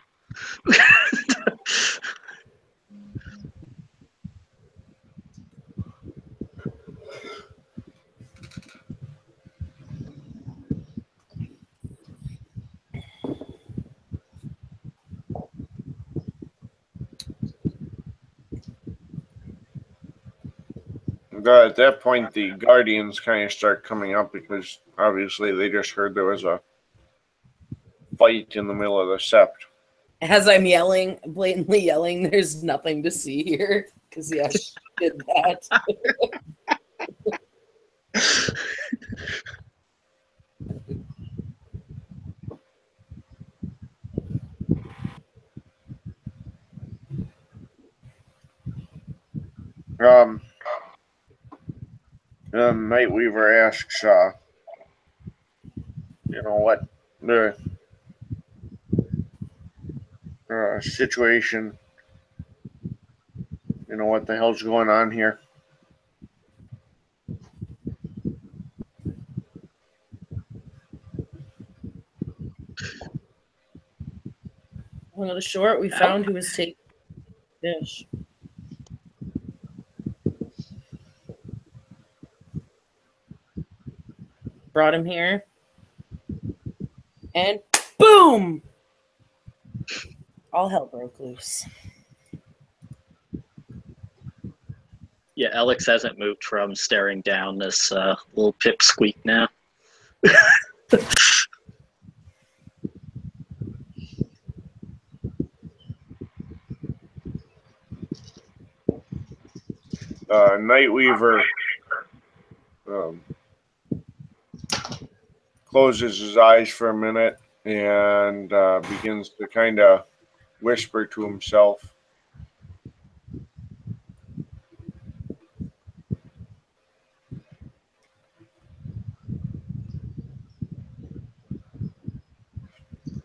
[SPEAKER 1] At that point, the Guardians kind of start coming up because obviously they just heard there was a fight in the middle of the sept.
[SPEAKER 3] As I'm yelling, blatantly yelling, there's nothing to see here because yeah, she did that.
[SPEAKER 1] Nightweaver asks, what the situation, what the hell's going on here.
[SPEAKER 3] One of the short, we found who was taking fish. Brought him here. And boom! All hell broke loose.
[SPEAKER 5] Yeah, Alex hasn't moved from staring down this little pipsqueak now.
[SPEAKER 1] Nightweaver closes his eyes for a minute and begins to kind of whisper to himself.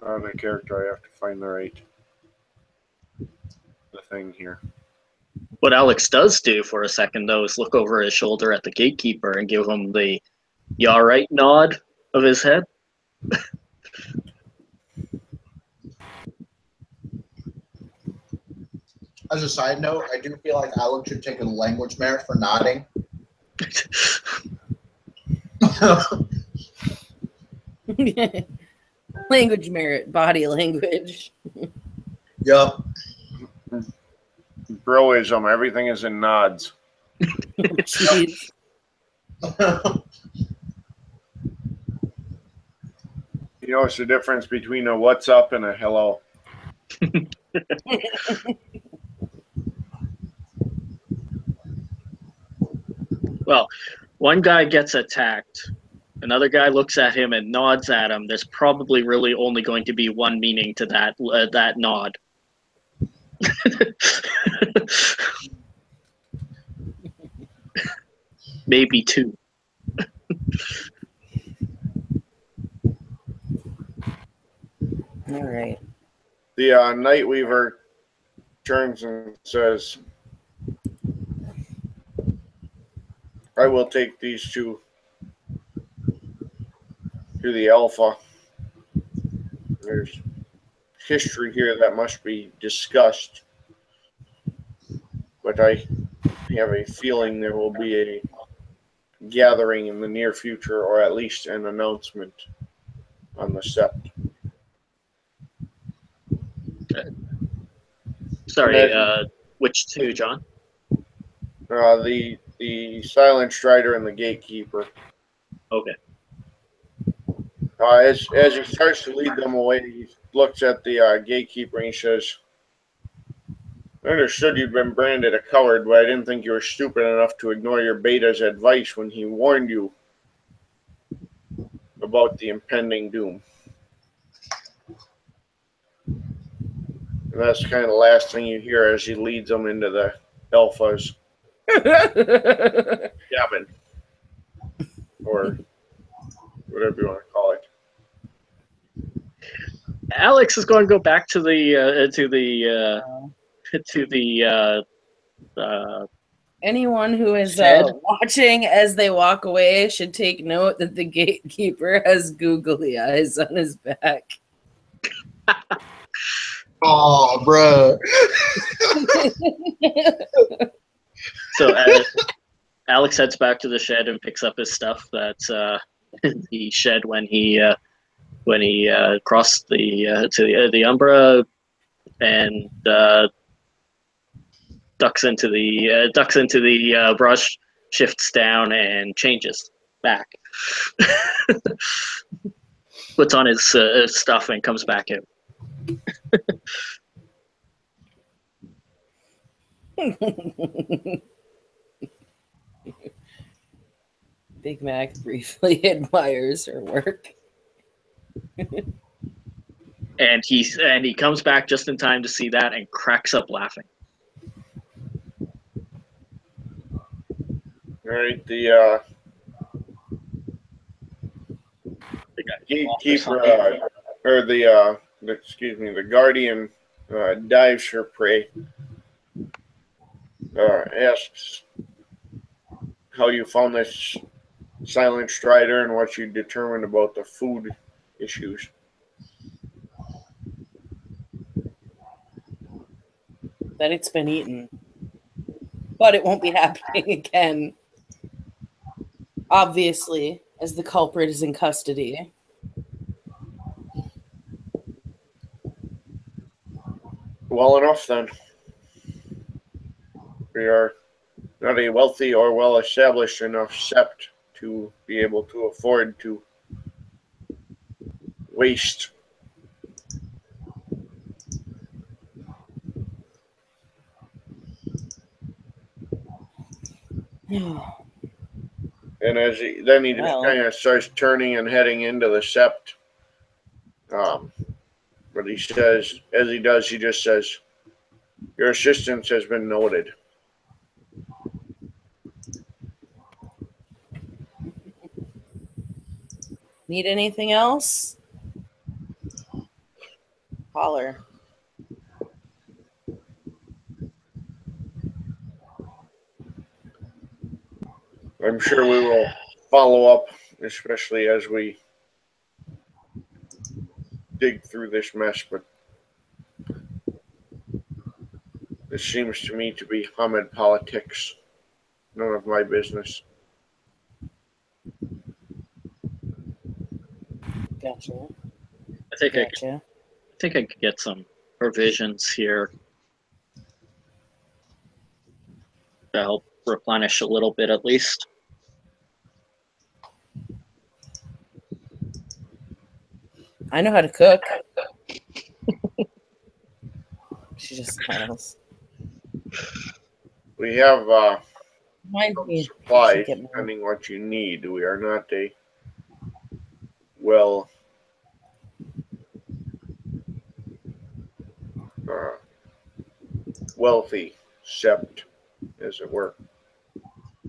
[SPEAKER 1] The character, I have to find the thing here.
[SPEAKER 5] What Alex does do for a second, though, is look over his shoulder at the gatekeeper and give him the "you all right" nod of his head.
[SPEAKER 4] As a side note, I do feel like Alex should take a language merit for nodding.
[SPEAKER 3] Language merit, body language.
[SPEAKER 4] Yup.
[SPEAKER 1] Broism, everything is in nods.
[SPEAKER 3] Jeez.
[SPEAKER 1] It's the difference between a what's up and a hello.
[SPEAKER 5] Well, one guy gets attacked. Another guy looks at him and nods at him. There's probably really only going to be one meaning to that nod. Maybe two.
[SPEAKER 3] All right.
[SPEAKER 1] The Nightweaver turns and says, I will take these two to the Alpha. There's history here that must be discussed, but I have a feeling there will be a gathering in the near future, or at least an announcement on the Sept.
[SPEAKER 5] Sorry, which two, John?
[SPEAKER 1] The Silent Strider and the Gatekeeper.
[SPEAKER 5] Okay.
[SPEAKER 1] As he starts to lead them away, he looks at the Gatekeeper and he says, I understood you'd been branded a coward, but I didn't think you were stupid enough to ignore your beta's advice when he warned you about the impending doom. And that's kind of the last thing you hear as he leads them into the Alpha's cabin, or whatever you want to call it.
[SPEAKER 5] Alex is going to go back to the
[SPEAKER 3] Anyone who is
[SPEAKER 5] Shed?
[SPEAKER 3] watching as they walk away should take note that the gatekeeper has googly eyes on his back.
[SPEAKER 4] Oh, bro.
[SPEAKER 5] So Alex heads back to the shed and picks up his stuff that he shed when he crossed to the Umbra, and ducks into the brush, shifts down, and changes back. Puts on his stuff and comes back in.
[SPEAKER 3] Big Mac briefly admires her work.
[SPEAKER 5] And he comes back just in time to see that and cracks up laughing.
[SPEAKER 1] All right,
[SPEAKER 5] They got
[SPEAKER 1] gatekeeper,
[SPEAKER 5] something.
[SPEAKER 1] or excuse me, the guardian dives for prey. Asks how you found this silent strider and what you determined about the food issues.
[SPEAKER 3] That it's been eaten, but it won't be happening again. Obviously, as the culprit is in custody.
[SPEAKER 1] Well enough then. We are not a wealthy or well established enough sept to be able to afford to waste. And then he just
[SPEAKER 3] Well.
[SPEAKER 1] kind of starts turning and heading into the sept. But he says, as he does, he just says, "Your assistance has been noted."
[SPEAKER 3] Need anything else? Holler.
[SPEAKER 1] I'm sure we will follow up, especially as we dig through this mess, but this seems to me to be Hamid politics. None of my business.
[SPEAKER 3] Gotcha.
[SPEAKER 5] I think
[SPEAKER 3] Gotcha.
[SPEAKER 5] I think I could get some provisions here to help replenish a little bit at least.
[SPEAKER 3] I know how to cook. She just smiles.
[SPEAKER 1] We have
[SPEAKER 3] Mind me.
[SPEAKER 1] supplies,
[SPEAKER 3] Get more.
[SPEAKER 1] depending what you need. We are not a well uh, wealthy sept, as it were.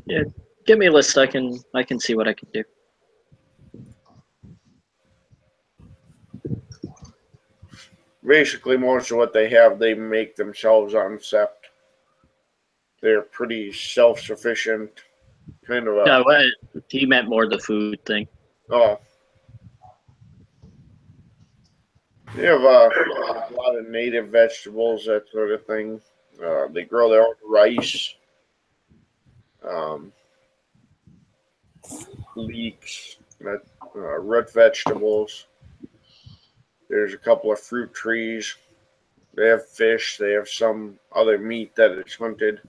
[SPEAKER 5] Yeah, give me a list. I can see what I can do.
[SPEAKER 1] Basically, most of what they have, they make themselves on sept. They're pretty self-sufficient, kind of a.
[SPEAKER 5] No, he meant more the food thing.
[SPEAKER 1] Oh, they have a lot of native vegetables, that sort of thing. They grow their own rice, um, leeks, root vegetables. There's a couple of fruit trees. They have fish. They have some other meat that is hunted.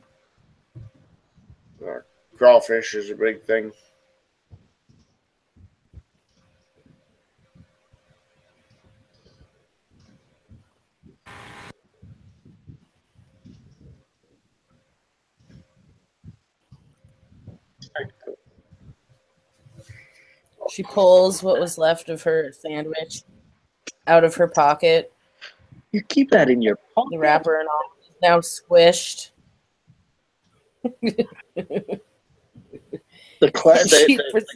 [SPEAKER 1] Crawfish is a big thing.
[SPEAKER 3] She pulls what was left of her sandwich out of her pocket.
[SPEAKER 5] You keep that in your pocket.
[SPEAKER 3] The wrapper and all is now squished.
[SPEAKER 5] The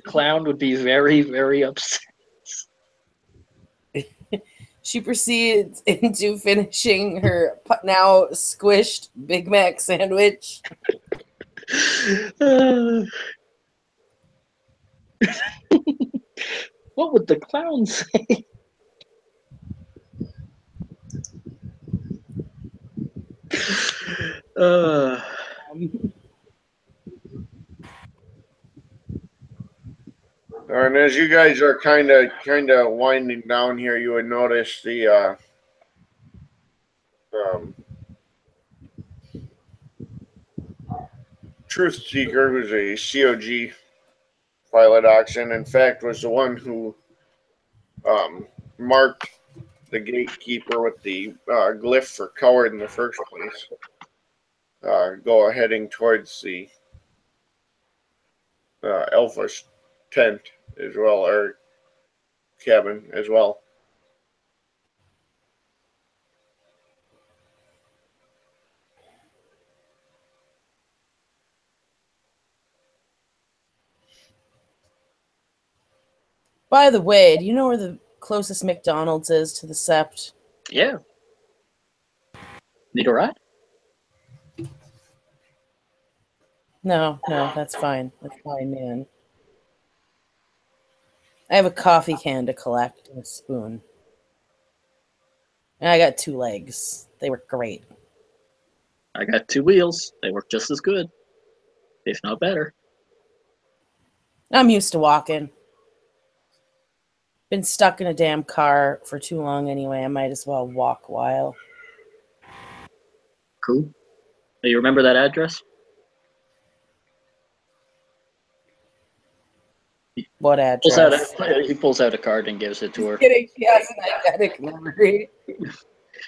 [SPEAKER 5] clown would be very, very upset.
[SPEAKER 3] She proceeds into finishing her now squished Big Mac sandwich.
[SPEAKER 5] What would the clown say?
[SPEAKER 1] And as you guys are kind of winding down here, you would notice the Truth Seeker, who's a COG Phylodoxin, in fact, was the one who marked the gatekeeper with the glyph for coward in the first place. Heading towards the Alpha's tent as well, or cabin as well.
[SPEAKER 3] By the way, do you know where the closest McDonald's is to the Sept?
[SPEAKER 5] Yeah. Need a ride?
[SPEAKER 3] No, that's fine. That's fine, man. I have a coffee can to collect and a spoon. And I got 2 legs. They were great.
[SPEAKER 5] I got 2 wheels. They work just as good, if not better.
[SPEAKER 3] I'm used to walking. Been stuck in a damn car for too long anyway. I might as well walk a while.
[SPEAKER 5] Cool. Hey, you remember that address?
[SPEAKER 3] What address?
[SPEAKER 5] He pulls out a card and gives it to her.
[SPEAKER 3] Kidding. She has an eidetic memory.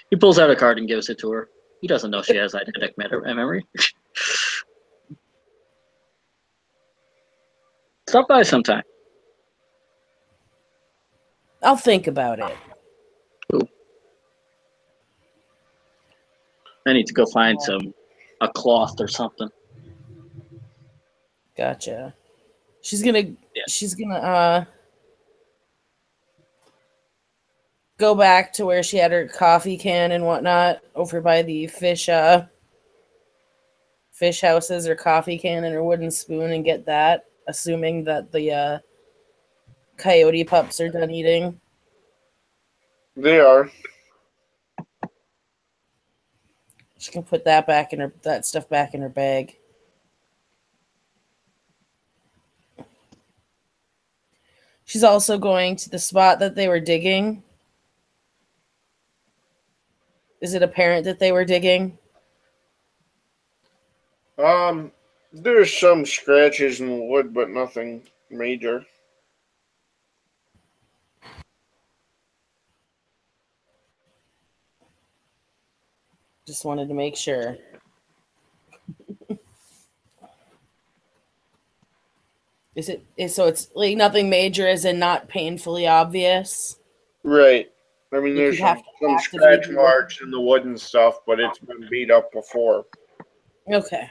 [SPEAKER 5] He pulls out a card and gives it to her. He doesn't know she has eidetic memory. Stop by sometime.
[SPEAKER 3] I'll think about it.
[SPEAKER 5] Cool. I need to go find a cloth or something.
[SPEAKER 3] Gotcha. She's gonna go back to where she had her coffee can and whatnot over by the fish houses, or coffee can and her wooden spoon, and get that, assuming that the coyote pups are done eating.
[SPEAKER 1] They are.
[SPEAKER 3] She can put that stuff back in her bag. She's also going to the spot that they were digging. Is it apparent that they were digging?
[SPEAKER 1] There's some scratches in the wood, but nothing major.
[SPEAKER 3] Just wanted to make sure. So it's like nothing major, as in not painfully obvious?
[SPEAKER 1] Right. I mean,
[SPEAKER 3] You
[SPEAKER 1] there's
[SPEAKER 3] could have
[SPEAKER 1] some
[SPEAKER 3] to
[SPEAKER 1] scratch
[SPEAKER 3] actively-
[SPEAKER 1] marks in the wood and stuff, but it's been beat up before.
[SPEAKER 3] Okay.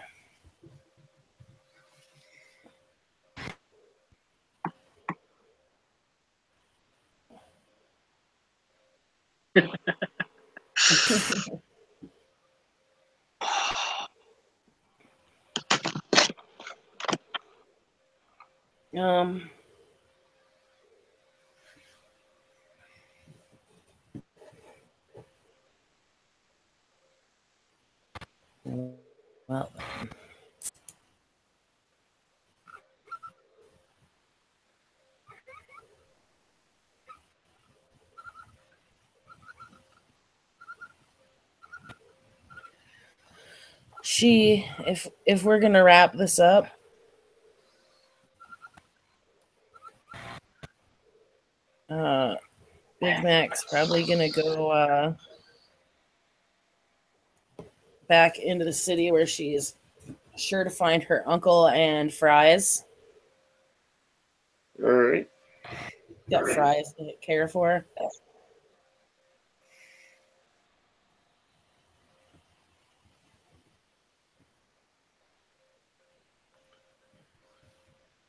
[SPEAKER 3] Um. Well. If we're gonna wrap this up, Big Mac's probably gonna go back into the city where she's sure to find her uncle and Fries.
[SPEAKER 1] All right.
[SPEAKER 3] Got Fries to care for.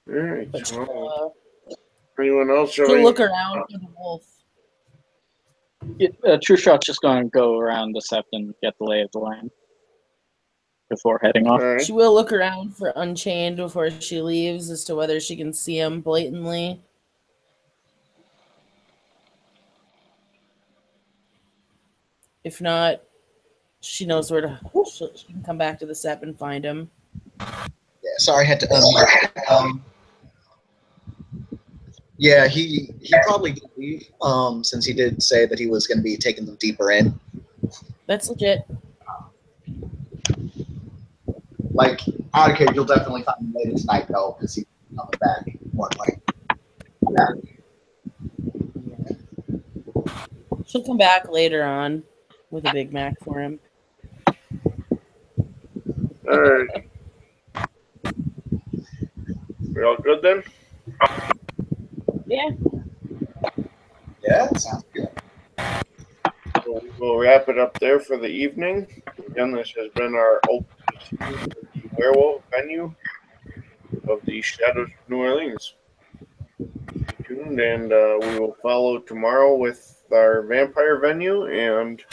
[SPEAKER 1] All right.
[SPEAKER 3] But
[SPEAKER 1] Anyone else? have
[SPEAKER 3] she'll
[SPEAKER 1] any-
[SPEAKER 3] look around for the wolf.
[SPEAKER 6] True Shot's just going to go around the Sept and get the lay of the land before heading
[SPEAKER 1] All
[SPEAKER 6] off.
[SPEAKER 1] right.
[SPEAKER 3] She will look around for Unchained before she leaves, as to whether she can see him blatantly. If not, she knows where to. She can come back to the Sept and find him.
[SPEAKER 4] Yeah, sorry, I had to unmute. Yeah, he probably did leave, since he did say that he was going to be taking them deeper in.
[SPEAKER 3] That's legit.
[SPEAKER 4] Like, out of case, you'll definitely find him later tonight, though, because he's coming back more like that.
[SPEAKER 3] She'll come back later on with a Big Mac for him.
[SPEAKER 1] All right. We all good then?
[SPEAKER 3] Yeah.
[SPEAKER 4] Yeah, sounds good.
[SPEAKER 1] We'll wrap it up there for the evening. Again, this has been our open werewolf venue of the Shadows of New Orleans. tuned, and we will follow tomorrow with our vampire venue and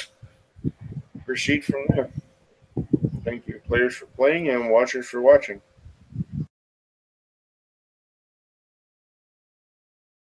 [SPEAKER 1] proceed from there. Thank you, players, for playing and watchers for watching.